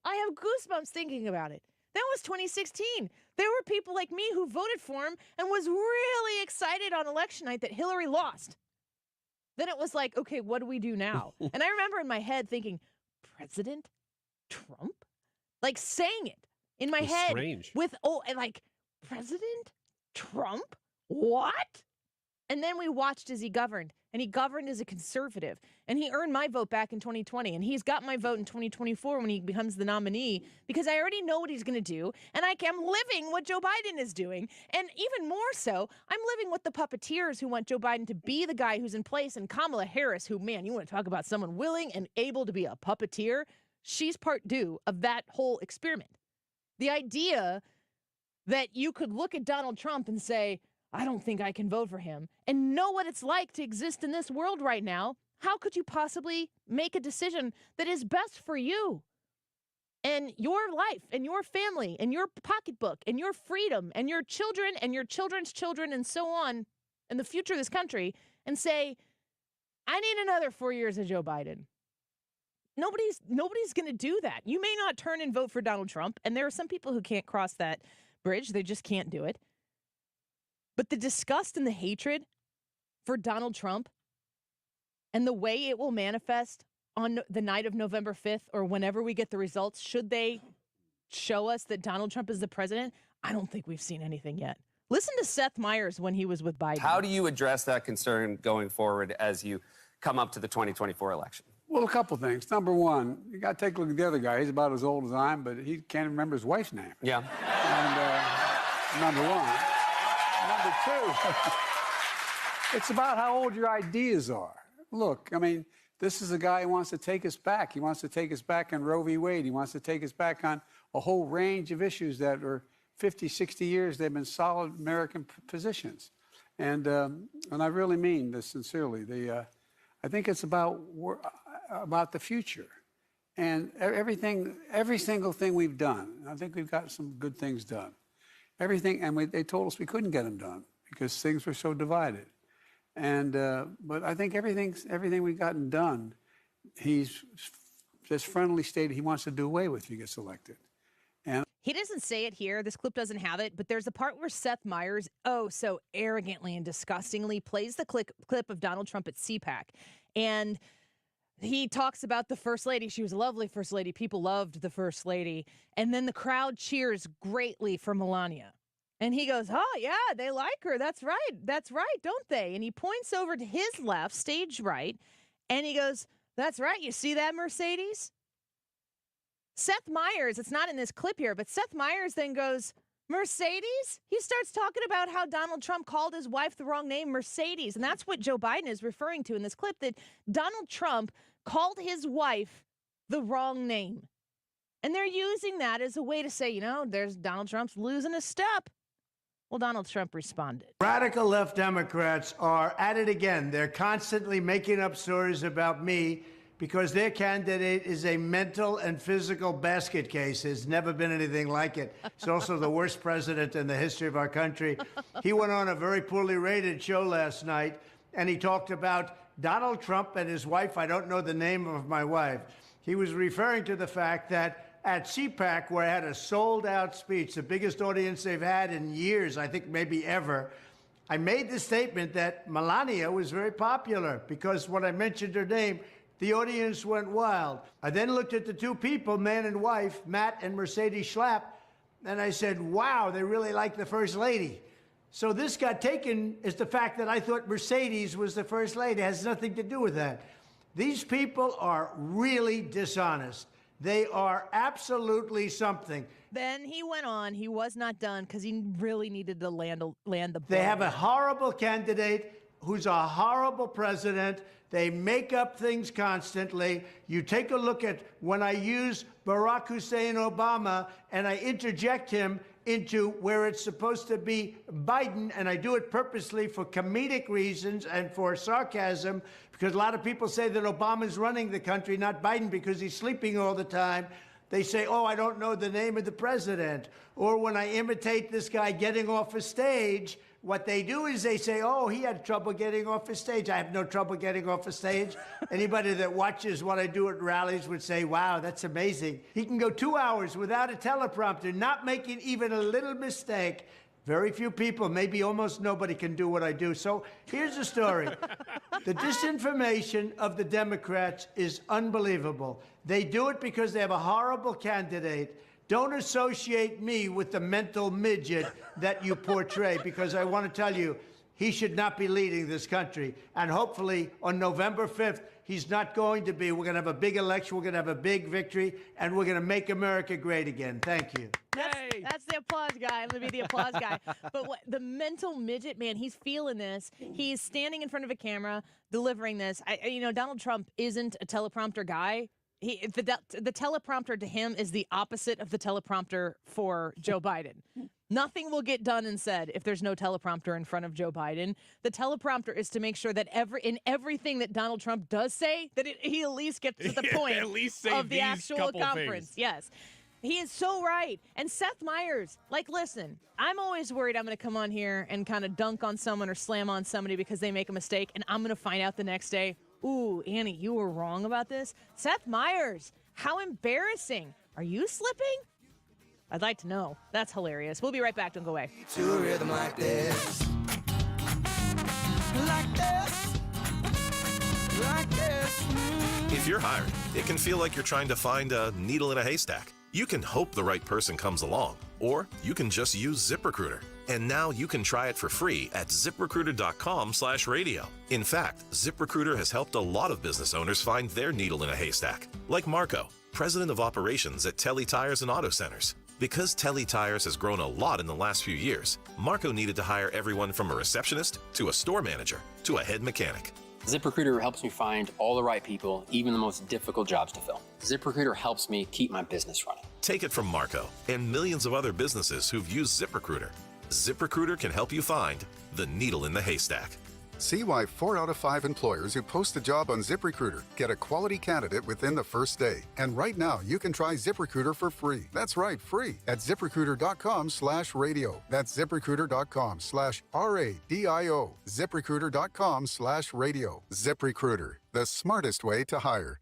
I have goosebumps thinking about it. That was 2016. There were people like me who voted for him and was really excited on election night that Hillary lost. Then it was like, okay, what do we do now? And I remember in my head thinking, President Trump? Like saying it in my head. Strange. President Trump? What? And then we watched as he governed. And he governed as a conservative. And he earned my vote back in 2020. And he's got my vote in 2024 when he becomes the nominee because I already know what he's going to do. And I'm living what Joe Biden is doing. And even more so, I'm living with the puppeteers who want Joe Biden to be the guy who's in place. And Kamala Harris, who, man, you want to talk about someone willing and able to be a puppeteer? She's part two of that whole experiment. The idea that you could look at Donald Trump and say, I don't think I can vote for him, and know what it's like to exist in this world right now. How could you possibly make a decision that is best for you and your life and your family and your pocketbook and your freedom and your children and your children's children and so on and the future of this country and say, I need another 4 years of Joe Biden? Nobody's going to do that. You may not turn and vote for Donald Trump, and there are some people who can't cross that bridge. They just can't do it. But the disgust and the hatred for Donald Trump and the way it will manifest on the night of November 5th or whenever we get the results, should they show us that Donald Trump is the president, I don't think we've seen anything yet. Listen to Seth Meyers when he was with Biden. How do you address that concern going forward as you come up to the 2024 election? Well, a couple things. Number one, you got to take a look at the other guy. He's about as old as I am, but he can't remember his wife's name. Yeah. And number one. Number two, it's about how old your ideas are. Look, I mean, this is a guy who wants to take us back. He wants to take us back on Roe v. Wade. He wants to take us back on a whole range of issues that are 50, 60 years. They've been solid American positions. And I really mean this sincerely. I think it's about the future. And every single thing we've done, I think we've got some good things done. Everything, and they told us we couldn't get them done because things were so divided. And but I think everything we've gotten done, he's just friendly stated he wants to do away with if he gets elected. And he doesn't say it here. This clip doesn't have it, but there's a part where Seth Meyers, so arrogantly and disgustingly, plays the clip of Donald Trump at CPAC. And he talks about the First Lady. She was a lovely First Lady. People loved the First Lady. And then the crowd cheers greatly for Melania. And he goes, oh, yeah, they like her. That's right. That's right, don't they? And he points over to his left, stage right, and he goes, that's right. You see that, Mercedes? Seth Meyers, it's not in this clip here, but Seth Meyers then goes, Mercedes? He starts talking about how Donald Trump called his wife the wrong name, Mercedes. And that's what Joe Biden is referring to in this clip, that Donald Trump called his wife the wrong name. And they're using that as a way to say, there's Donald Trump's losing a step. Well, Donald Trump responded. Radical left Democrats are at it again. They're constantly making up stories about me because their candidate is a mental and physical basket case. There's never been anything like it. He's also the worst president in the history of our country. He went on a very poorly rated show last night, and he talked about Donald Trump and his wife. I don't know the name of my wife. He was referring to the fact that at CPAC, where I had a sold-out speech, the biggest audience they've had in years, I think maybe ever, I made the statement that Melania was very popular because when I mentioned her name, the audience went wild. I then looked at the two people, man and wife, Matt and Mercedes Schlapp, and I said, wow, they really like the First Lady. So this got taken as the fact that I thought Mercedes was the First Lady. It has nothing to do with that. These people are really dishonest. They are absolutely something. Then he went on. He was not done because he really needed to land the blow. They have a horrible candidate who's a horrible president. They make up things constantly. You take a look at when I use Barack Hussein Obama and I interject him into where it's supposed to be Biden, and I do it purposely for comedic reasons and for sarcasm, because a lot of people say that Obama's running the country, not Biden, because he's sleeping all the time. They say, oh, I don't know the name of the president. Or when I imitate this guy getting off a stage, what they do is they say, oh, he had trouble getting off a stage. I have no trouble getting off a stage. Anybody that watches what I do at rallies would say, wow, that's amazing. He can go 2 hours without a teleprompter, not making even a little mistake. Very few people, maybe almost nobody, can do what I do. So here's the story. The disinformation of the Democrats is unbelievable. They do it because they have a horrible candidate. Don't associate me with the mental midget that you portray, because I want to tell you, he should not be leading this country. And hopefully on November 5th, he's not going to be. We're going to have a big election. We're going to have a big victory, and we're going to make America great again. Thank you. That's the applause guy. I'm going to be the applause guy. But the mental midget, man, he's feeling this. He's standing in front of a camera delivering this. Donald Trump isn't a teleprompter guy. The teleprompter to him is the opposite of the teleprompter for Joe Biden. Nothing will get done and said if there's no teleprompter in front of Joe Biden. The teleprompter is to make sure that in everything that Donald Trump does say, that he at least gets to the point at least say of the actual conference. Things. Yes. He is so right. And Seth Meyers, listen, I'm always worried I'm going to come on here and kind of dunk on someone or slam on somebody because they make a mistake, and I'm going to find out the next day, ooh, Annie, you were wrong about this. Seth Meyers, how embarrassing. Are you slipping? I'd like to know. That's hilarious. We'll be right back. Don't go away. To a rhythm like this. Like this. Like this. If you're hiring, it can feel like you're trying to find a needle in a haystack. You can hope the right person comes along, or you can just use ZipRecruiter. And now you can try it for free at ZipRecruiter.com/radio. In fact, ZipRecruiter has helped a lot of business owners find their needle in a haystack, like Marco, president of operations at Telly Tires and Auto Centers. Because Telly Tires has grown a lot in the last few years, Marco needed to hire everyone from a receptionist to a store manager to a head mechanic. ZipRecruiter helps me find all the right people, even the most difficult jobs to fill. ZipRecruiter helps me keep my business running. Take it from Marco and millions of other businesses who've used ZipRecruiter. ZipRecruiter can help you find the needle in the haystack. See why 4 out of 5 employers who post a job on ZipRecruiter get a quality candidate within the first day. And right now, you can try ZipRecruiter for free. That's right, free at ZipRecruiter.com/radio. That's ZipRecruiter.com/RADIO. ZipRecruiter.com/radio. ZipRecruiter, the smartest way to hire.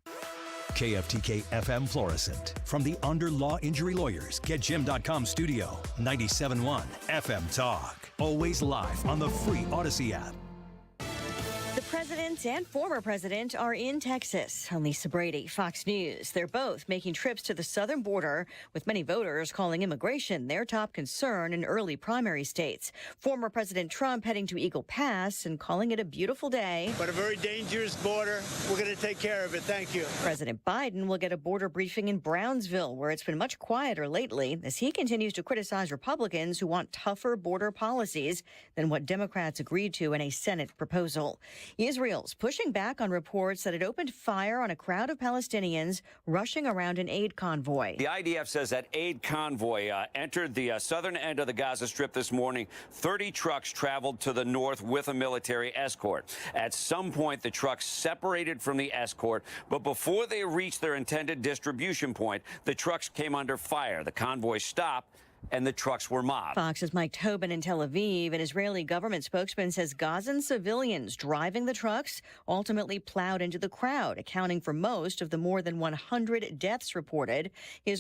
KFTK FM Florissant. From the Under Law Injury Lawyers, GetJim.com studio. 97.1 FM Talk. Always live on the free Odyssey app. The president and former president are in Texas. I'm Lisa Brady, Fox News. They're both making trips to the southern border, with many voters calling immigration their top concern in early primary states. Former President Trump heading to Eagle Pass and calling it a beautiful day. But a very dangerous border. We're going to take care of it. Thank you. President Biden will get a border briefing in Brownsville, where it's been much quieter lately, as he continues to criticize Republicans who want tougher border policies than what Democrats agreed to in a Senate proposal. Israel's pushing back on reports that it opened fire on a crowd of Palestinians rushing around an aid convoy. The IDF says that aid convoy entered the southern end of the Gaza Strip this morning. 30 trucks traveled to the north with a military escort. At some point, the trucks separated from the escort, but before they reached their intended distribution point, the trucks came under fire. The convoy stopped, and the trucks were mobbed. Fox's Mike Tobin in Tel Aviv. An Israeli government spokesman says Gazan civilians driving the trucks ultimately plowed into the crowd, accounting for most of the more than 100 deaths reported. He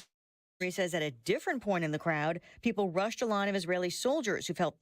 says at a different point in the crowd, people rushed a line of Israeli soldiers who felt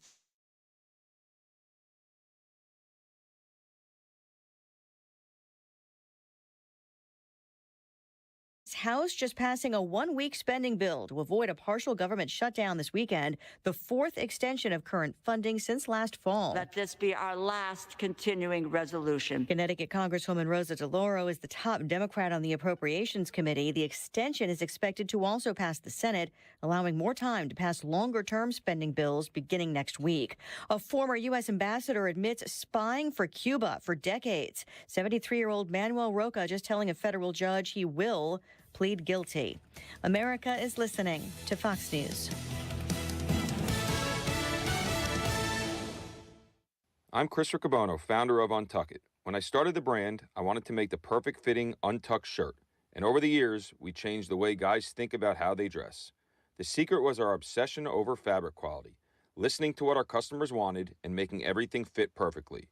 House just passing a 1-week spending bill to avoid a partial government shutdown this weekend, the 4th extension of current funding since last fall. Let this be our last continuing resolution. Connecticut Congresswoman Rosa DeLauro is the top Democrat on the Appropriations Committee. The extension is expected to also pass the Senate, allowing more time to pass longer-term spending bills beginning next week. A former U.S. ambassador admits spying for Cuba for decades. 73-year-old Manuel Roca just telling a federal judge he will plead guilty. America is listening to Fox News. I'm Chris Riccobono, founder of Untuck It. When I started the brand, I wanted to make the perfect fitting untucked shirt. And over the years, we changed the way guys think about how they dress. The secret was our obsession over fabric quality, listening to what our customers wanted and making everything fit perfectly.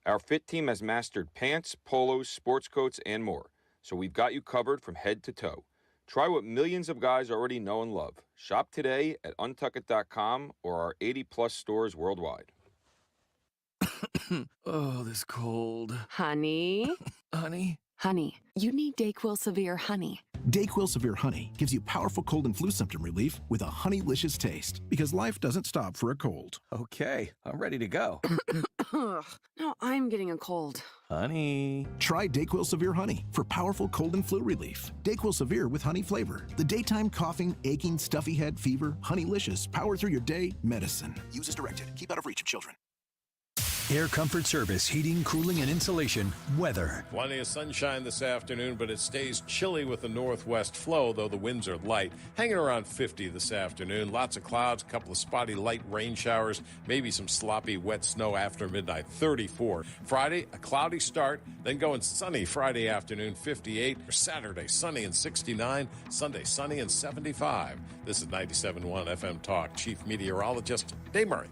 Our fit team has mastered pants, polos, sports coats, and more. So we've got you covered from head to toe. Try what millions of guys already know and love. Shop today at untuckit.com or our 80-plus stores worldwide. Oh, this cold. Honey? Honey? Honey, you need DayQuil Severe Honey. DayQuil Severe Honey gives you powerful cold and flu symptom relief with a honeylicious taste, because life doesn't stop for a cold. Okay, I'm ready to go. Now I'm getting a cold. Honey. Try DayQuil Severe Honey for powerful cold and flu relief. DayQuil Severe with honey flavor. The daytime coughing, aching, stuffy head, fever, honeylicious, power through your day medicine. Use as directed. Keep out of reach of children. Air Comfort Service, heating, cooling, and insulation. Weather. Plenty of sunshine this afternoon, but it stays chilly with the northwest flow, though the winds are light. Hanging around 50 this afternoon. Lots of clouds, a couple of spotty light rain showers, maybe some sloppy wet snow after midnight. 34. Friday, a cloudy start, then going sunny Friday afternoon, 58. Saturday, sunny and 69. Sunday, sunny and 75. This is 97.1 FM Talk. Chief Meteorologist Dave Murray.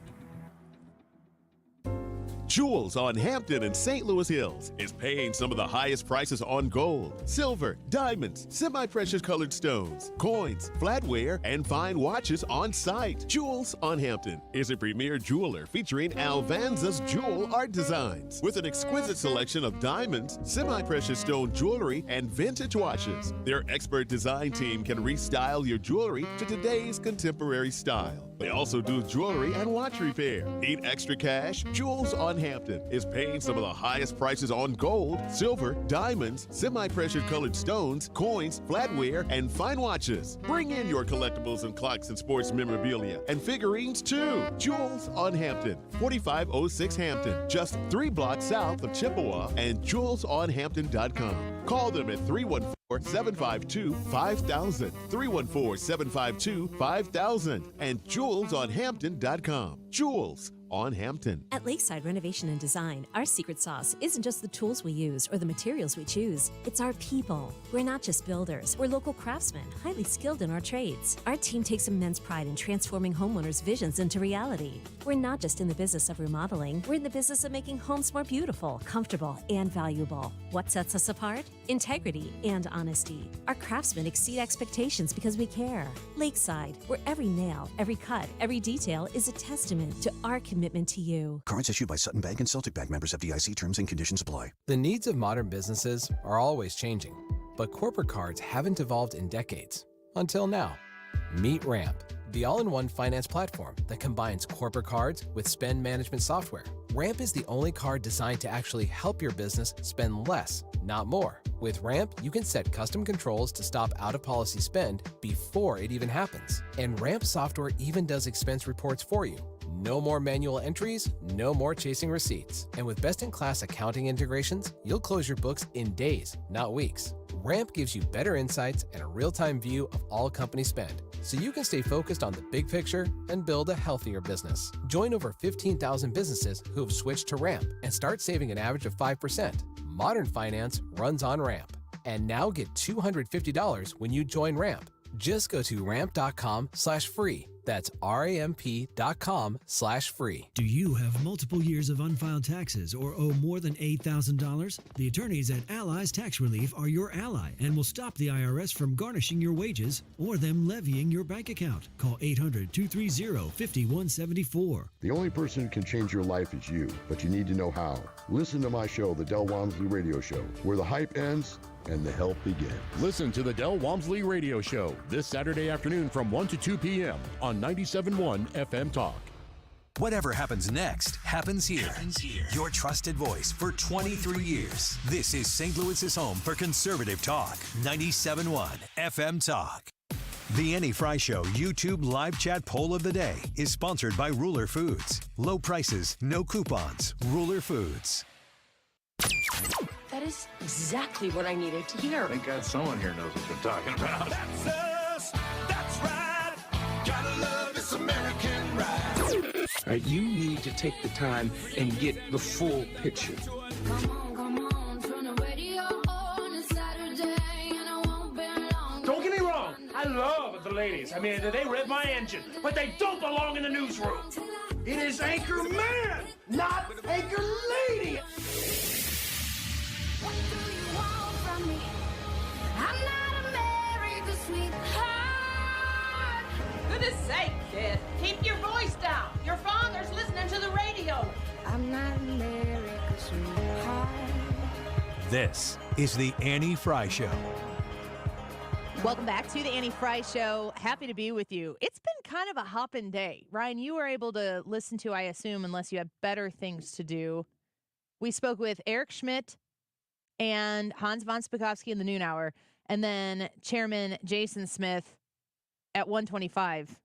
Jewels on Hampton and St. Louis Hills is paying some of the highest prices on gold, silver, diamonds, semi-precious colored stones, coins, flatware, and fine watches on site. Jewels on Hampton is a premier jeweler featuring Alvanza's jewel art designs with an exquisite selection of diamonds, semi-precious stone jewelry, and vintage watches. Their expert design team can restyle your jewelry to today's contemporary style. They also do jewelry and watch repair. Need extra cash? Jewels on Hampton is paying some of the highest prices on gold, silver, diamonds, semi-precious colored stones, coins, flatware, and fine watches. Bring in your collectibles and clocks and sports memorabilia and figurines too. Jewels on Hampton, 4506 Hampton, just 3 blocks south of Chippewa, and jewelsonhampton.com. Call them at 314-752-5000, 314-752-5000, and jewelsonhampton.com. Jewels on Hampton. At Lakeside Renovation and Design, our secret sauce isn't just the tools we use or the materials we choose. It's our people. We're not just builders. We're local craftsmen, highly skilled in our trades. Our team takes immense pride in transforming homeowners' visions into reality. We're not just in the business of remodeling. We're in the business of making homes more beautiful, comfortable, and valuable. What sets us apart? Integrity and honesty. Our craftsmen exceed expectations because we care. Lakeside, where every nail, every cut, every detail is a testament to our commitment to you. Cards issued by Sutton Bank and Celtic Bank, members FDIC. Terms and conditions apply. The needs of modern businesses are always changing, but corporate cards haven't evolved in decades. Until now. Meet Ramp, the all-in-one finance platform that combines corporate cards with spend management software. Ramp is the only card designed to actually help your business spend less, not more. With Ramp, you can set custom controls to stop out-of-policy spend before it even happens. And Ramp software even does expense reports for you. No more manual entries, no more chasing receipts. And with best-in-class accounting integrations, you'll close your books in days, not weeks. Ramp gives you better insights and a real-time view of all company spend, so you can stay focused on the big picture and build a healthier business. Join over 15,000 businesses who have switched to Ramp and start saving an average of 5%. Modern finance runs on Ramp. And now get $250 when you join Ramp. Just go to ramp.com/free. That's ramp.com/free. Do you have multiple years of unfiled taxes or owe more than $8,000? The attorneys at Allies Tax Relief are your ally and will stop the IRS from garnishing your wages or them levying your bank account. Call 800-230-5174. The only person who can change your life is you, but you need to know how. Listen to my show, The Del Walmsley Radio Show, where the hype ends and the help begins. Listen to the Del Walmsley Radio Show this Saturday afternoon from 1 to 2 p.m. on 97.1 FM Talk. Whatever happens next happens here. Your trusted voice for 23 years. This is St. Louis's home for conservative talk. 97.1 FM Talk. The Annie Fry Show YouTube live chat poll of the day is sponsored by Ruler Foods. Low prices, no coupons. Ruler Foods. That is exactly what I needed to hear. Thank God someone here knows what they're talking about. That's us. That's right. Gotta love this American ride. All right, you need to take the time and get the full picture. Don't get me wrong. I love the ladies. I mean, they rev my engine, but they don't belong in the newsroom. It is Anchor Man, not Anchor Lady. What do you want from me? I'm not America's sweetheart. Goodness sake, kid. Keep your voice down. Your father's listening to the radio. I'm not America's sweetheart. This is the Annie Fry Show. Welcome back to the Annie Fry Show. Happy to be with you. It's been kind of a hopping day. Ryan, you were able to listen to, I assume, unless you have better things to do. We spoke with Eric Schmitt and Hans von Spakovsky in the noon hour, and then Chairman Jason Smith at 1:25.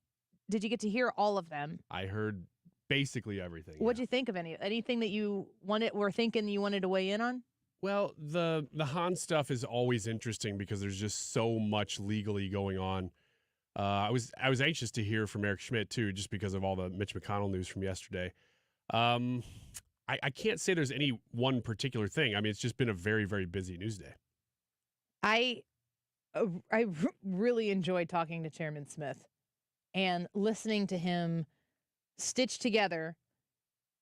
Did you get to hear all of them? I heard basically everything. What'd you think of anything that you were thinking you wanted to weigh in on? Well, the Hans stuff is always interesting because there's just so much legally going on. I was anxious to hear from Eric Schmitt too, just because of all the Mitch McConnell news from yesterday. I can't say there's any one particular thing. I mean, it's just been a very, very busy news day. I really enjoyed talking to Chairman Smith and listening to him stitch together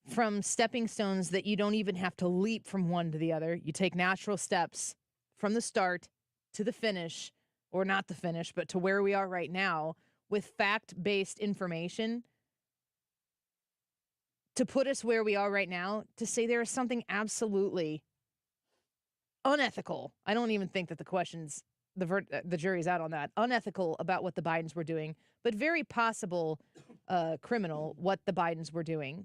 from stepping stones that you don't even have to leap from one to the other. You take natural steps from the start to the finish, or not the finish, but to where we are right now with fact-based information to put us where we are right now, to say there is something absolutely unethical. I don't even think that the jury's out on that. Unethical about what the Bidens were doing, but very possible criminal what the Bidens were doing.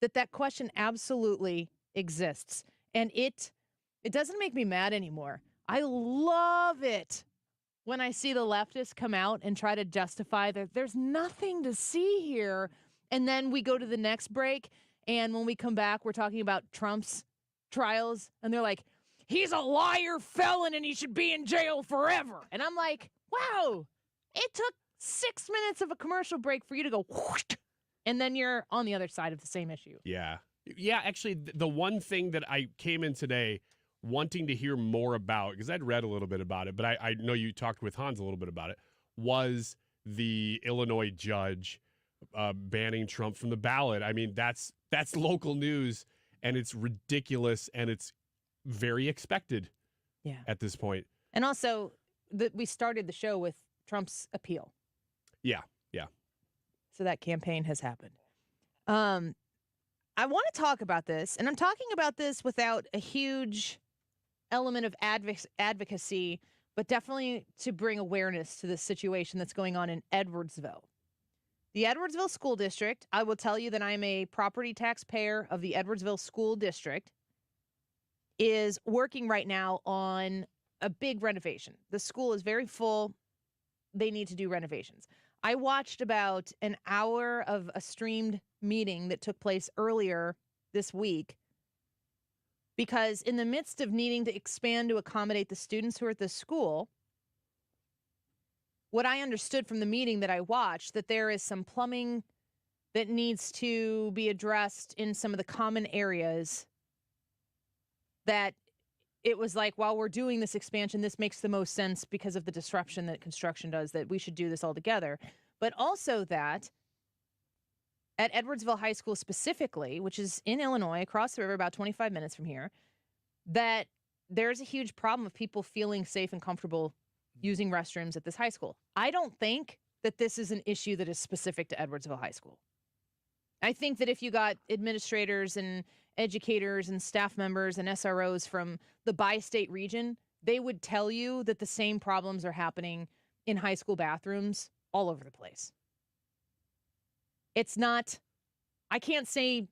That question absolutely exists. And it doesn't make me mad anymore. I love it when I see the leftists come out and try to justify that there's nothing to see here. And then we go to the next break, and when we come back, we're talking about Trump's trials, and they're like, he's a liar, felon, and he should be in jail forever. And I'm like, wow, it took 6 minutes of a commercial break for you to go, whoosh, and then you're on the other side of the same issue. Yeah. Yeah, actually, the one thing that I came in today wanting to hear more about, because I'd read a little bit about it, but I know you talked with Hans a little bit about it, was the Illinois judge banning Trump from the ballot. I mean, that's local news, and it's ridiculous, and it's very expected at this point. And also, we started the show with Trump's appeal. Yeah. So that campaign has happened. I want to talk about this, and I'm talking about this without a huge element of advocacy, but definitely to bring awareness to the situation that's going on in Edwardsville. The Edwardsville School District, I will tell you that I'm a property taxpayer of the Edwardsville School District, is working right now on a big renovation. The school is very full. They need to do renovations. I watched about an hour of a streamed meeting that took place earlier this week because in the midst of needing to expand to accommodate the students who are at the school, what I understood from the meeting that I watched, that there is some plumbing that needs to be addressed in some of the common areas, that it was like, while we're doing this expansion, this makes the most sense because of the disruption that construction does, that we should do this all together. But also that at Edwardsville High School specifically, which is in Illinois, across the river, about 25 minutes from here, that there's a huge problem of people feeling safe and comfortable using restrooms at this high school. I don't think that this is an issue that is specific to Edwardsville High School. I think that if you got administrators and educators and staff members and SROs from the bi-state region, they would tell you that the same problems are happening in high school bathrooms all over the place. It's not, I can't say,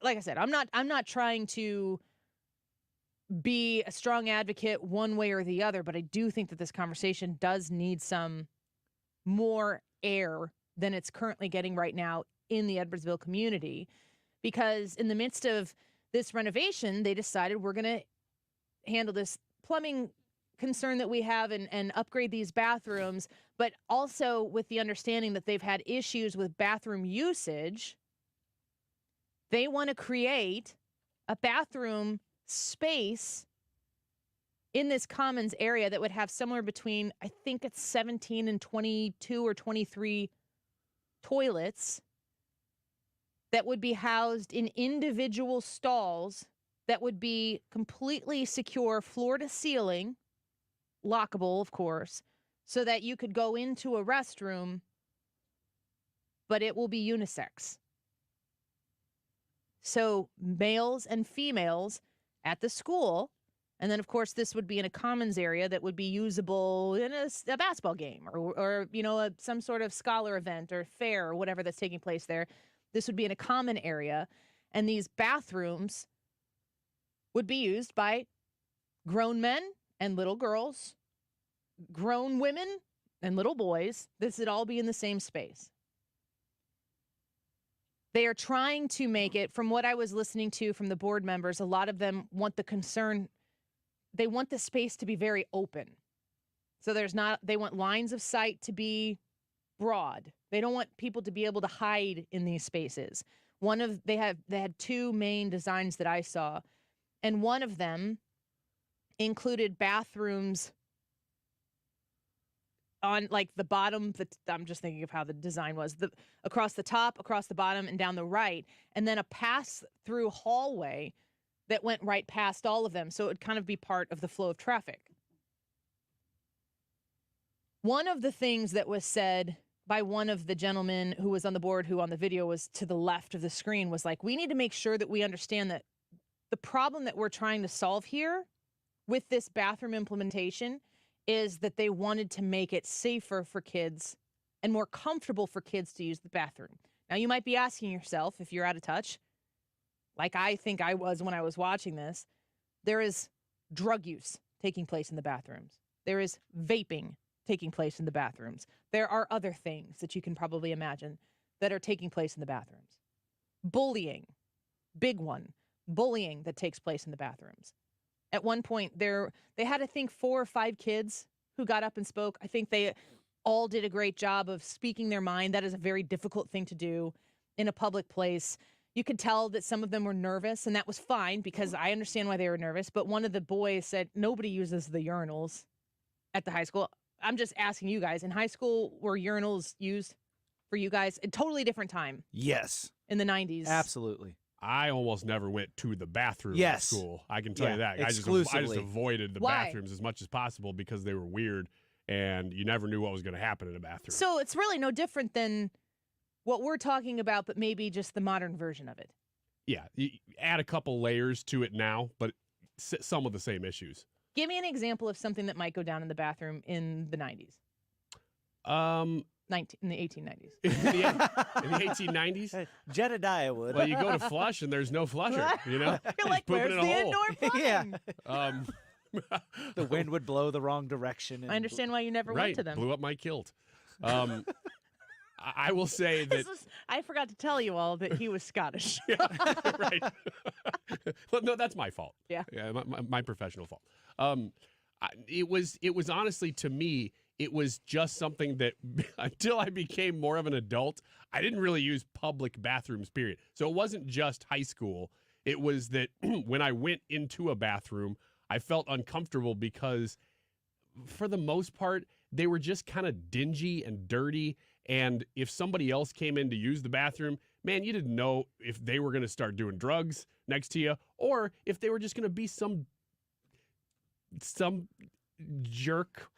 like I said, I'm not trying to be a strong advocate one way or the other, but I do think that this conversation does need some more air than it's currently getting right now in the Edwardsville community, because in the midst of this renovation, they decided we're going to handle this plumbing concern that we have and upgrade these bathrooms, but also with the understanding that they've had issues with bathroom usage. They want to create a bathroom space in this commons area that would have somewhere between, I think it's 17 and 22 or 23 toilets that would be housed in individual stalls that would be completely secure, floor to ceiling, lockable, of course, so that you could go into a restroom, but it will be unisex. So males and females at the school, and then, of course, this would be in a commons area that would be usable in a basketball game or some sort of scholar event or fair or whatever that's taking place there. This would be in a common area, and these bathrooms would be used by grown men and little girls, grown women and little boys. This would all be in the same space. They are trying to make it, from what I was listening to from the board members, a lot of them want they want the space to be very open. So they want lines of sight to be broad. They don't want people to be able to hide in these spaces. They had two main designs that I saw, and one of them included bathrooms on like the bottom, I'm just thinking of how the design was, across the top, across the bottom, and down the right, and then a pass-through hallway that went right past all of them, so it would kind of be part of the flow of traffic. One of the things that was said by one of the gentlemen who was on the board, who on the video was to the left of the screen, was like, we need to make sure that we understand that the problem that we're trying to solve here with this bathroom implementation is that they wanted to make it safer for kids and more comfortable for kids to use the bathroom. Now, you might be asking yourself, if you're out of touch, like I think I was when I was watching this, there is drug use taking place in the bathrooms. There is vaping taking place in the bathrooms. There are other things that you can probably imagine that are taking place in the bathrooms. Bullying, big one. Bullying that takes place in the bathrooms. At one point, they had, I think, 4 or 5 kids who got up and spoke. I think they all did a great job of speaking their mind. That is a very difficult thing to do in a public place. You could tell that some of them were nervous, and that was fine because I understand why they were nervous. But one of the boys said, nobody uses the urinals at the high school. I'm just asking you guys, in high school, were urinals used for you guys? A totally different time. Yes. In the 90s. Absolutely. I almost never went to the bathroom at Yes. school. I can tell you that. I just avoided the Why? bathrooms as much as possible because they were weird and you never knew what was going to happen in a bathroom. So it's really no different than what we're talking about, but maybe just the modern version of it. Yeah, you add a couple layers to it now, but some of the same issues. Give me an example of something that might go down in the bathroom in the 90s. In the 1890s. In the 1890s? Jedediah would. Well, you go to flush and there's no flusher, you know? You're like, where's the indoor plumbing? Yeah. The wind would blow the wrong direction. I understand why you never went to them. Blew up my kilt. I will say that... I forgot to tell you all that he was Scottish. Yeah, right. Well, no, that's my fault. Yeah. My professional fault. It was honestly, to me, it was just something that until I became more of an adult, I didn't really use public bathrooms, period. So it wasn't just high school. It was that when I went into a bathroom, I felt uncomfortable because for the most part, they were just kind of dingy and dirty. And if somebody else came in to use the bathroom, man, you didn't know if they were going to start doing drugs next to you or if they were just going to be some jerk,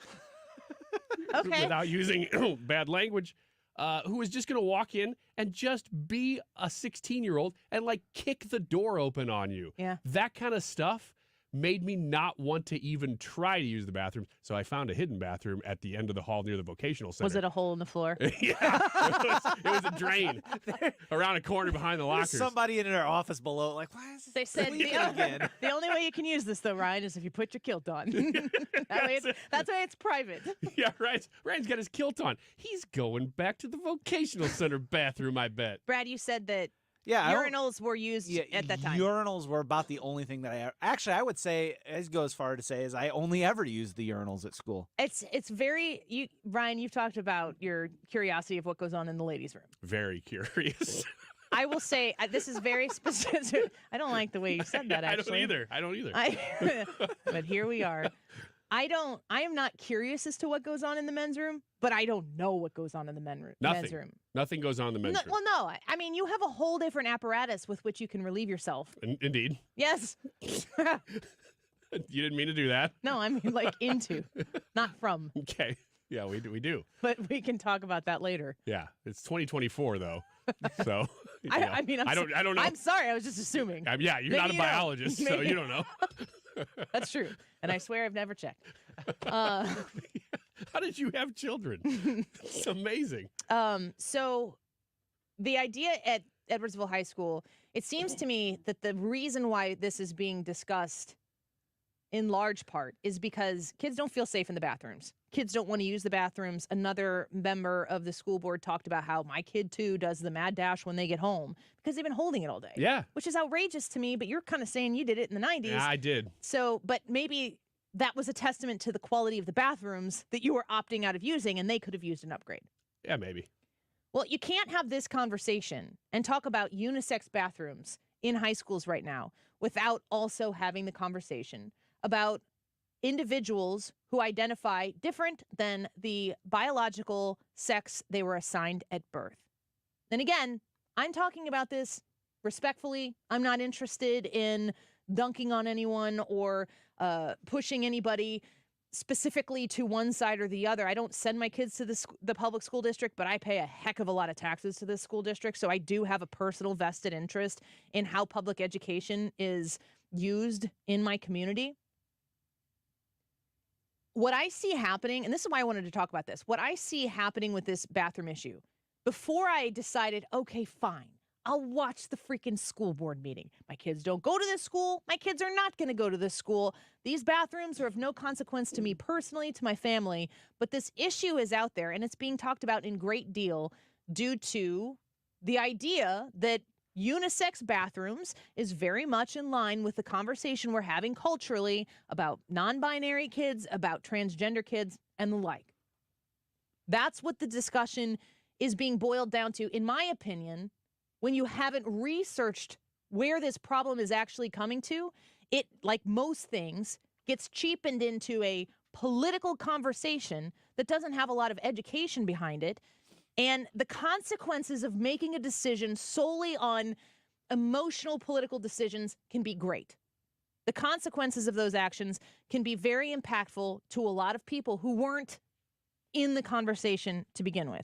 okay, without using bad language, who was just going to walk in and just be a 16-year-old and like kick the door open on you. Yeah. That kind of stuff made me not want to even try to use the bathroom. So I found a hidden bathroom at the end of the hall near the vocational center. Was it a hole in the floor? Yeah. It was a drain around a corner behind the lockers. Somebody in their office below, like, why is this They said again? the only way you can use this, though, Ryan, is if you put your kilt on. That's why it's private. Yeah, right. Ryan's got his kilt on. He's going back to the vocational center bathroom, I bet. Brad, you said that Yeah, urinals were used at that time. Urinals were about the only thing that I would say, I'd go as far to say, is I only ever used the urinals at school. It's very Ryan, you've talked about your curiosity of what goes on in the ladies' room. Very curious. I will say this is very specific. I don't like the way you said that. Actually, I don't either. But here we are. I am not curious as to what goes on in the men's room, but I don't know what goes on in the men's room. Nothing goes on in the men's room. Well, no. I mean, you have a whole different apparatus with which you can relieve yourself. Indeed. Yes. You didn't mean to do that. No, I mean like into, not from. Okay. Yeah, we do. But we can talk about that later. Yeah, it's 2024 though, so I mean, I don't know. I'm sorry, I was just assuming. Yeah, you're not a biologist, so you don't know. That's true, and I swear I've never checked. How did you have children? It's amazing. So the idea at Edwardsville High School, it seems to me that the reason why this is being discussed in large part is because kids don't feel safe in the bathrooms. Kids don't want to use the bathrooms. Another member of the school board talked about how my kid, too, does the mad dash when they get home because they've been holding it all day. Yeah. Which is outrageous to me, but you're kind of saying you did it in the 90s. Yeah, I did. So, but maybe that was a testament to the quality of the bathrooms that you were opting out of using, and they could have used an upgrade. Yeah, maybe. Well, you can't have this conversation and talk about unisex bathrooms in high schools right now without also having the conversation about individuals who identify different than the biological sex they were assigned at birth. And again, I'm talking about this respectfully. I'm not interested in dunking on anyone or pushing anybody specifically to one side or the other. I don't send my kids to the public school district, but I pay a heck of a lot of taxes to this school district. So I do have a personal vested interest in how public education is used in my community. What I see happening, and this is why I wanted to talk about this, what I see happening with this bathroom issue, before I decided, okay, fine, I'll watch the freaking school board meeting. My kids don't go to this school. My kids are not going to go to this school. These bathrooms are of no consequence to me personally, to my family. But this issue is out there, and it's being talked about in great deal due to the idea that unisex bathrooms is very much in line with the conversation we're having culturally about non-binary kids, about transgender kids, and the like. That's what the discussion is being boiled down to, in my opinion. When you haven't researched where this problem is actually coming to, it, like most things, gets cheapened into a political conversation that doesn't have a lot of education behind it. And the consequences of making a decision solely on emotional political decisions can be great. The consequences of those actions can be very impactful to a lot of people who weren't in the conversation to begin with.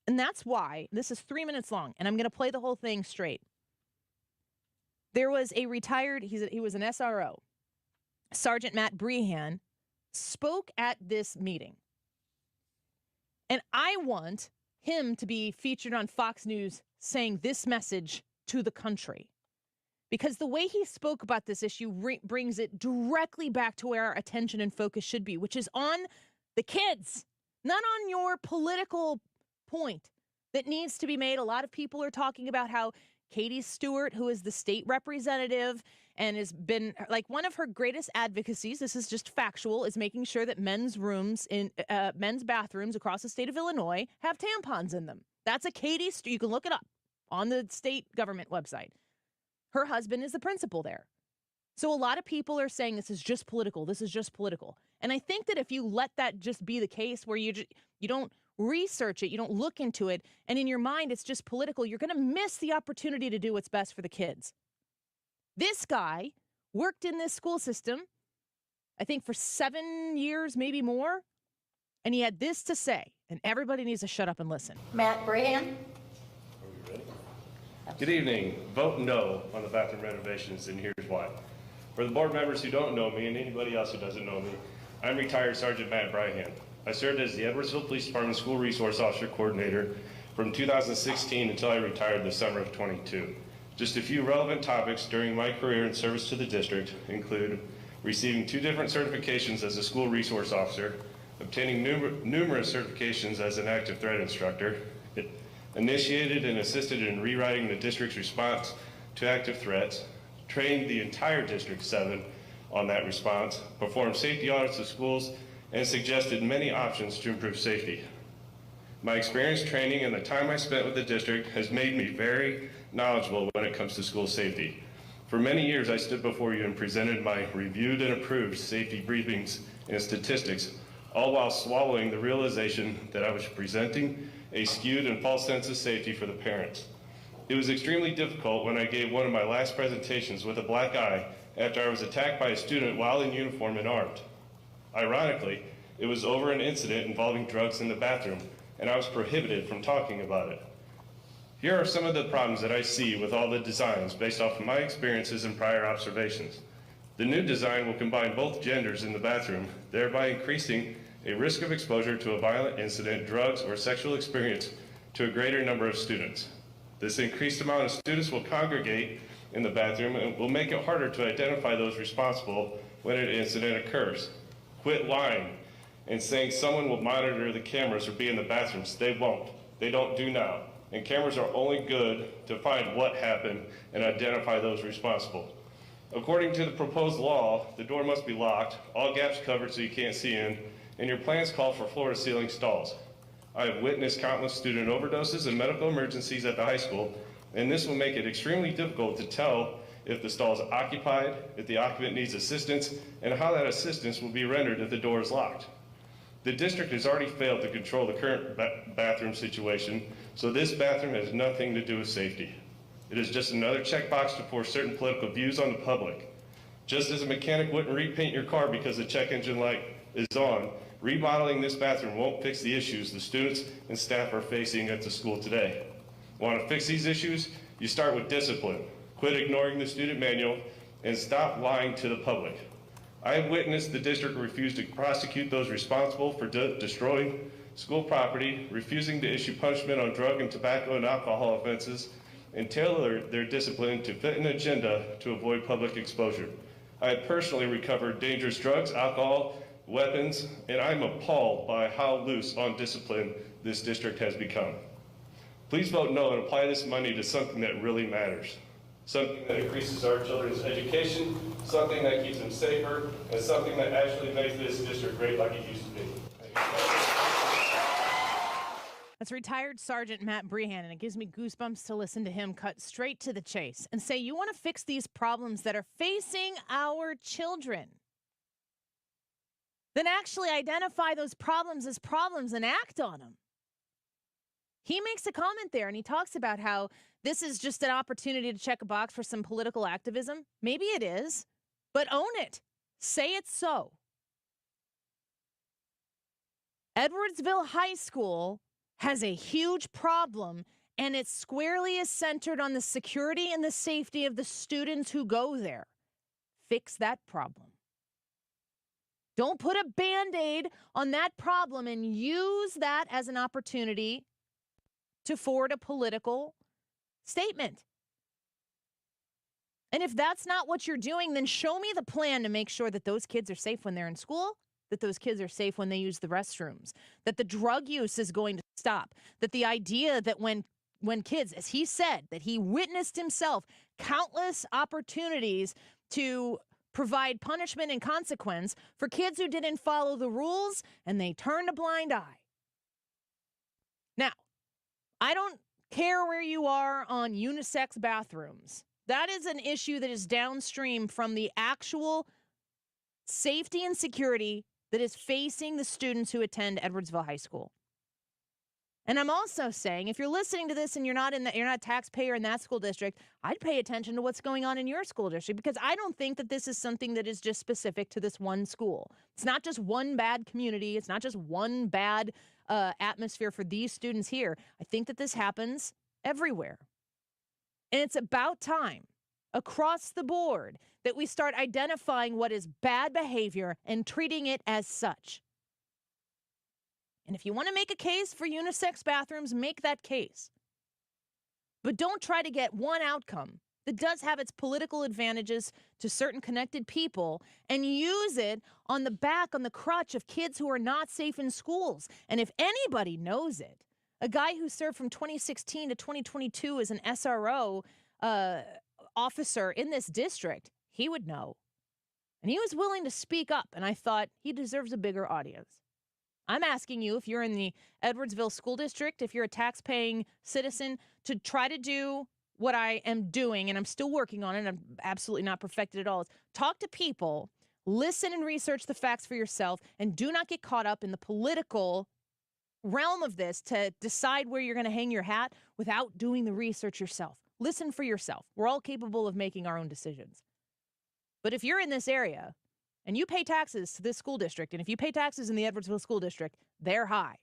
And that's why this is 3 minutes long, and I'm going to play the whole thing straight. There was a retired, he was an SRO, Sergeant Matt Brehan, spoke at this meeting. And I want him to be featured on Fox News saying this message to the country. Because the way he spoke about this issue brings it directly back to where our attention and focus should be, which is on the kids, not on your political point that needs to be made. A lot of people are talking about how Katie Stewart, who is the state representative and has been like one of her greatest advocacies, this is just factual, is making sure that men's bathrooms across the state of Illinois have tampons in them. That's a Katie Stewart. You can look it up on the state government website. Her husband is the principal there. So a lot of people are saying this is just political. This is just political. And I think that if you let that just be the case where you don't research it, you don't look into it, and in your mind it's just political, you're going to miss the opportunity to do what's best for the kids. This guy worked in this school system, I think for 7 years, maybe more, and he had this to say, and everybody needs to shut up and listen. Matt Brehan. Are we ready? Good evening. Vote no on the bathroom renovations, and here's why. For the board members who don't know me and anybody else who doesn't know me, I'm retired Sergeant Matt Brehan. I served as the Edwardsville Police Department School Resource Officer Coordinator from 2016 until I retired the summer of 22. Just a few relevant topics during my career in service to the district include receiving 2 different certifications as a school resource officer, obtaining numerous certifications as an active threat instructor, initiated and assisted in rewriting the district's response to active threats, trained the entire District 7 on that response, performed safety audits of schools, and suggested many options to improve safety. My experience, training, and the time I spent with the district has made me very knowledgeable when it comes to school safety. For many years, I stood before you and presented my reviewed and approved safety briefings and statistics, all while swallowing the realization that I was presenting a skewed and false sense of safety for the parents. It was extremely difficult when I gave one of my last presentations with a black eye after I was attacked by a student while in uniform and armed. Ironically, it was over an incident involving drugs in the bathroom, and I was prohibited from talking about it. Here are some of the problems that I see with all the designs based off of my experiences and prior observations. The new design will combine both genders in the bathroom, thereby increasing a risk of exposure to a violent incident, drugs, or sexual experience to a greater number of students. This increased amount of students will congregate in the bathroom and will make it harder to identify those responsible when an incident occurs. Quit lying and saying someone will monitor the cameras or be in the bathrooms. They won't. They don't do now. And cameras are only good to find what happened and identify those responsible. According to the proposed law, the door must be locked, all gaps covered so you can't see in, and your plans call for floor-to-ceiling stalls. I have witnessed countless student overdoses and medical emergencies at the high school, and this will make it extremely difficult to tell if the stall is occupied, if the occupant needs assistance, and how that assistance will be rendered if the door is locked. The district has already failed to control the current bathroom situation, so this bathroom has nothing to do with safety. It is just another checkbox to force certain political views on the public. Just as a mechanic wouldn't repaint your car because the check engine light is on, remodeling this bathroom won't fix the issues the students and staff are facing at the school today. Want to fix these issues? You start with discipline. Quit ignoring the student manual and stop lying to the public. I have witnessed the district refuse to prosecute those responsible for destroying school property, refusing to issue punishment on drug and tobacco and alcohol offenses, and tailor their discipline to fit an agenda to avoid public exposure. I have personally recovered dangerous drugs, alcohol, weapons, and I'm appalled by how loose on discipline this district has become. Please vote no and apply this money to something that really matters. Something that increases our children's education, something that keeps them safer, and something that actually makes this district great like it used to be. That's retired Sergeant Matt Brehan, and it gives me goosebumps to listen to him cut straight to the chase and say, you want to fix these problems that are facing our children, then actually identify those problems as problems and act on them. He makes a comment there, and he talks about how this is just an opportunity to check a box for some political activism. Maybe it is, but own it. Say it's so. Edwardsville High School has a huge problem, and it squarely is centered on the security and the safety of the students who go there. Fix that problem. Don't put a Band-Aid on that problem and use that as an opportunity to forward a political statement. And if that's not what you're doing, then show me the plan to make sure that those kids are safe when they're in school, that those kids are safe when they use the restrooms, that the drug use is going to stop, that the idea that when kids, as he said, that he witnessed himself countless opportunities to provide punishment and consequence for kids who didn't follow the rules and they turned a blind eye. Now, I don't care where you are on unisex bathrooms. That is an issue that is downstream from the actual safety and security that is facing the students who attend Edwardsville High School. And I'm also saying, if you're listening to this and you're not a taxpayer in that school district, I'd pay attention to what's going on in your school district, because I don't think that this is something that is just specific to this one school. It's not just one bad community. It's not just one bad atmosphere for these students here. I think that this happens everywhere. And it's about time, across the board, that we start identifying what is bad behavior and treating it as such. And if you want to make a case for unisex bathrooms, make that case. But don't try to get one outcome that does have its political advantages to certain connected people and use it on the crutch of kids who are not safe in schools. And if anybody knows it, a guy who served from 2016 to 2022 as an SRO officer in this district, he would know. And he was willing to speak up, and I thought he deserves a bigger audience. I'm asking you, if you're in the Edwardsville School District, if you're a tax-paying citizen, to try to do what I am doing, and I'm still working on it, I'm absolutely not perfected at all, is talk to people, listen and research the facts for yourself, and do not get caught up in the political realm of this to decide where you're going to hang your hat without doing the research yourself. Listen for yourself. We're all capable of making our own decisions. But if you're in this area and you pay taxes to this school district, and if you pay taxes in the Edwardsville School District, they're high.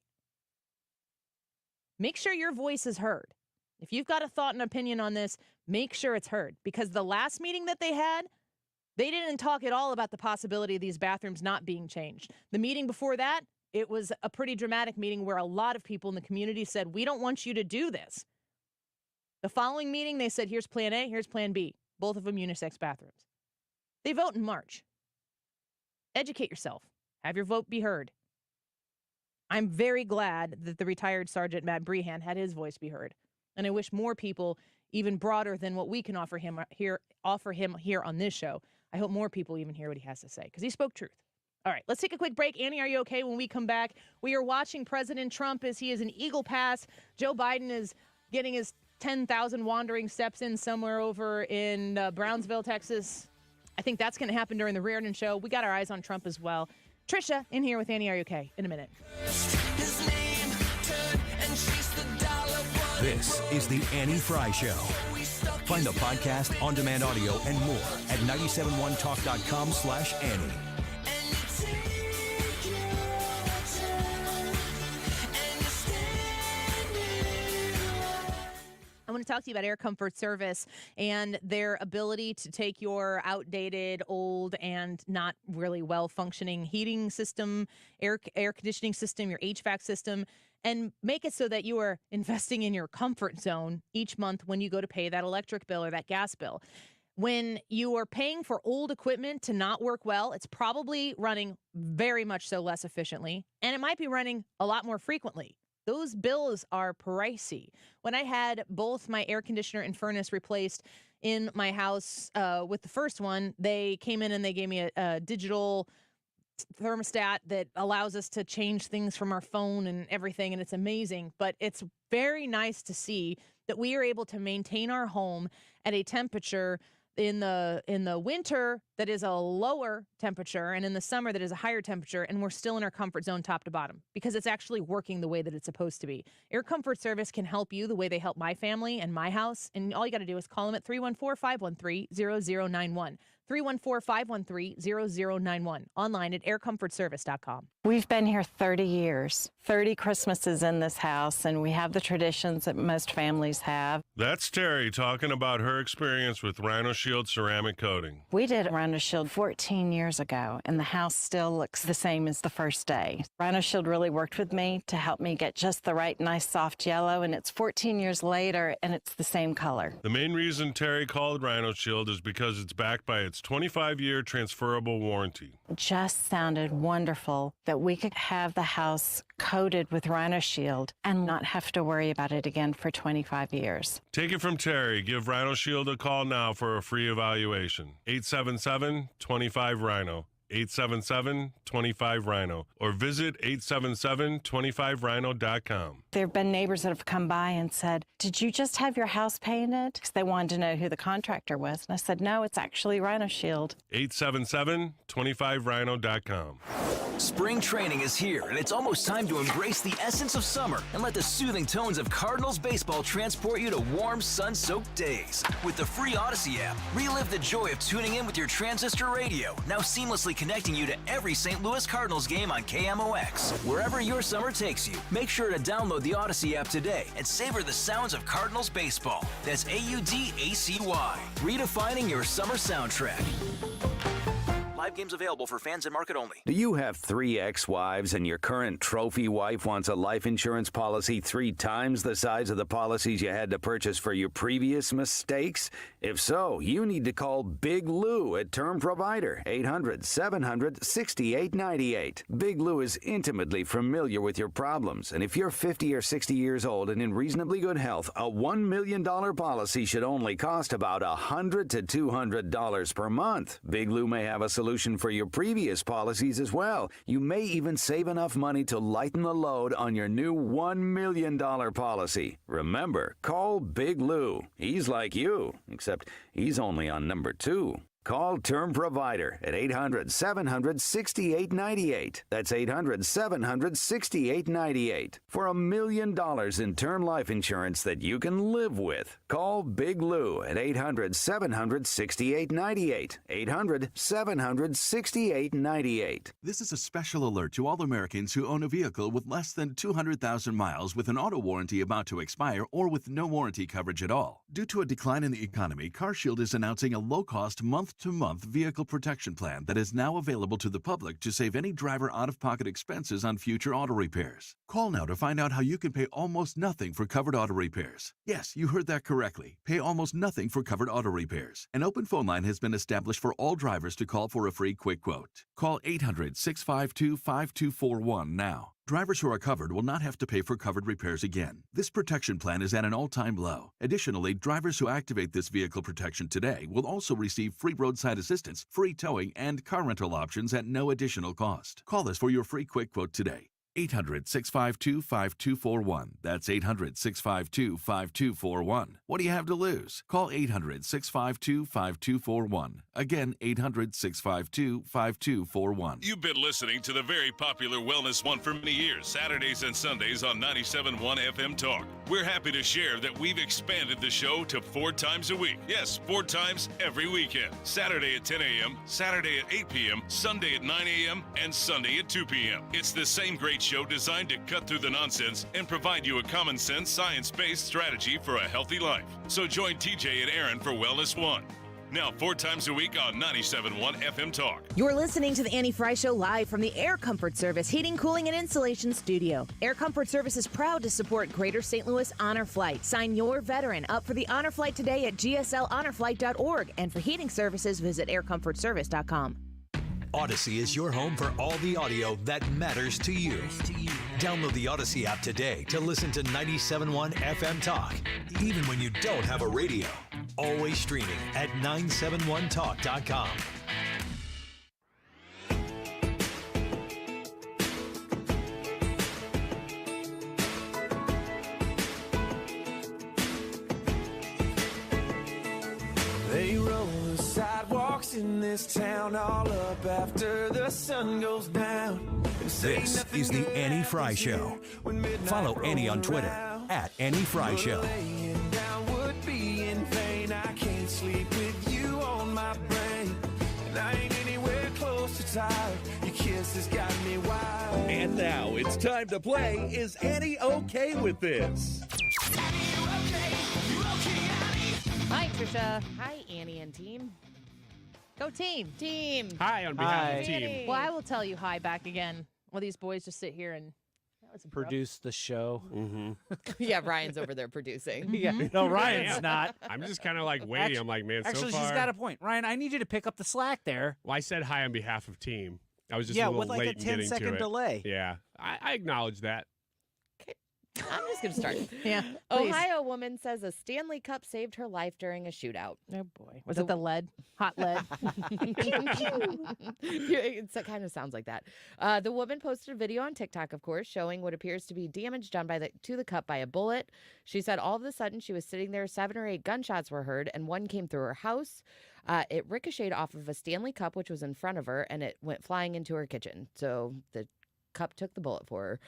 Make sure your voice is heard. If you've got a thought and opinion on this, make sure it's heard. Because the last meeting that they had, they didn't talk at all about the possibility of these bathrooms not being changed. The meeting before that, it was a pretty dramatic meeting where a lot of people in the community said, we don't want you to do this. The following meeting, they said, here's plan A, here's plan B. Both of them unisex bathrooms. They vote in March. Educate yourself. Have your vote be heard. I'm very glad that the retired Sergeant Matt Brehan had his voice be heard. And I wish more people, even broader than what we can offer him here on this show, I hope more people even hear what he has to say, because he spoke truth. All right, let's take a quick break. Annie, are you okay? When we come back, we are watching President Trump as he is an Eagle Pass. Joe Biden is getting his 10,000 wandering steps in somewhere over in Brownsville, Texas. I think that's going to happen during the Reardon Show. We got our eyes on Trump as well. Trisha in here with Annie. Are you okay? In a minute. This is the Annie Fry Show. Find the podcast, on-demand audio, and more at 971talk.com/Annie. I want to talk to you about Air Comfort Service and their ability to take your outdated, old, and not really well-functioning heating system, air conditioning system, your HVAC system, and make it so that you are investing in your comfort zone each month when you go to pay that electric bill or that gas bill. When you are paying for old equipment to not work well, it's probably running very much so less efficiently, and it might be running a lot more frequently. Those bills are pricey. When I had both my air conditioner and furnace replaced in my house with the first one, they came in and they gave me a digital thermostat that allows us to change things from our phone and everything, and it's amazing. But it's very nice to see that we are able to maintain our home at a temperature in the winter that is a lower temperature, and in the summer that is a higher temperature, and we're still in our comfort zone top to bottom because it's actually working the way that it's supposed to be. Air Comfort Service can help you the way they help my family and my house, and all you got to do is call them at 314-513-0091. 314-513-0091. Online at aircomfortservice.com. We've been here 30 years, 30 Christmases in this house, and we have the traditions that most families have. That's Terry talking about her experience with Rhino Shield ceramic coating. We did Rhino Shield 14 years ago, and the house still looks the same as the first day. Rhino Shield really worked with me to help me get just the right nice soft yellow, and it's 14 years later, and it's the same color. The main reason Terry called Rhino Shield is because it's backed by its 25-year transferable warranty. It just sounded wonderful that we could have the house coated with Rhino Shield and not have to worry about it again for 25 years. Take it from Terry. Give Rhino Shield a call now for a free evaluation. 877-25-RHINO. 877-25-RHINO. Or visit 877-25rhino.com. There have been neighbors that have come by and said, "Did you just have your house painted?" Because they wanted to know who the contractor was. And I said, "No, it's actually Rhino Shield." 877-25rhino.com. Spring training is here, and it's almost time to embrace the essence of summer and let the soothing tones of Cardinals baseball transport you to warm, sun-soaked days. With the free Odyssey app, relive the joy of tuning in with your transistor radio, now seamlessly connecting you to every St. Louis Cardinals game on KMOX. Wherever your summer takes you, make sure to download the Odyssey app today and savor the sounds of Cardinals baseball. That's AUDACY. Redefining your summer soundtrack. Live games available for fans and market only. Do you have 3 ex-wives and your current trophy wife wants a life insurance policy 3 times the size of the policies you had to purchase for your previous mistakes? If so, you need to call Big Lou at Term Provider, 800-700-6898. Big Lou is intimately familiar with your problems, and if you're 50 or 60 years old and in reasonably good health, a $1 million policy should only cost about $100 to $200 per month. Big Lou may have a solution for your previous policies as well. You may even save enough money to lighten the load on your new $1 million policy. Remember, call Big Lou. He's like you, except he's only on number 2. Call Term Provider at 800-700-6898. That's 800-700-6898. For $1 million in term life insurance that you can live with. Call Big Lou at 800-700-6898. 800-700-6898. This is a special alert to all Americans who own a vehicle with less than 200,000 miles with an auto warranty about to expire or with no warranty coverage at all. Due to a decline in the economy, CarShield is announcing a low-cost month-to-month vehicle protection plan that is now available to the public to save any driver out-of-pocket expenses on future auto repairs. Call now to find out how you can pay almost nothing for covered auto repairs. Yes, you heard that correctly. Pay almost nothing for covered auto repairs. An open phone line has been established for all drivers to call for a free quick quote. Call 800-652-5241 now. Drivers who are covered will not have to pay for covered repairs again. This protection plan is at an all-time low. Additionally, drivers who activate this vehicle protection today will also receive free roadside assistance, free towing, and car rental options at no additional cost. Call us for your free quick quote today. 800-652-5241. That's 800-652-5241. What do you have to lose? Call 800-652-5241. Again, 800-652-5241. You've been listening to the very popular Wellness One for many years, Saturdays and Sundays on 97.1 FM Talk. We're happy to share that we've expanded the show to 4 times a week. Yes, 4 times every weekend. Saturday at 10 a.m., Saturday at 8 p.m., Sunday at 9 a.m., and Sunday at 2 p.m. It's the same great show designed to cut through the nonsense and provide you a common sense, science-based strategy for a healthy life. So join TJ and Aaron for Wellness One. Now 4 times a week on 97.1 FM Talk. You're listening to the Annie Fry Show live from the Air Comfort Service Heating, Cooling, and Insulation Studio. Air Comfort Service is proud to support Greater St. Louis Honor Flight. Sign your veteran up for the Honor Flight today at gsLHonorFlight.org. And for heating services, visit aircomfortservice.com. Odyssey is your home for all the audio that matters to you. Download the Odyssey app today to listen to 97.1 FM Talk, even when you don't have a radio. Always streaming at 971talk.com. They roll the sidewalks in this town all up after the sun goes down. This is the Annie Fry Show. Follow Annie on Twitter at Annie Fry Show. Would be in vain. I can't sleep with you on my brain, and I ain't anywhere close to tired. Your kiss has got me wild. And now it's time to play Is Annie Okay With This? Hi, Trisha. Hi, Annie and team. Go team. Team. Hi on behalf of team. Well, I will tell you hi back again. Well, these boys just sit here and Produce the show. Mm-hmm. Yeah, Ryan's over there producing. Yeah. No, Ryan's not. I'm just kind of like waiting. I'm like, man, Actually, so far. she's got a point. Ryan, I need you to pick up the slack there. Well, I said hi on behalf of team. I was just Yeah, a little with like late a in getting 10-second to it. delay. Yeah, I acknowledge that. I'm just going to start. Yeah. Ohio woman says a Stanley Cup saved her life during a shootout. Oh, boy. Was it the lead? Hot lead? It kind of sounds like that. The woman posted a video on TikTok, of course, showing what appears to be damage done to the cup by a bullet. She said all of a sudden she was sitting there, 7 or 8 gunshots were heard, and one came through her house. It ricocheted off of a Stanley Cup, which was in front of her, and it went flying into her kitchen. So the cup took the bullet for her.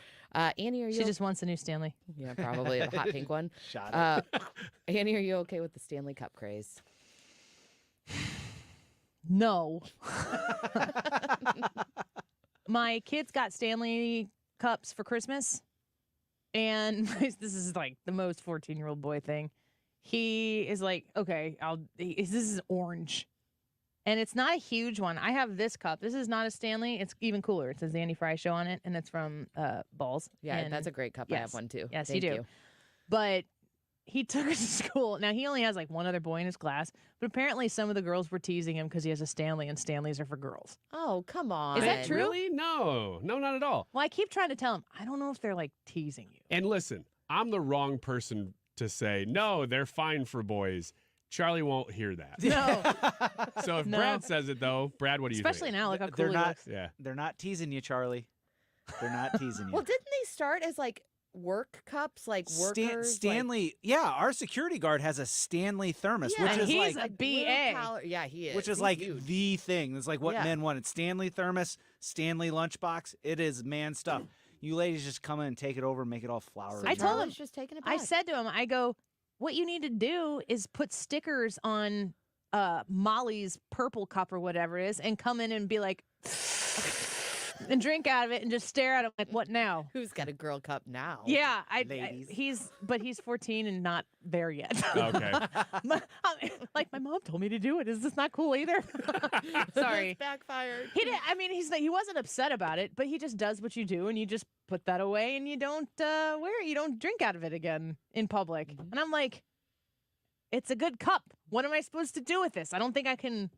Annie, are you? She just wants a new Stanley. Yeah, probably a hot pink one. Shot it. Annie, are you okay with the Stanley Cup craze? No. My kids got Stanley Cups for Christmas, and this is like the most 14-year-old boy thing. He is like, okay, this is orange. And it's not a huge one. I have this cup. This is not a Stanley. It's even cooler. It says the Annie Fry Show on it, and it's from Balls. Yeah, and that's a great cup. Yes. I have one too. Yes, Thank you do. But he took it to school. Now, he only has like one other boy in his class, but apparently some of the girls were teasing him because he has a Stanley, and Stanleys are for girls. Oh, come on. Is that true? Really? No, not at all. Well, I keep trying to tell him, I don't know if they're like teasing you. And listen, I'm the wrong person to say, no, they're fine for boys. Charlie won't hear that. No. So if Brad says it, though, Brad, what do you Especially think? now, look how cool They're he not. looks. Yeah. They're not teasing you, Charlie. They're not teasing you. Well, didn't they start as like work cups, like workers? Stanley, yeah, our security guard has a Stanley thermos, which is he's like a BA. Yeah, he is. which is He's like huge. the thing. It's like what Yeah. men wanted. Stanley thermos, Stanley lunchbox. It is man stuff. You ladies just come in and take it over and make it all flowery. I told him, Charlie's just taking it back. I said to him, I go, what you need to do is put stickers on Molly's purple cup or whatever it is, and come in and be like, and drink out of it and just stare at him like, what now? Who's got a girl cup now? Yeah, Ladies. he's 14 and not there yet. Okay. Like my mom told me to do it. Is this not cool either? Sorry. This backfired. He did. I mean, he wasn't upset about it, but he just does what you do, and you just put that away, and you don't wear it. You don't drink out of it again in public. Mm-hmm. And I'm like, it's a good cup. What am I supposed to do with this? I don't think I can,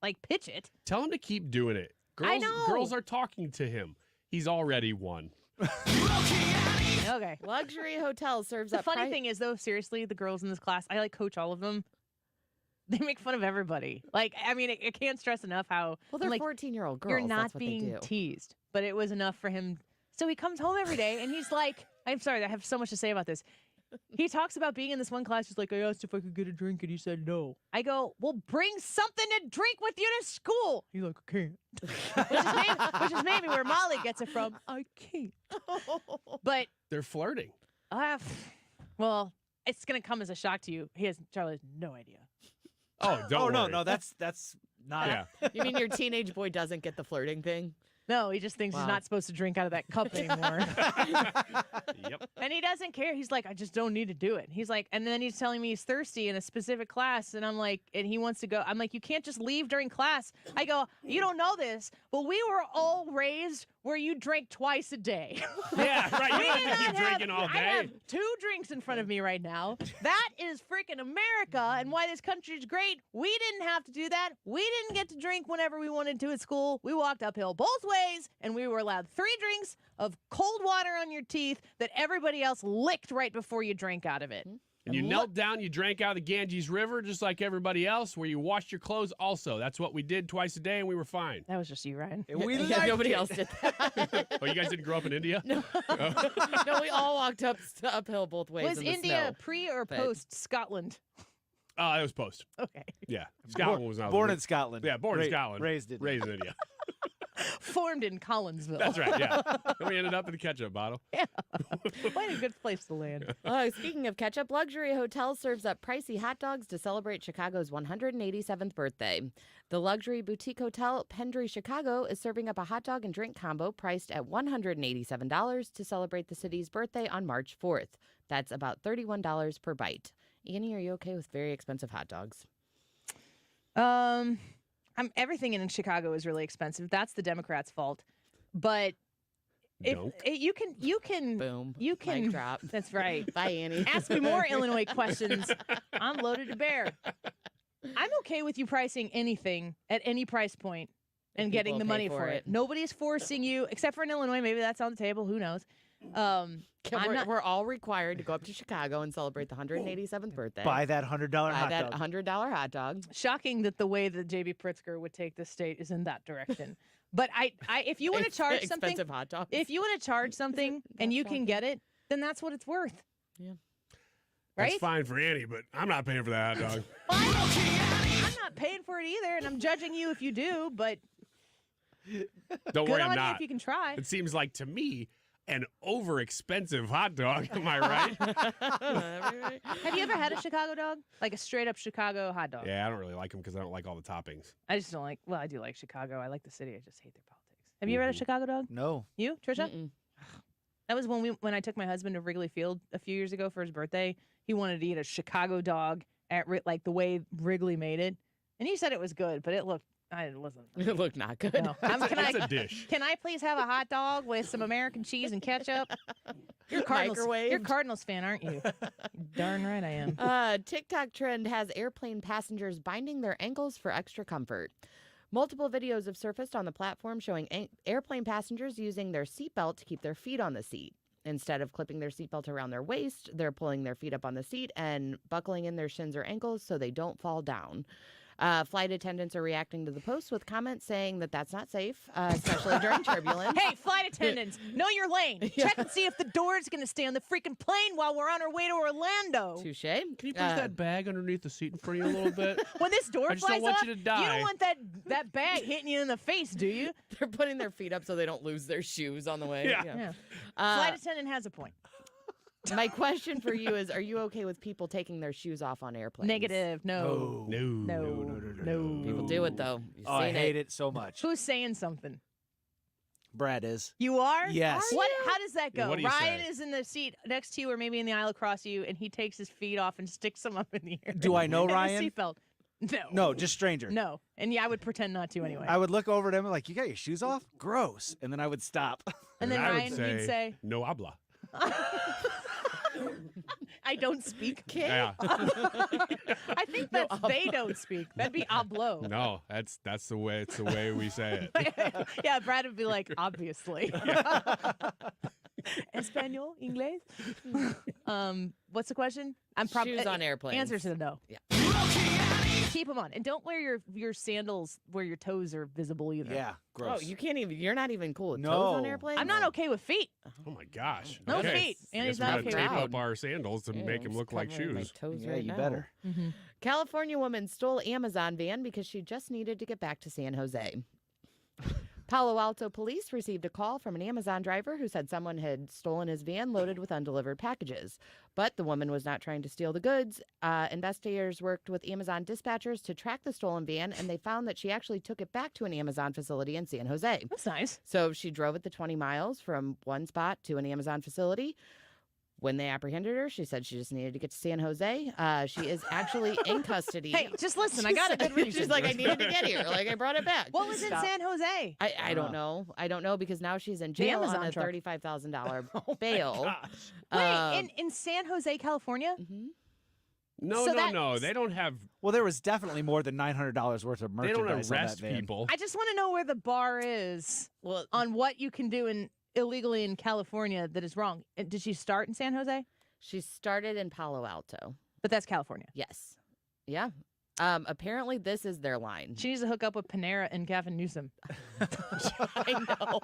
like, pitch it. Tell him to keep doing it. I know. Girls are talking to him. He's already won. Okay. Luxury hotel serves The up. funny thing is, though, seriously, the girls in this class, I like coach all of them. They make fun of everybody. Like, I mean, I can't stress enough how. Well, they're like, 14-year-old girls. You're not That's what being they do. teased, but it was enough for him So he comes home every day and he's like, I'm sorry, I have so much to say about this. He talks about being in this one class. He's like, I asked if I could get a drink and he said no. I go, well, bring something to drink with you to school. He's like, I can't. which is maybe where Molly gets it from. I can't. But They're flirting. well, it's going to come as a shock to you. Charlie has no idea. Oh, don't worry. No, that's not. Yeah. You mean your teenage boy doesn't get the flirting thing? No, he just thinks he's not supposed to drink out of that cup anymore. Yep. And he doesn't care. He's like, I just don't need to do it. He's like, and then he's telling me he's thirsty in a specific class. And I'm like, and he wants to go. I'm like, you can't just leave during class. I go, you don't know this, but we were all raised where you drank twice a day. Yeah, right. You We don't did have to keep not drinking all I have day. 2 drinks in front of me right now. That is freaking America and why this country is great. We didn't have to do that. We didn't get to drink whenever we wanted to at school. We walked uphill both ways, and we were allowed 3 drinks of cold water on your teeth that everybody else licked right before you drank out of it. And you knelt down, you drank out of the Ganges River just like everybody else, where you washed your clothes also. That's what we did twice a day, and we were fine. That was just you, Ryan. Nobody else did that. Oh, you guys didn't grow up in India? No. No, we all walked uphill both ways. Was in the India snow. pre or But- post Scotland? It was post. Okay. Yeah. Scotland was not. Born in Scotland. Yeah, born in Scotland. Raised in India. Formed in Collinsville. That's right, yeah. And we ended up in a ketchup bottle. Quite a good place to land. Speaking of ketchup, Luxury Hotel serves up pricey hot dogs to celebrate Chicago's 187th birthday. The luxury boutique hotel Pendry Chicago is serving up a hot dog and drink combo priced at $187 to celebrate the city's birthday on March 4th. That's about $31 per bite. Annie, are you okay with very expensive hot dogs? Everything in Chicago is really expensive. That's the Democrats' fault. But you can Boom. You can Mic drop. That's right. Bye, Annie. Ask me more Illinois questions. I'm loaded to bear. I'm okay with you pricing anything at any price point and People getting the pay money for for it. it. Nobody's forcing you, except for in Illinois. Maybe that's on the table. Who knows? We're all required to go up to Chicago and celebrate the 187th birthday. Buy that $100 Buy hot that dog. $100 hot dog. Shocking that the way that J.B. Pritzker would take this state is in that direction. But if you want to charge something, Expensive hot dogs. if you want to charge something and you can get it, then that's what it's worth. Yeah. Right? That's fine for Annie, but I'm not paying for that hot dog. I'm not paying for it either, and I'm judging you if you do, but Don't good worry, on I'm you not. if you can try. It seems like to me an over-expensive hot dog. Am I right? Have you ever had a Chicago dog? Like a straight-up Chicago hot dog? Yeah, I don't really like them because I don't like all the toppings. I just don't like, well, I do like Chicago. I like the city. I just hate their politics. Have you ever had a Chicago dog? No. You, Trisha? That was when I took my husband to Wrigley Field a few years ago for his birthday. He wanted to eat a Chicago dog at like the way Wrigley made it, and he said it was good, but it wasn't. It looked not good. No. It's a dish. Can I please have a hot dog with some American cheese and ketchup? You're Microwaved. You're a Cardinals fan, aren't you? Darn right I am. TikTok trend has airplane passengers binding their ankles for extra comfort. Multiple videos have surfaced on the platform showing airplane passengers using their seatbelt to keep their feet on the seat. Instead of clipping their seatbelt around their waist, they're pulling their feet up on the seat and buckling in their shins or ankles so they don't fall down. Flight attendants are reacting to the post with comments saying that that's not safe, especially during turbulence. Hey, flight attendants, know your lane. Check and see if the door is going to stay on the freaking plane while we're on our way to Orlando. Touche. Can you push that bag underneath the seat in front of you a little bit? When this door I just flies don't want off, you to die. you don't want that bag hitting you in the face, do you? They're putting their feet up so they don't lose their shoes on the way. Yeah. Flight attendant has a point. My question for you is, are you okay with people taking their shoes off on airplanes? Negative. No. No. People do it, though. You've I seen hate it so much. Who's saying something? Brad is. You are? Yes. What? How does that Yeah, go? what do you Ryan say? is in the seat next to you or maybe in the aisle across you, and he takes his feet off and sticks them up in the air. Do I know And a Ryan? seatbelt. No. No, just stranger. No. And yeah, I would pretend not to anyway. I would look over at him like, you got your shoes off? Gross. And then I would stop. And then I Ryan would would say, no habla. I don't speak. Yeah. I think that's they don't speak. That'd be hablo. No, that's the way. It's the way we say it. Yeah, Brad would be like, obviously. Espanol, English. What's the question? I'm probably Shoes on airplanes. Answer to the no. Yeah. Keep them on. And don't wear your sandals where your toes are visible either. Yeah, gross. Oh, you can't even. You're not even cool with No. toes on airplanes. I'm not okay with feet. Oh my gosh. No Okay. feet. Andy's Guess we not gotta okay tape with up our sandals to make them look like covering my shoes. toes Yeah, right you now. better. California woman stole Amazon van because she just needed to get back to San Jose. Palo Alto police received a call from an Amazon driver who said someone had stolen his van loaded with undelivered packages. But the woman was not trying to steal the goods. Investigators worked with Amazon dispatchers to track the stolen van, and they found that she actually took it back to an Amazon facility in San Jose. That's nice. So she drove it the 20 miles from one spot to an Amazon facility. When they apprehended her, she said she just needed to get to San Jose. She is actually in custody. Hey, just listen. I got a good reason. She's like, I needed to get here. Like, I brought it back. What was in San Jose? I don't know. I don't know because now she's in jail on Amazon a truck. $35,000 bail. Wait, in San Jose, California? No, So no. They don't have. Well, there was definitely more than $900 worth of They don't merchandise on arrest that van. people. I just want to know where the bar is on what you can do illegally in California that is wrong. Did she start in San Jose? She started in Palo Alto. But that's California. Yes. Yeah. Apparently, this is their line. She needs to hook up with Panera and Gavin Newsom. I know.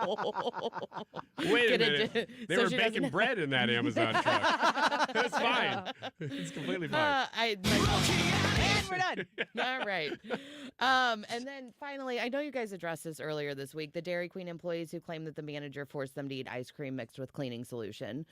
Wait a Get minute. They so were she baking doesn't- bread in that Amazon truck. It's fine. It's completely fine. And we're done. All right. And then finally, I know you guys addressed this earlier this week, the Dairy Queen employees who claim that the manager forced them to eat ice cream mixed with cleaning solution.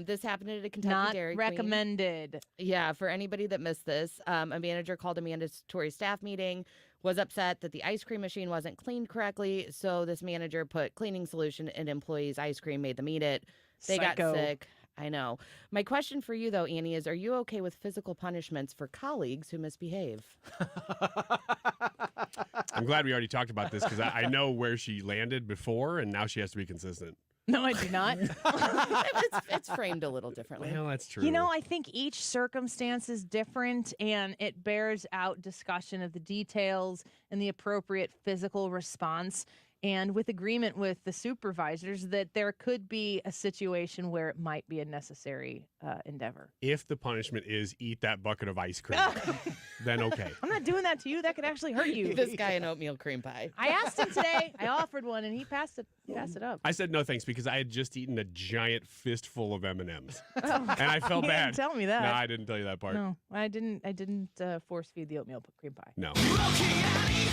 This happened at a Kentucky Not Dairy recommended. Queen. Yeah, for anybody that missed this, a manager called a mandatory staff meeting, was upset that the ice cream machine wasn't cleaned correctly, so this manager put cleaning solution in employees' ice cream, made them eat it. They Psycho. got sick. I know. My question for you, though, Annie, is are you okay with physical punishments for colleagues who misbehave? I'm glad we already talked about this because I know where she landed before, and now she has to be consistent. No, I do not. It's framed a little differently. Well, that's true. You know, I think each circumstance is different and it bears out discussion of the details and the appropriate physical response. And with agreement with the supervisors that there could be a situation where it might be a necessary endeavor. If the punishment is eat that bucket of ice cream, then okay. I'm not doing that to you. That could actually hurt you. This guy an oatmeal cream pie. I asked him today. I offered one, and he passed it. Up. I said no thanks because I had just eaten a giant fistful of M&Ms, and I felt You bad. didn't tell me that. No, I didn't tell you that part. No, I didn't. I didn't force feed the oatmeal cream pie. No.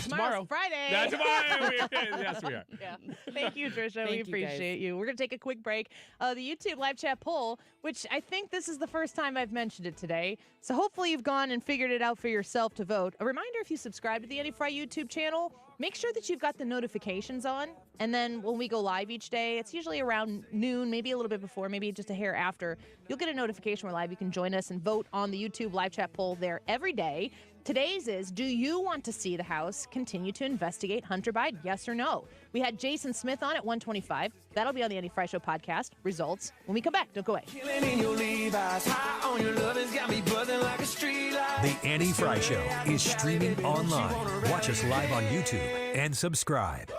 Tomorrow's Friday. That's tomorrow. Yes, we are. Yeah. Thank you, Trisha. Thank we you, guys. appreciate you. We're going to take a quick break. The YouTube live chat poll, which I think this is the first time I've mentioned it today. So hopefully you've gone and figured it out for yourself to vote. A reminder, if you subscribe to the Andy Fry YouTube channel, make sure that you've got the notifications on. And then when we go live each day, it's usually around noon, maybe a little bit before, maybe just a hair after. You'll get a notification we're live. You can join us and vote on the YouTube live chat poll there every day. Today's is, do you want to see the House continue to investigate Hunter Biden? Yes or no? We had Jason Schmitt on at 1:25. That'll be on the Andy Fry Show podcast. Results when we come back. Don't go away. The Andy Fry Show is streaming online. Watch us live on YouTube and subscribe.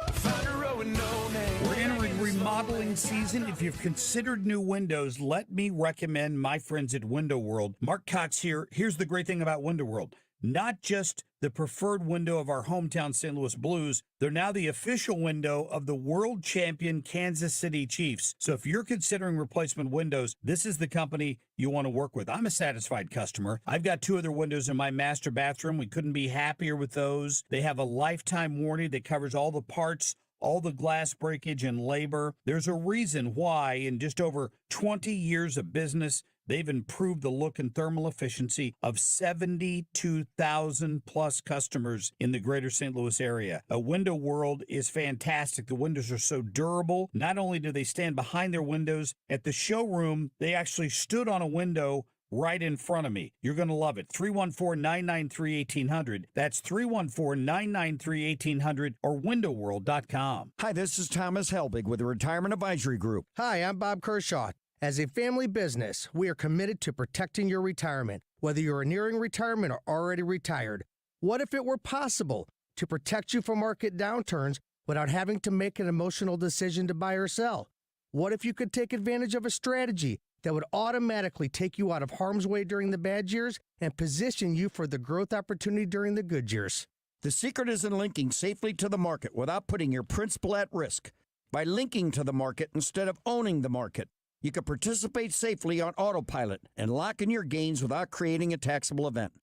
We're entering remodeling season. If you've considered new windows, let me recommend my friends at Window World. Mark Cox here. Here's the great thing about Window World. Not just the preferred window of our hometown St. Louis Blues, they're now the official window of the world champion Kansas City Chiefs. So if you're considering replacement windows, this is the company you want to work with. I'm a satisfied customer. I've got 2 other windows in my master bathroom. We couldn't be happier with those. They have a lifetime warranty that covers all the parts, all the glass breakage and labor. There's a reason why in just over 20 years of business, they've improved the look and thermal efficiency of 72,000 plus customers in the greater St. Louis area. A Window World is fantastic. The windows are so durable. Not only do they stand behind their windows, at the showroom, they actually stood on a window right in front of me. You're going to love it. 314-993-1800. That's 314-993-1800 or windowworld.com. Hi, this is Thomas Helbig with the Retirement Advisory Group. Hi, I'm Bob Kershaw. As a family business, we are committed to protecting your retirement, whether you're nearing retirement or already retired. What if it were possible to protect you from market downturns without having to make an emotional decision to buy or sell? What if you could take advantage of a strategy that would automatically take you out of harm's way during the bad years and position you for the growth opportunity during the good years. The secret is in linking safely to the market without putting your principal at risk. By linking to the market instead of owning the market, you can participate safely on autopilot and lock in your gains without creating a taxable event.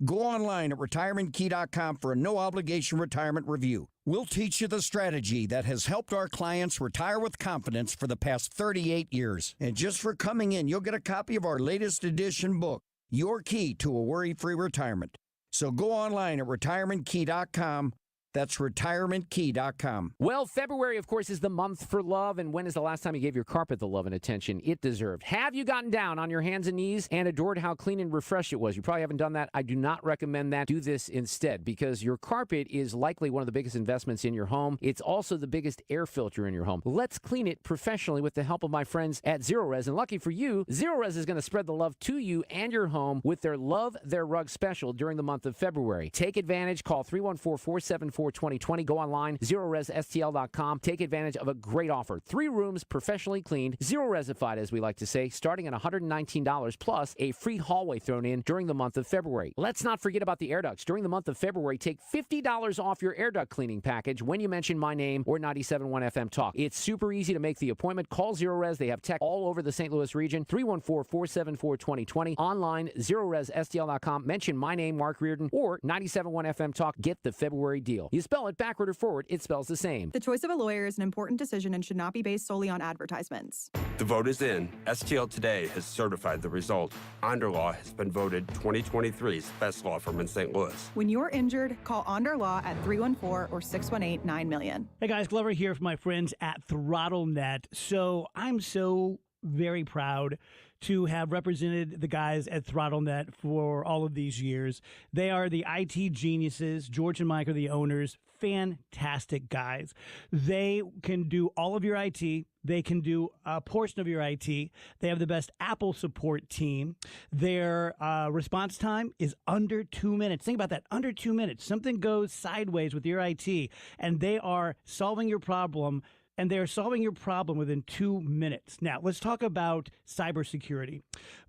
Go online at retirementkey.com for a no-obligation retirement review. We'll teach you the strategy that has helped our clients retire with confidence for the past 38 years. And just for coming in, you'll get a copy of our latest edition book, Your Key to a Worry-Free Retirement. So go online at retirementkey.com. That's retirementkey.com. Well, February, of course, is the month for love. And when is the last time you gave your carpet the love and attention it deserved? Have you gotten down on your hands and knees and adored how clean and refreshed it was? You probably haven't done that. I do not recommend that. Do this instead, because your carpet is likely one of the biggest investments in your home. It's also the biggest air filter in your home. Let's clean it professionally with the help of my friends at Zero Res. And lucky for you, Zero Res is going to spread the love to you and your home with their Love Their Rug special during the month of February. Take advantage. Call 314-474-2020. Go online, ZeroResSTL.com. Take advantage of a great offer. 3 rooms, professionally cleaned, zero-resified, as we like to say, starting at $119 plus a free hallway thrown in during the month of February. Let's not forget about the air ducts. During the month of February, take $50 off your air duct cleaning package when you mention my name or 97.1 FM Talk. It's super easy to make the appointment. Call Zero Res. They have tech all over the St. Louis region. 314-474-2020. Online, ZeroResSTL.com. Mention my name, Mark Reardon, or 97.1 FM Talk. Get the February deal. You spell it backward or forward, it spells the same. The choice of a lawyer is an important decision and should not be based solely on advertisements. The vote is in. STL Today has certified the result. Onderlaw has been voted 2023's best law firm in St. Louis. When you're injured, call Onder Law at 314 or 618-9000000. Hey guys, Glover here from my friends at ThrottleNet. So I'm so very proud to have represented the guys at ThrottleNet for all of these years. They are the IT geniuses. George and Mike are the owners. Fantastic guys. They can do all of your IT. They can do a portion of your IT. They have the best Apple support team. Their response time is under 2 minutes. Think about that, under 2 minutes. Something goes sideways with your IT, and they are solving your problem. And they're solving your problem within 2 minutes. Now, let's talk about cybersecurity.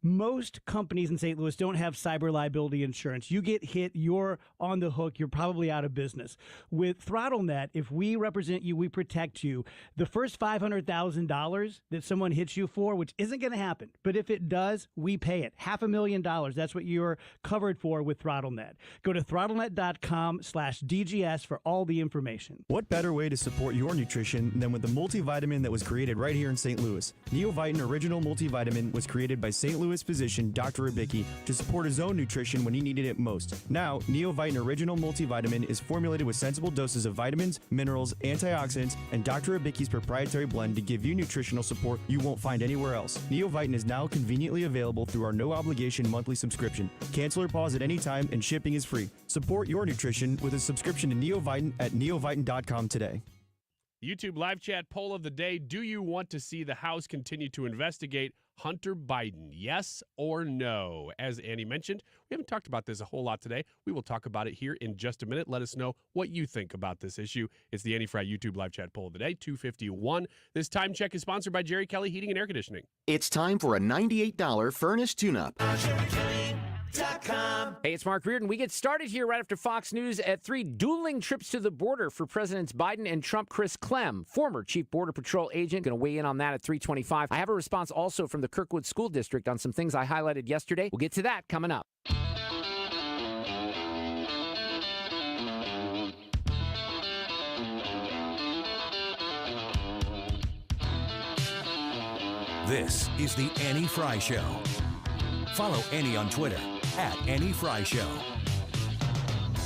Most companies in St. Louis don't have cyber liability insurance. You get hit, you're on the hook, you're probably out of business. With ThrottleNet, if we represent you, we protect you. The first $500,000 that someone hits you for, which isn't going to happen, but if it does, we pay it. $500,000, that's what you're covered for with ThrottleNet. Go to throttlenet.com/DGS for all the information. What better way to support your nutrition than with the multivitamin that was created right here in St. Louis? Neovitin Original Multivitamin was created by St. Louis physician Dr. Abicki to support his own nutrition when he needed it most. Now, Neovitin Original Multivitamin is formulated with sensible doses of vitamins, minerals, antioxidants, and Dr. Abicki's proprietary blend to give you nutritional support you won't find anywhere else. Neovitin is now conveniently available through our no-obligation monthly subscription. Cancel or pause at any time, and shipping is free. Support your nutrition with a subscription to Neovitin at neovitin.com today. YouTube live chat poll of the day. Do you want to see the House continue to investigate Hunter Biden? Yes or no? As Annie mentioned, we haven't talked about this a whole lot today. We will talk about it here in just a minute. Let us know what you think about this issue. It's the Annie Fry YouTube live chat poll of the day, 251. This time check is sponsored by Jerry Kelly Heating and Air Conditioning. It's time for a $98 furnace tune-up. Hey, it's Mark Reardon. We get started here right after Fox News at 3. Dueling trips to the border for Presidents Biden and Trump. Chris Clem, former Chief Border Patrol agent, going to weigh in on that at 3:25. I have a response also from the Kirkwood School District on some things I highlighted yesterday. We'll get to that coming up. This is the Annie Fry Show. Follow Annie on Twitter @AnnieFryShow.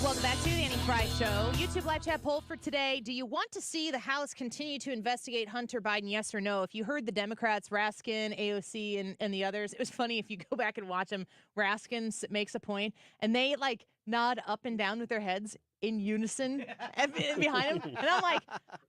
Welcome back to the Annie Fry Show. YouTube live chat poll for today. Do you want to see the House continue to investigate Hunter Biden, yes or no? If you heard the Democrats, Raskin, AOC, and the others, it was funny if you go back and watch them. Raskin makes a point, and they like nod up and down with their heads in unison behind him. And I'm like,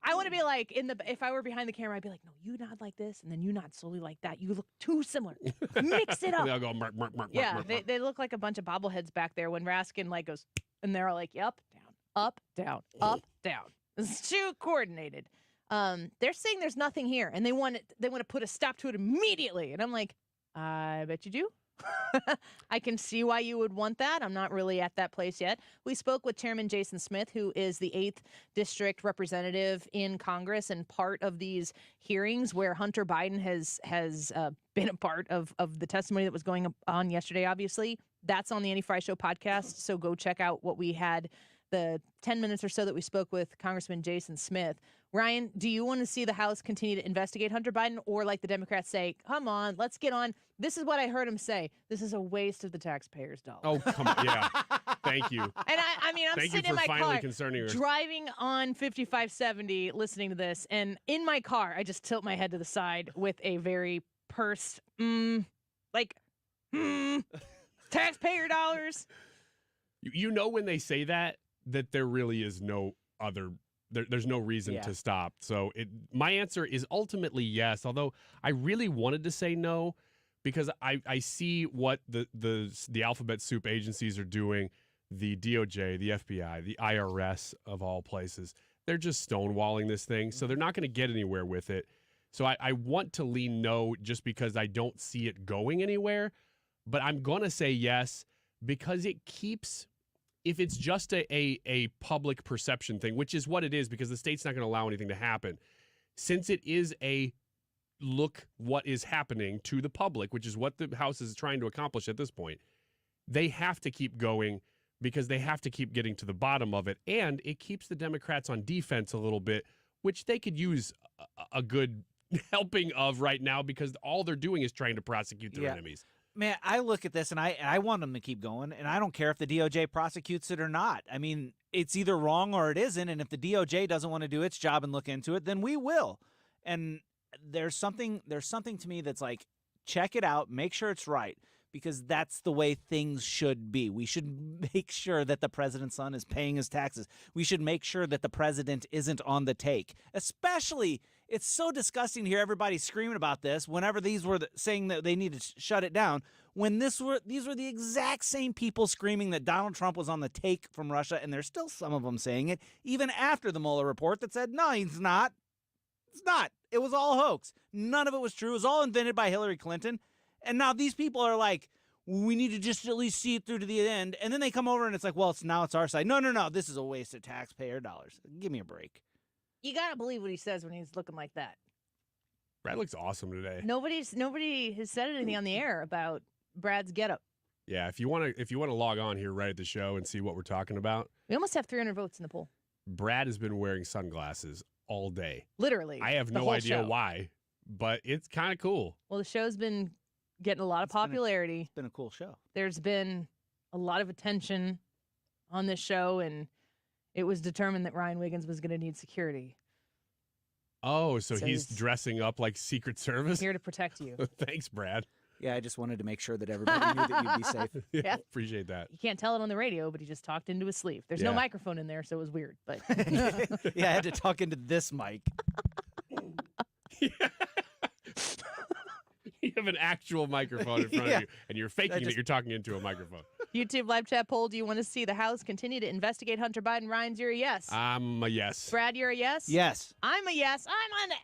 I want to be like, if I were behind the camera, I'd be like, no, you nod like this, and then you nod slowly like that. You look too similar. Mix it up. They all go, mark, mark, mark, yeah, mark, mark. They look like a bunch of bobbleheads back there when Raskin like goes, and they're all like, up, down, up, down, up, down. It's too coordinated. They're saying there's nothing here, and they want to put a stop to it immediately. And I'm like, I bet you do. I can see why you would want that. I'm not really at that place yet. We spoke with Chairman Jason Schmitt, who is the 8th District Representative in Congress and part of these hearings where Hunter Biden has been a part of the testimony that was going on yesterday, obviously. That's on the Annie Fry Show podcast, so go check out what we had, the 10 minutes or so that we spoke with Congressman Jason Schmitt. Ryan, do you want to see the House continue to investigate Hunter Biden, or like the Democrats say, come on, let's get on? This is what I heard him say. This is a waste of the taxpayers' dollars. Oh, come on. Yeah. Thank you. And I mean, I'm Thank sitting you for in my finally car, concerning her. driving on 5570, listening to this, and in my car, I just tilt my head to the side with a very pursed, taxpayer dollars. You know when they say that there really is no other. There's no reason to stop. So my answer is ultimately yes, although I really wanted to say no because I see what the alphabet soup agencies are doing, the DOJ, the FBI, the IRS of all places. They're just stonewalling this thing, so they're not going to get anywhere with it. So I want to lean no just because I don't see it going anywhere, but I'm going to say yes because it keeps... If it's just a public perception thing, which is what it is because the state's not going to allow anything to happen, since it is a look what is happening to the public, which is what the House is trying to accomplish at this point, they have to keep going because they have to keep getting to the bottom of it. And it keeps the Democrats on defense a little bit, which they could use a good helping of right now because all they're doing is trying to prosecute their enemies. Man, I look at this and I want them to keep going, and I don't care if the DOJ prosecutes it or not. I mean, it's either wrong or it isn't, and if the DOJ doesn't want to do its job and look into it, then we will. And there's something to me that's like, check it out, make sure it's right, because that's the way things should be. We should make sure that the president's son is paying his taxes. We should make sure that the president isn't on the take. Especially, it's so disgusting to hear everybody screaming about this whenever these were saying that they need to shut it down, when these were the exact same people screaming that Donald Trump was on the take from Russia, and there's still some of them saying it, even after the Mueller report that said, no, he's not. It's not. It was all hoax. None of it was true. It was all invented by Hillary Clinton. And now these people are like, we need to just at least see it through to the end. And then they come over and it's like, well, now it's our side. No. This is a waste of taxpayer dollars. Give me a break. You got to believe what he says when he's looking like that. Brad looks awesome today. Nobody has said anything on the air about Brad's getup. Yeah, if you want to log on here right at the show and see what we're talking about. We almost have 300 votes in the poll. Brad has been wearing sunglasses all day. Literally. I have no idea why, but it's kind of cool. Well, the show's been getting a lot of popularity. It's been a cool show. There's been a lot of attention on this show, and it was determined that Ryan Wiggins was going to need security. Oh, so he's dressing up like Secret Service? Here to protect you. Thanks, Brad. Yeah, I just wanted to make sure that everybody knew that you'd be safe. Yeah, appreciate that. You can't tell it on the radio, but he just talked into his sleeve. There's no microphone in there, so it was weird. But yeah, I had to talk into this mic. You have an actual microphone in front of you, and you're faking that you're talking into a microphone. YouTube live chat poll, do you want to see the House continue to investigate Hunter Biden? Ryan's, you're a yes. I'm a yes. Brad, you're a yes? Yes. I'm a yes.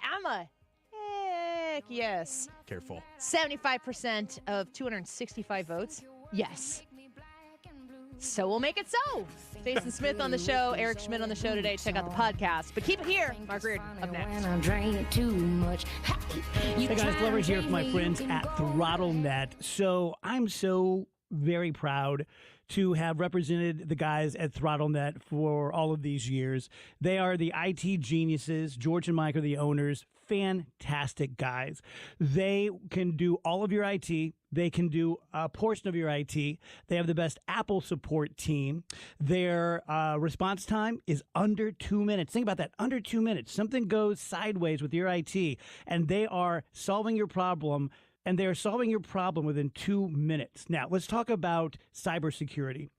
I'm a heck yes. Careful. 75% of 265 votes, yes. So we'll make it so. Jason Smith on the show, Eric Schmitt on the show today. Check out the podcast. But keep it here. Mark Reardon up next. Hey guys, Glover here with my friends at ThrottleNet. So I'm so very proud to have represented the guys at ThrottleNet for all of these years. They are the IT geniuses. George and Mike are the owners. Fantastic guys. They can do all of your IT. They can do a portion of your IT. They have the best Apple support team. Their response time is under 2 minutes. Think about that, under 2 minutes. Something goes sideways with your IT, and they are solving your problem. And they're solving your problem within 2 minutes. Now, let's talk about cybersecurity.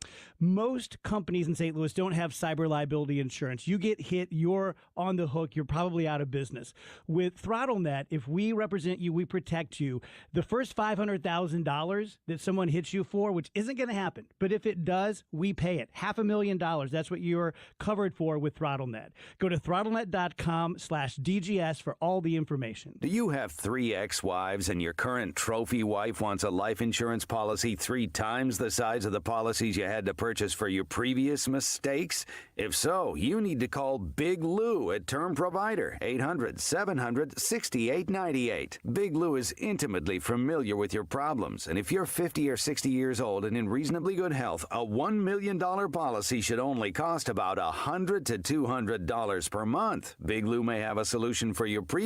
Most companies in St. Louis don't have cyber liability insurance. You get hit, you're on the hook, you're probably out of business. With ThrottleNet, if we represent you, we protect you. The first $500,000 that someone hits you for, which isn't going to happen, but if it does, we pay it. $500,000, that's what you're covered for with ThrottleNet. Go to throttlenet.com/DGS for all the information. Do you have 3 ex-wives and your current current trophy wife wants a life insurance policy 3 times the size of the policies you had to purchase for your previous mistakes? If so, you need to call Big Lou at Term Provider, 800-700-6898. Big Lou is intimately familiar with your problems, and if you're 50 or 60 years old and in reasonably good health, a $1 million policy should only cost about $100 to $200 per month. Big Lou may have a solution for your